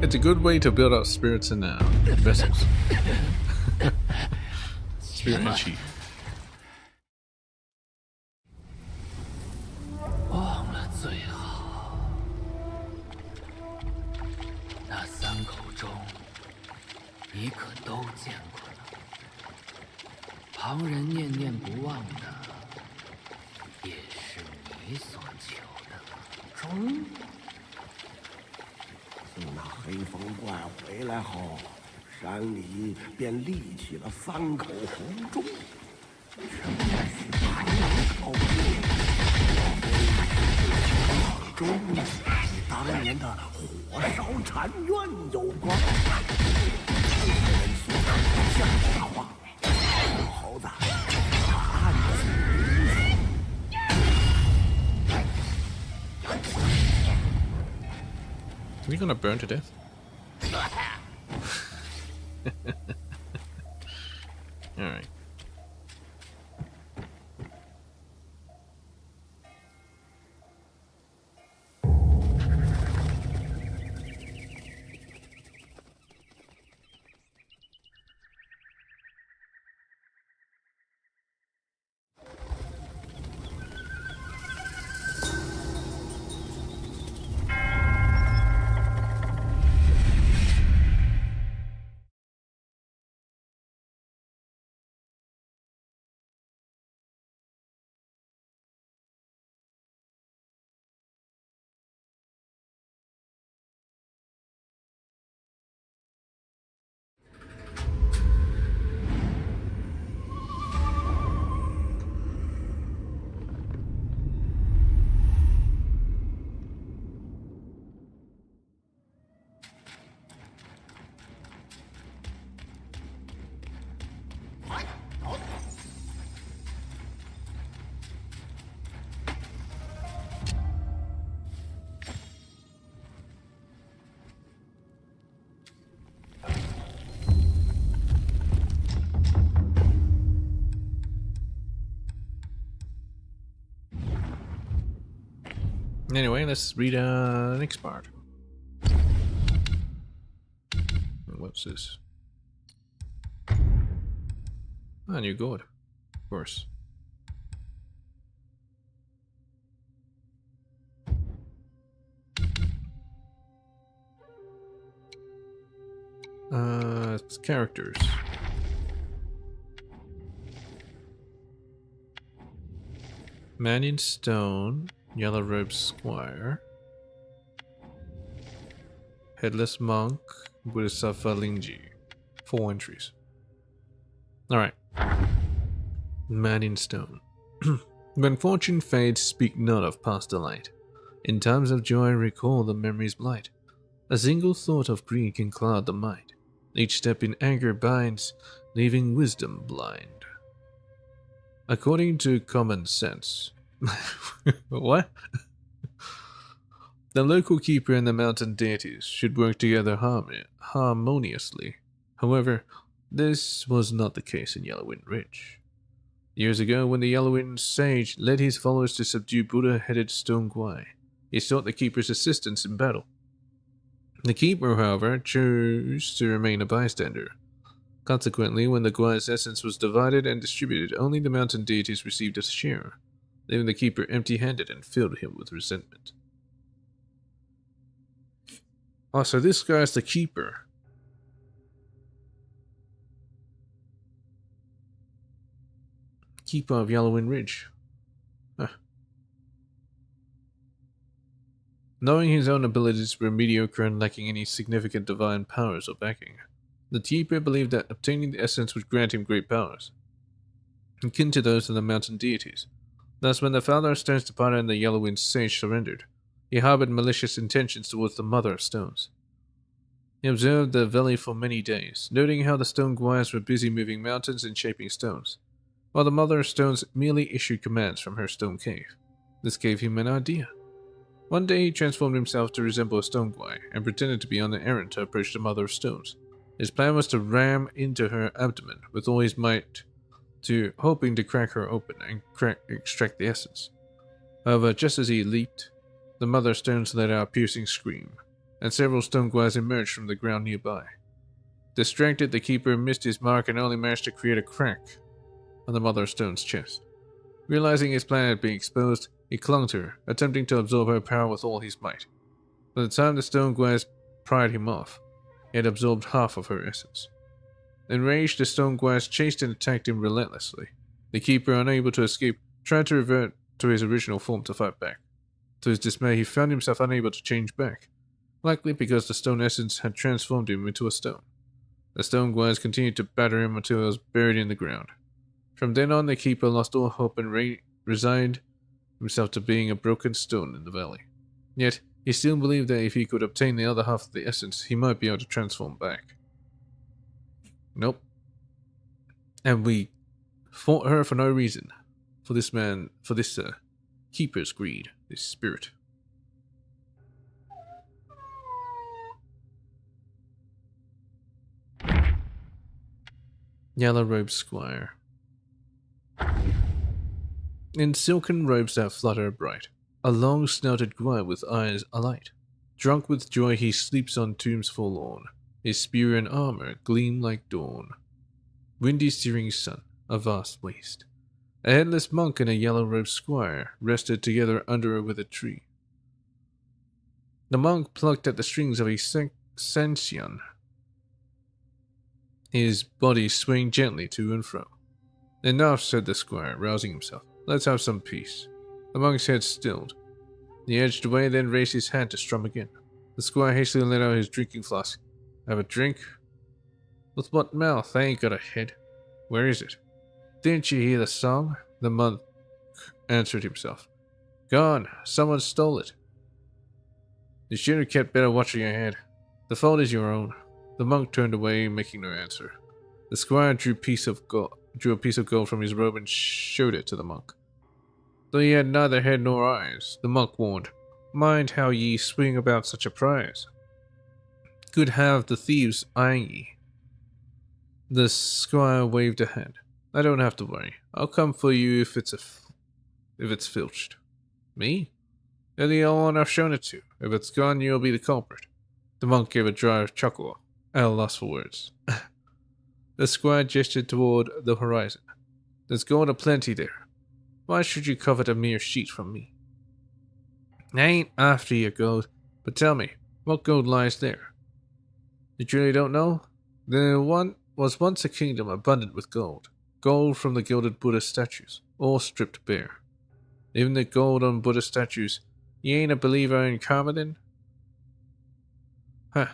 It's a good way to build up spirits and vessels. Spirit and chi. 忘了最好。那三口钟，你可都见过了。旁人念念不忘的，也是你所求的。钟。自那黑风怪回来后，山里便立起了三口红钟，什么是豺狼口令？钟与当年的火烧禅院有关。人说像大话，小猴子，暗自 Are you gonna burn to death? Alright. Anyway, let's read the next part. What's this? Ah, new gourd. Of course. It's characters. Man in Stone, Yellow Robe Squire, Headless Monk, Bodhisattva Lingji. 4 entries. Alright. Man in Stone. When fortune fades, speak not of past delight. In times of joy, recall the memory's blight. A single thought of greed can cloud the mind. Each step in anger binds, leaving wisdom blind. According to common sense. What? The local keeper and the mountain deities should work together harmoniously. However, this was not the case in Yellowwind Ridge. Years ago, when the Yellowwind sage led his followers to subdue Buddha-headed Stone Guai, he sought the keeper's assistance in battle. The keeper, however, chose to remain a bystander. Consequently, when the Guai's essence was divided and distributed, only the mountain deities received a share, leaving the keeper empty-handed and filled him with resentment. Oh, so this guy's the keeper. Keeper of Yellowwind Ridge. Huh. Knowing his own abilities were mediocre and lacking any significant divine powers or backing, the keeper believed that obtaining the essence would grant him great powers. akin to those of the mountain deities. Thus, when the Father of Stones departed and the Yellow Wind Sage surrendered, he harbored malicious intentions towards the Mother of Stones. He observed the valley for many days, noting how the stone guires were busy moving mountains and shaping stones, while the Mother of Stones merely issued commands from her stone cave. This gave him an idea. One day he transformed himself to resemble a stone guy and pretended to be on an errand to approach the Mother of Stones. His plan was to ram into her abdomen with all his might, hoping to crack her open and extract the essence. However, just as he leaped, the Mother of Stones let out a piercing scream, and several stone guys emerged from the ground nearby. Distracted, the keeper missed his mark and only managed to create a crack on the Mother of Stone's chest. Realizing his plan had been exposed, he clung to her, attempting to absorb her power with all his might. By the time the stone guys pried him off, he had absorbed half of her essence. Enraged, the stone guys chased and attacked him relentlessly. The keeper, unable to escape, tried to revert to his original form to fight back. To his dismay, he found himself unable to change back, likely because the stone essence had transformed him into a stone. The stone guys continued to batter him until he was buried in the ground. From then on, the keeper lost all hope and resigned himself to being a broken stone in the valley. Yet, he still believed that if he could obtain the other half of the essence, he might be able to transform back. Nope. And we fought her for no reason. For this keeper's greed, this spirit. Yellow Robed Squire. In silken robes that flutter bright, a long-snouted guy with eyes alight. Drunk with joy he sleeps on tombs forlorn, his spear and armor gleam like dawn. Windy searing sun, a vast waste. A headless monk and a yellow-robed squire rested together under a withered tree. The monk plucked at the strings of his sanshan, his body swaying gently to and fro. Enough, said the squire, rousing himself. Let's have some peace. The monk's head stilled. He edged away, then raised his hand to strum again. The squire hastily let out his drinking flask. Have a drink? With what mouth? I ain't got a head. Where is it? Didn't you hear the song? The monk answered himself. Gone. Someone stole it. You should have kept better watch on your head. The fault is your own. The monk turned away, making no answer. The squire drew a piece of gold from his robe and showed it to the monk. Though he had neither head nor eyes, the monk warned, Mind how ye swing about such a prize. Good have the thieves eyeing ye. The squire waved a hand. I don't have to worry. I'll come for you if it's filched. Me? You're the only one I've shown it to. If it's gone, you'll be the culprit. The monk gave a dry chuckle, at a loss for words. The squire gestured toward the horizon. There's gold aplenty there. Why should you covet a mere sheet from me? I ain't after your gold, but tell me, what gold lies there? You truly don't know? There was once a kingdom abundant with gold. Gold from the gilded Buddha statues, all stripped bare. Even the gold on Buddha statues, you ain't a believer in karma then? Huh.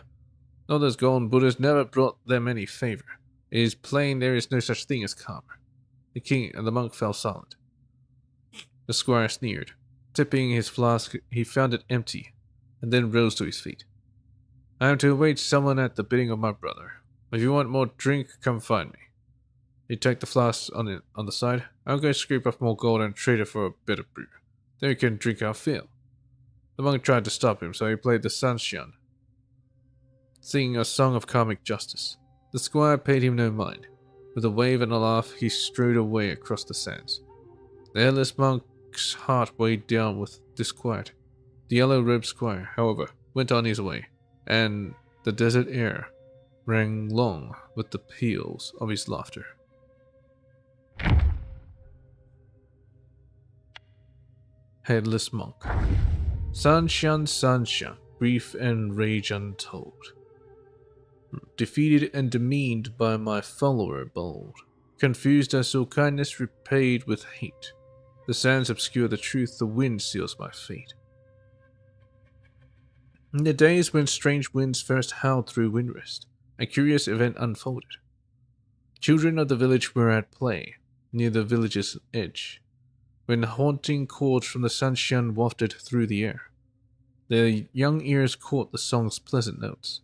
All those golden Buddhas never brought them any favor. It is plain there is no such thing as karma. The king and the monk fell silent. The squire sneered. Tipping his flask, he found it empty, and then rose to his feet. I am to await someone at the bidding of my brother. If you want more drink, come find me. He tucked the flask on the side. I'll go scrape up more gold and trade it for a better brew. Then you can drink our fill. The monk tried to stop him, so he played the sanshan, singing a song of karmic justice. The squire paid him no mind. With a wave and a laugh, he strode away across the sands. The headless monk's heart weighed down with disquiet. The yellow-robed squire, however, went on his way, and the desert air rang long with the peals of his laughter. Headless Monk. Sanshan, Sanshan, grief and rage untold. Defeated and demeaned by my follower bold. Confused I saw kindness repaid with hate. The sands obscure the truth, the wind seals my fate. In the days when strange winds first howled through Windrest, a curious event unfolded. Children of the village were at play. near the village's edge, when haunting chords from the sunshine wafted through the air. Their young ears caught the song's pleasant notes.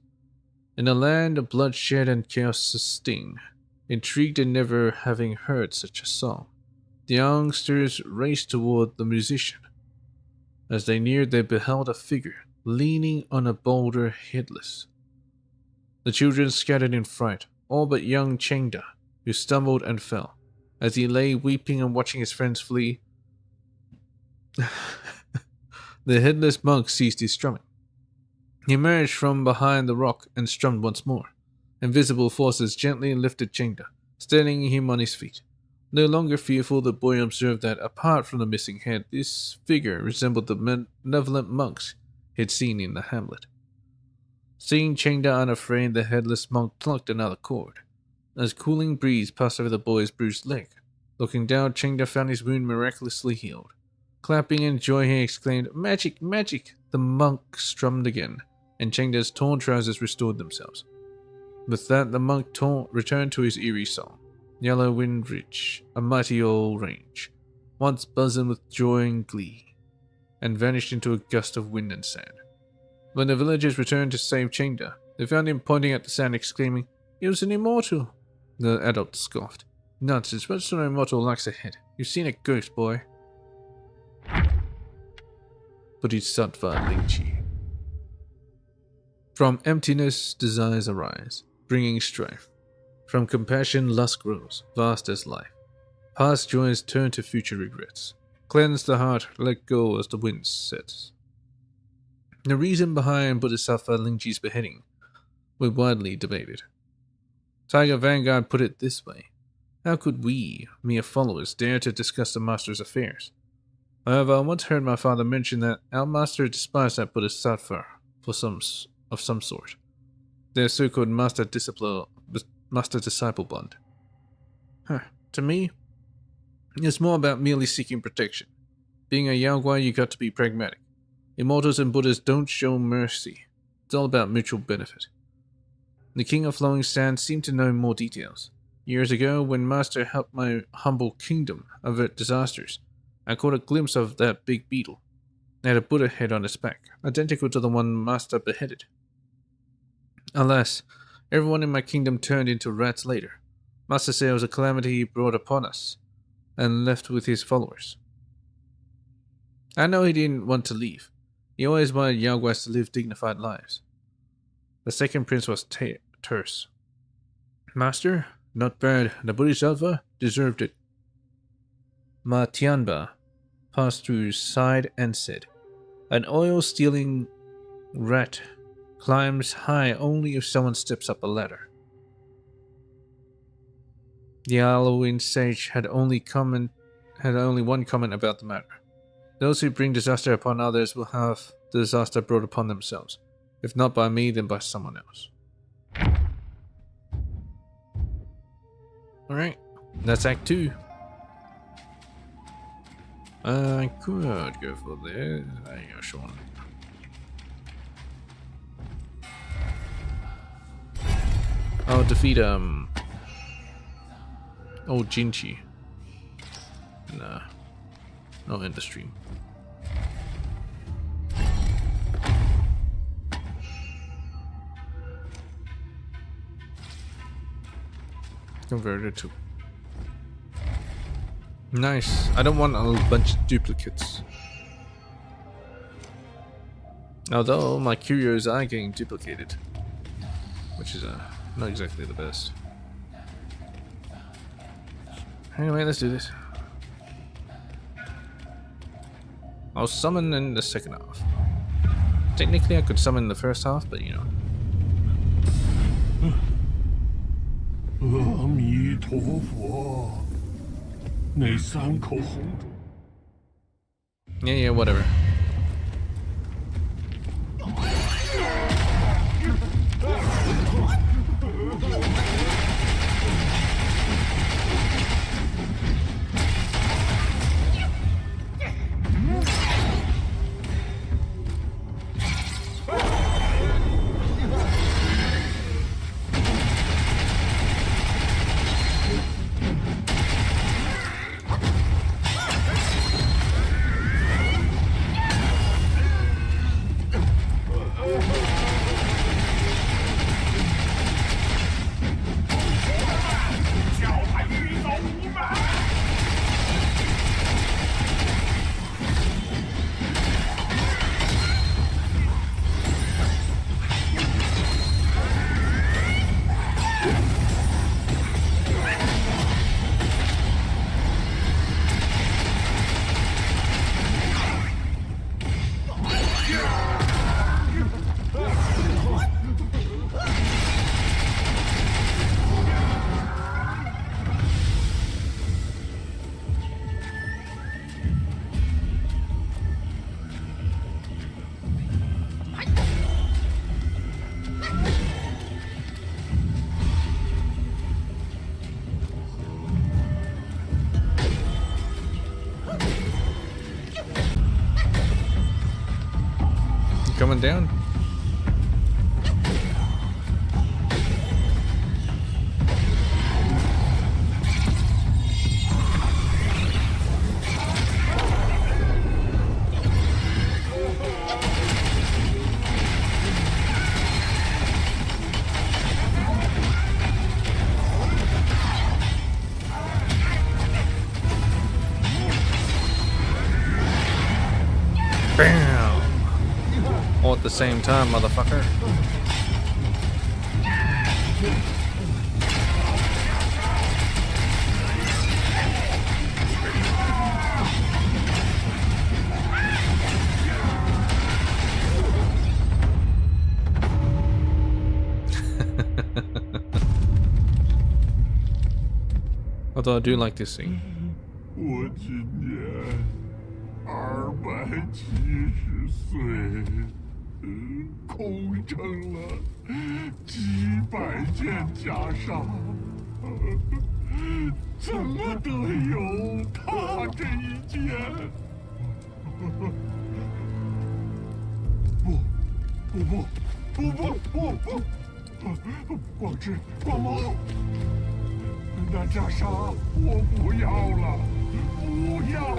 In a land of bloodshed and chaos sustained, intrigued in never having heard such a song, the youngsters raced toward the musician. As they neared, they beheld a figure leaning on a boulder headless. The children scattered in fright, all but young Chengda, who stumbled and fell. As he lay weeping and watching his friends flee, the headless monk ceased his strumming. He emerged from behind the rock and strummed once more. Invisible forces gently lifted Chengda, steadying him on his feet. No longer fearful, the boy observed that, apart from the missing head, this figure resembled the benevolent monks he had seen in the hamlet. Seeing Chengda unafraid, the headless monk plucked another cord. As cooling breeze passed over the boy's bruised leg, looking down, Chengda found his wound miraculously healed. Clapping in joy, he exclaimed, "Magic, magic!" The monk strummed again, and Chengda's torn trousers restored themselves. With that, the monk returned to his eerie song. Yellow Wind Ridge, a mighty old range, once buzzing with joy and glee, and vanished into a gust of wind and sand. When the villagers returned to save Chengda, they found him pointing at the sand, exclaiming, "It was an immortal!" The adult scoffed. "Nonsense, what sort of immortal likes a head? You've seen a ghost, boy." Bodhisattva Lingchi. From emptiness, desires arise, bringing strife. From compassion, lust grows, vast as life. Past joys turn to future regrets. Cleanse the heart, let go as the wind sets. The reason behind Bodhisattva Lingchi's beheading was widely debated. Tiger Vanguard put it this way: how could we, mere followers, dare to discuss the master's affairs? However, I once heard my father mention that our master despised that Bodhisattva of some sort. Their so-called master-disciple bond. To me, it's more about merely seeking protection. Being a Yaoguai, you got to be pragmatic. Immortals and Buddhas don't show mercy. It's all about mutual benefit. The King of Flowing Sands seemed to know more details. Years ago, when Master helped my humble kingdom avert disasters, I caught a glimpse of that big beetle. It had a Buddha head on its back, identical to the one Master beheaded. Alas, everyone in my kingdom turned into rats later. Master said it was a calamity he brought upon us, and left with his followers. I know he didn't want to leave. He always wanted Yaoguais to live dignified lives. The second prince was terse. "Master, not bad. The Bodhisattva deserved it." Ma Tianba passed through his side and said, "An oil-stealing rat climbs high only if someone steps up a ladder." The Halloween sage had only one comment about the matter. Those who bring disaster upon others will have the disaster brought upon themselves. If not by me, then by someone else. Alright, that's Act 2. I could go for this. There you go, Sean. I'll defeat, old Jinchi. Nah. I'll end the stream. Converted to... Nice. I don't want a bunch of duplicates. Although my curios are getting duplicated, which is not exactly the best. Anyway, let's do this. I'll summon in the second half. Technically, I could summon the first half, but you know. 阿弥陀佛，那3口红烛。 Yeah, whatever. coming down. Bam! All at the same time, motherfucker. Although I do like this scene. 我今年270岁，空成了几百件袈裟，怎么得有他这一件？不，光之光芒，那袈裟我不要了，不要了！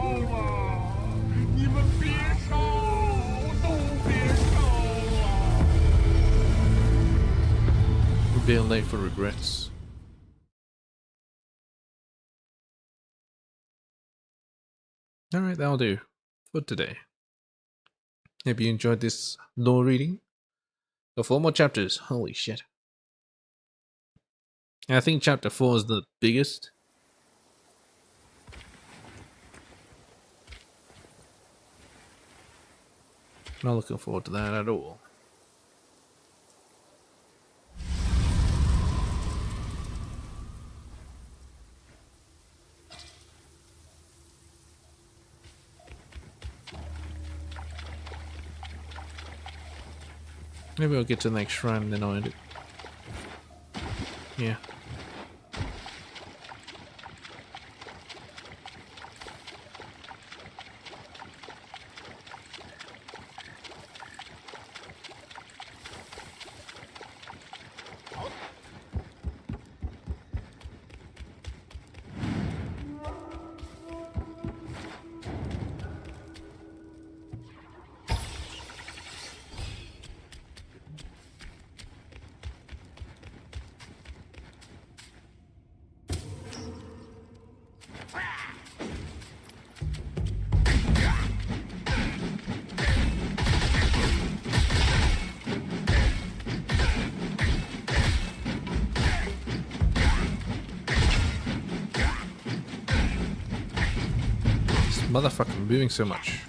你们别烧，都别烧了！ We're being late for regrets. Alright, that'll do for today. Hope you enjoyed this lore reading. Got 4 more chapters. Holy shit. I think chapter 4 is the biggest. Not looking forward to that at all. Maybe I'll get to the next shrine and then I'll end it. Yeah. Motherfucker moving so much.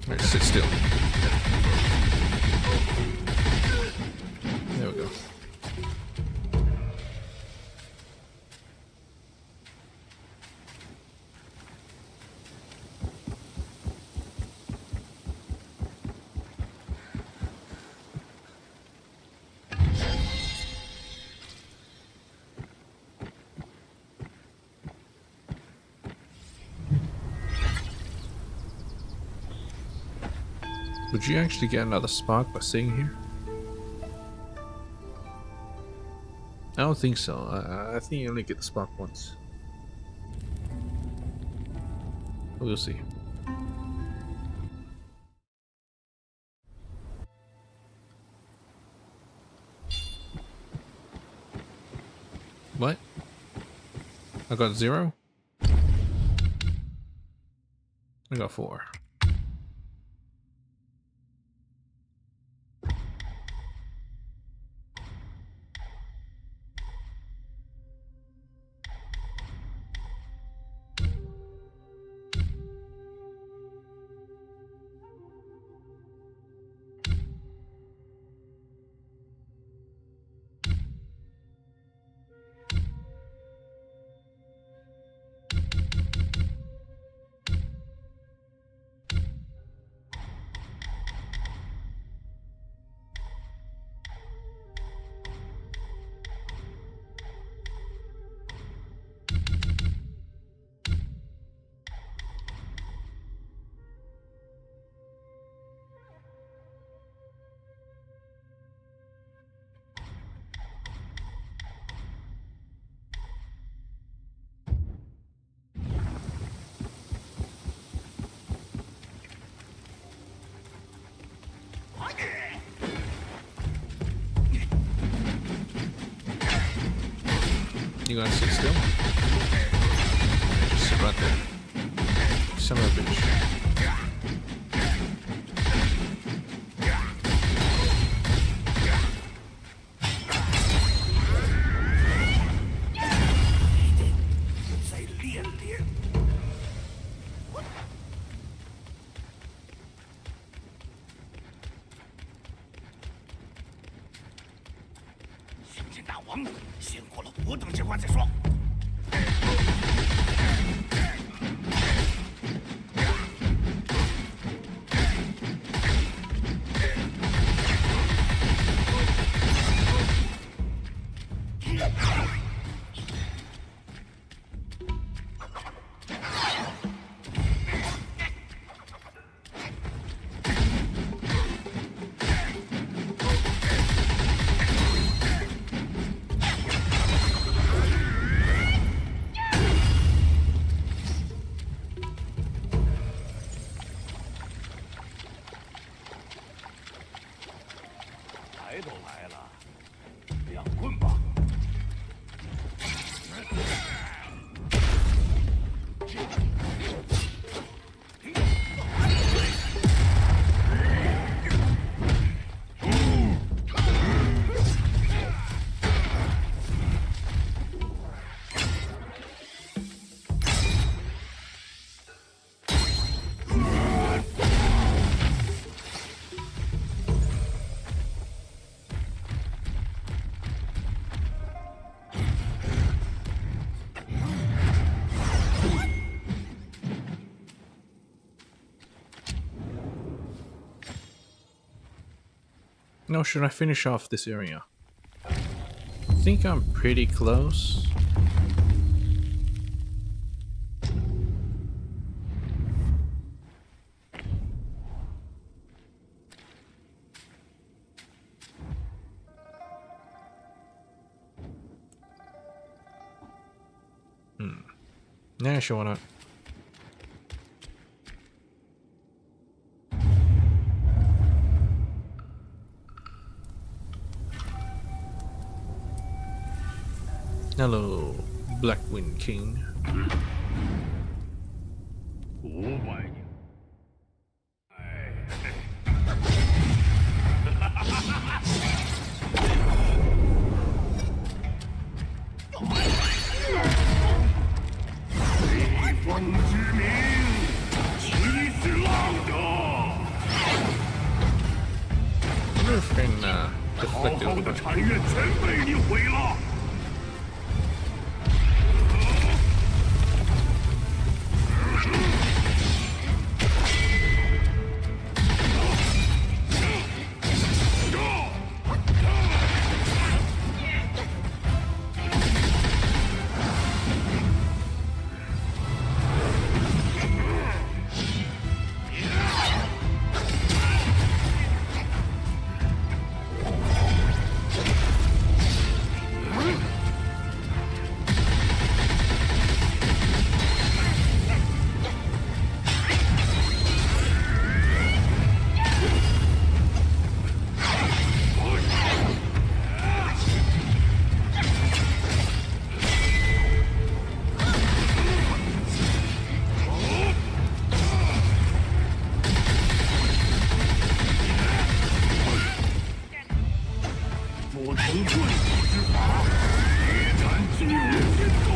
Alright, sit still. There we go. Would you actually get another spark by sitting here? I don't think so. I think you only get the spark once. We'll see. What? I got 0? I got 4. You gonna sit still? Just sit right there. Son of a bitch.再练练。星辰大王，先过了我等这关再说。来都来了，亮棍吧！Now, should I finish off this area? I think I'm pretty close. Yeah, sure, why not? Hello, Blackwind King. 500年。北方之民，岂是浪者？ wonder if I can 好 deflect it a 好 little 的 bit. 产业全被你毁了。 做成遁地之法，决战金龙天斗。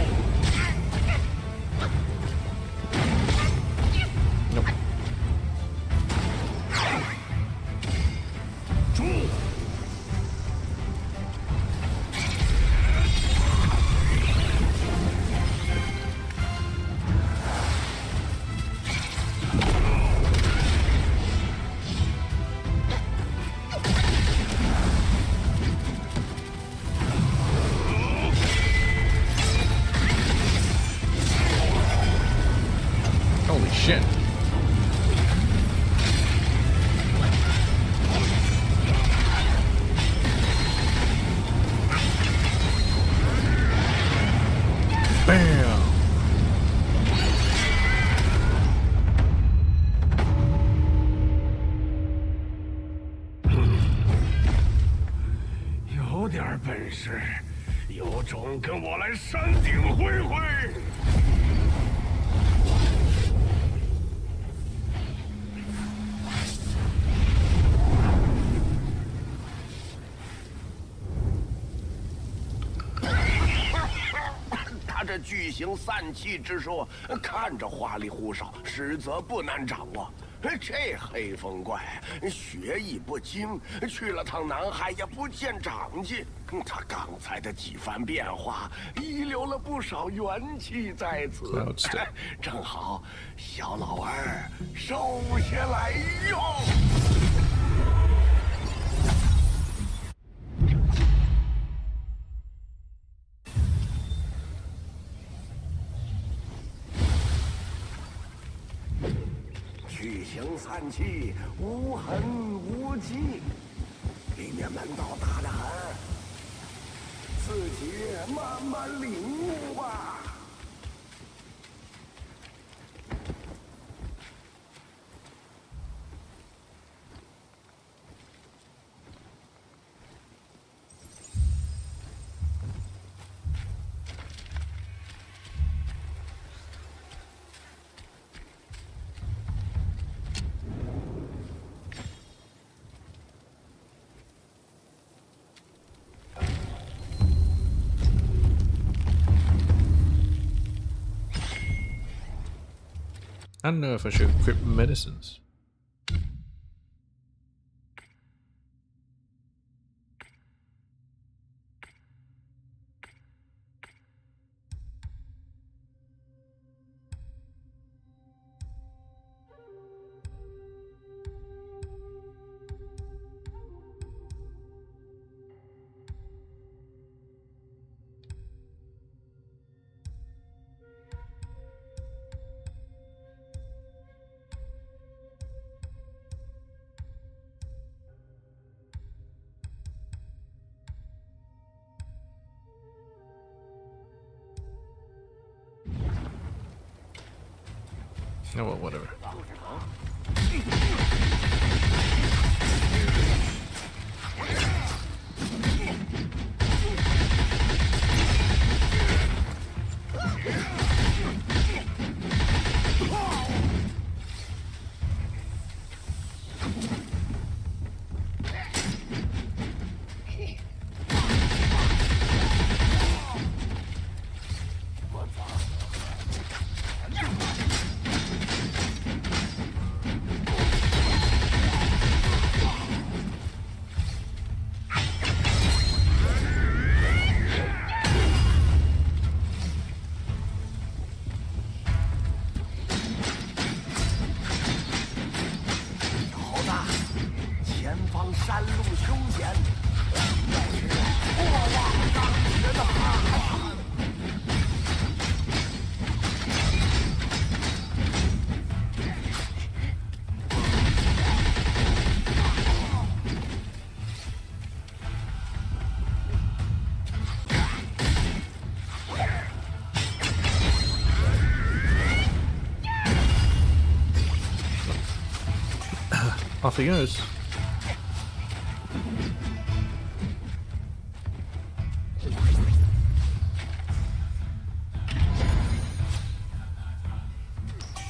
Nope. 住！ Holy shit. Bam! 有点本事，有种跟我来山顶会会！他这巨型散气之术，看着花里胡哨，实则不难掌握。这黑风怪学艺不精，去了趟南海也不见长进。他刚才的几番变化，遗留了不少元气在此。正好，小老儿收下来用。巨型散气，无痕无迹，里面门道大得很，自己慢慢领悟吧。I don't know if I should equip medicines. Oh well, whatever. Off he goes.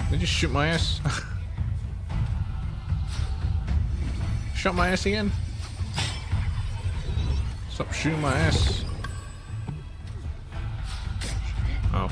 Did you shoot my ass? Shot my ass again? Stop shooting my ass. Oh.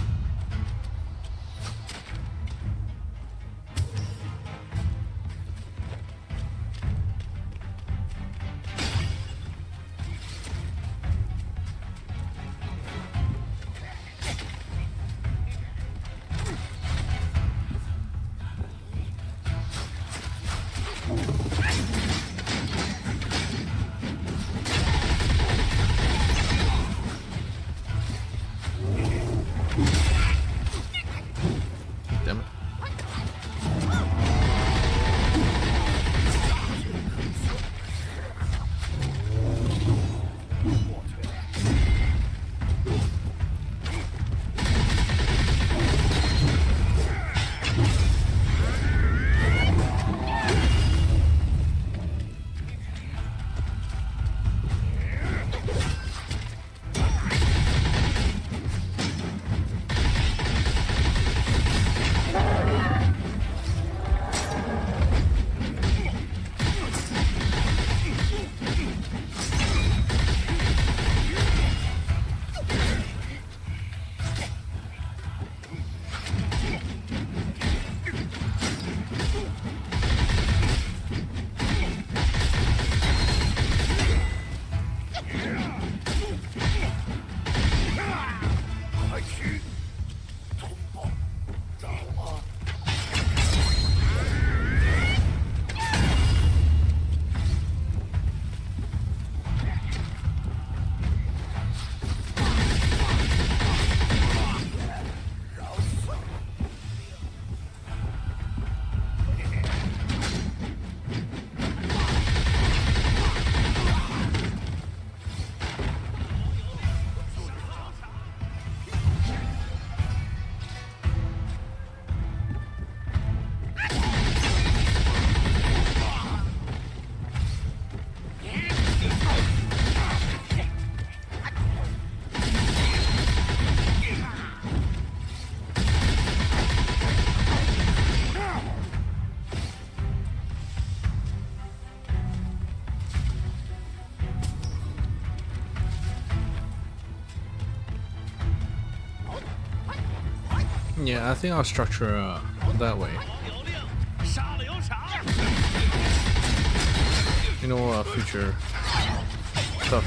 Yeah, I think I'll structure that way. You know, future stuff.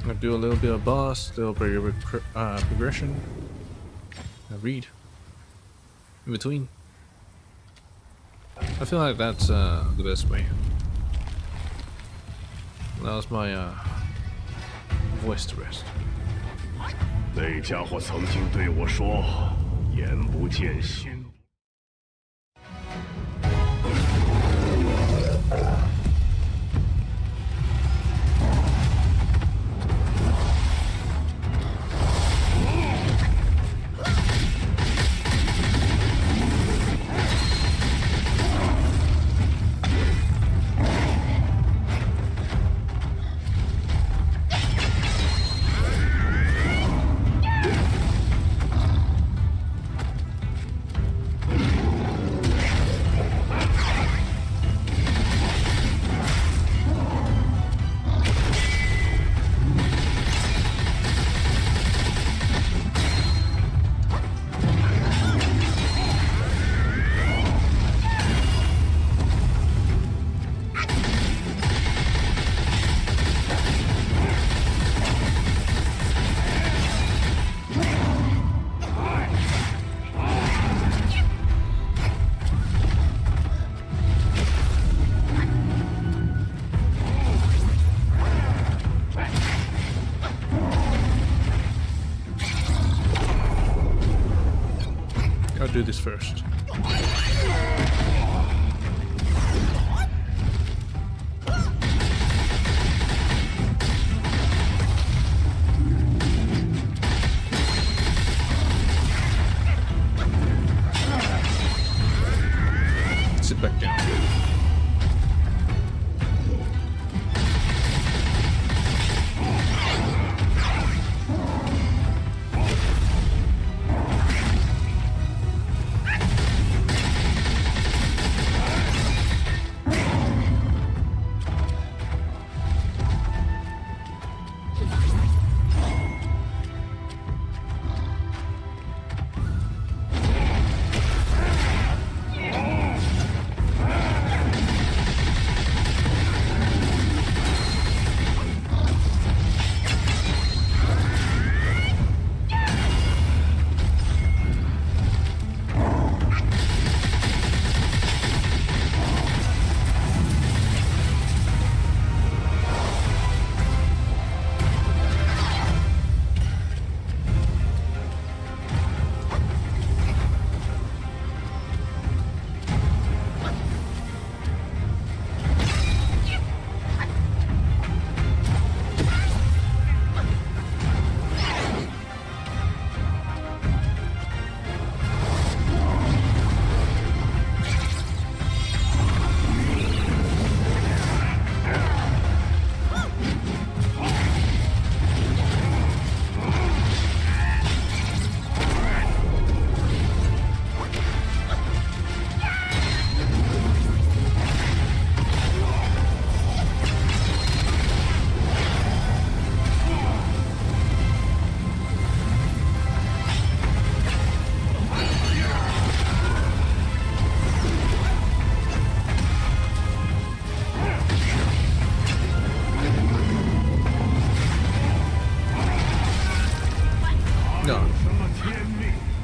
I'll do a little bit of boss, little bit of progression, and read in between. I feel like that's the best way. Allows my voice to rest. 那家伙曾经对我说：“眼不见心。” I'll do this first. Sit back down.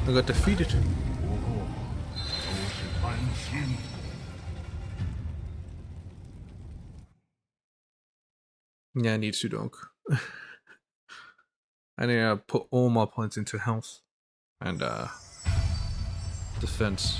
I got defeated. Yeah, I need Sudok. I need to put all my points into health and defense.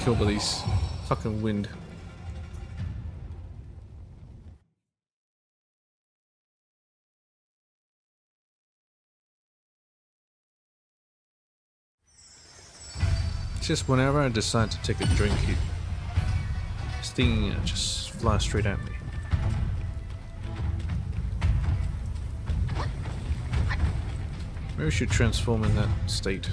killed by these fucking wind. It's just whenever I decide to take a drink, this thing just flies straight at me. Maybe we should transform in that state.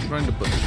Grind the button.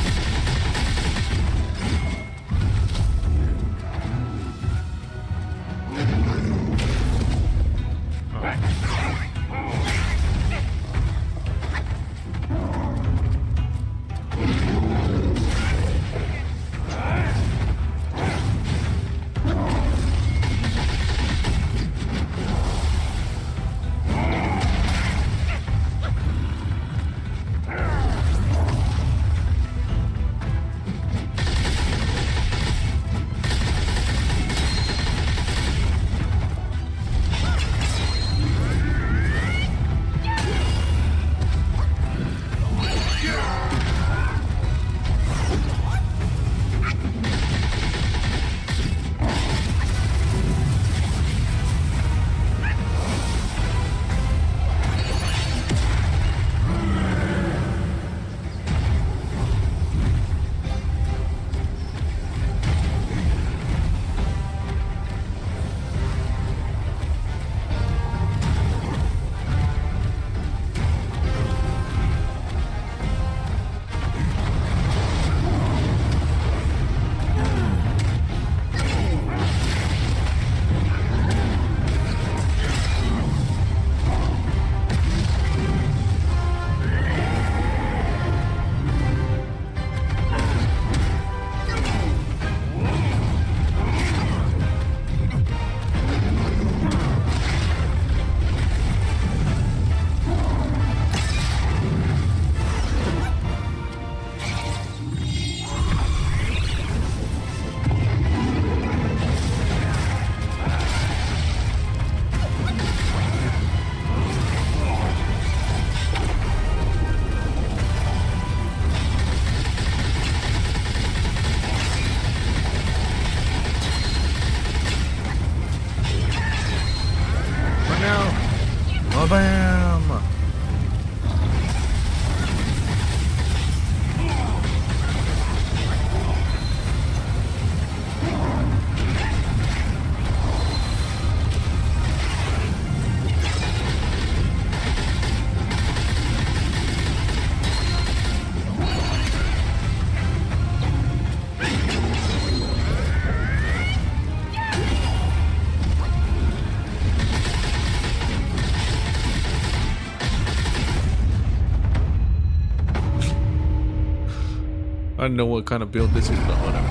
I don't know what kind of build this is, but whatever.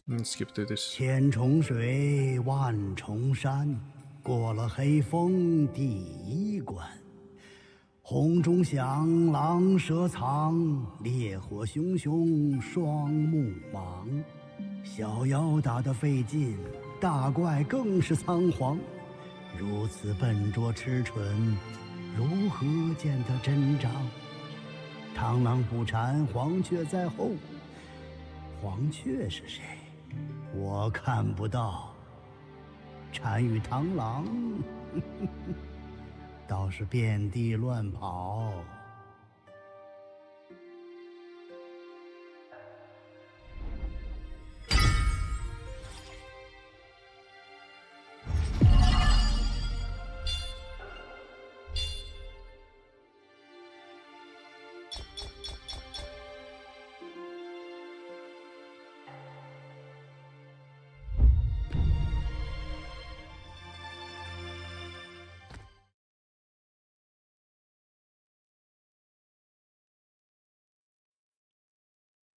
Let's skip through this. 千重水，万重山，过了黑风第一关。红钟响，狼蛇藏，烈火熊熊，双目盲。小妖打得费劲，大怪更是仓皇。如此笨拙痴蠢，如何见得真章？螳螂捕蝉，黄雀在后。黄雀是谁？我看不到。单与螳螂，倒是遍地乱跑。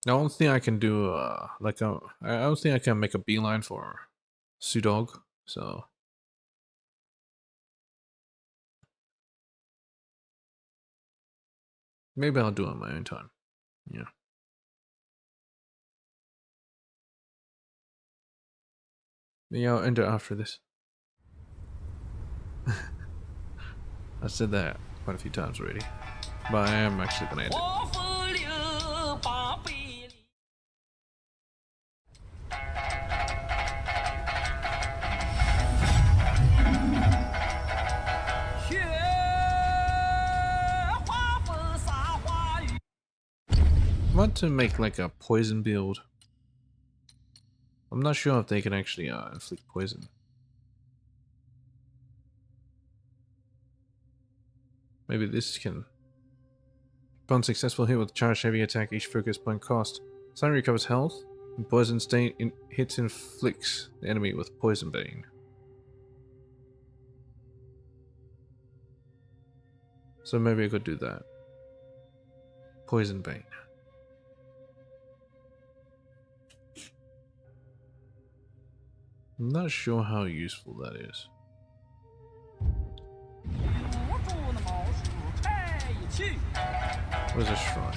I don't think I can do I don't think I can make a beeline for Sudog, so maybe I'll do it on my own time. Yeah. Yeah, I'll end it after this. I said that quite a few times already, but I am actually gonna end it. I want to make like a poison build. I'm not sure if they can actually inflict poison. Maybe this can. Upon successful hit with charged heavy attack, each focus point cost. Sun recovers health, and poison stain hits inflicts the enemy with poison bane. So maybe I could do that. Poison bane. I'm not sure how useful that is. Where's a shrine?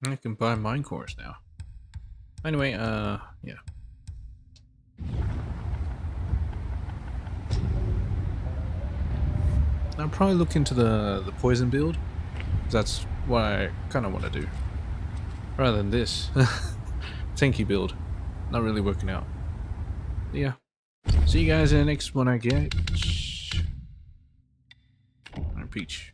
I can buy mine cores now. Anyway, yeah. I'll probably look into the poison build. That's what I kind of want to do. Rather than this. Tanky build. Not really working out. Yeah. See you guys in the next one I get. Alright, Peach.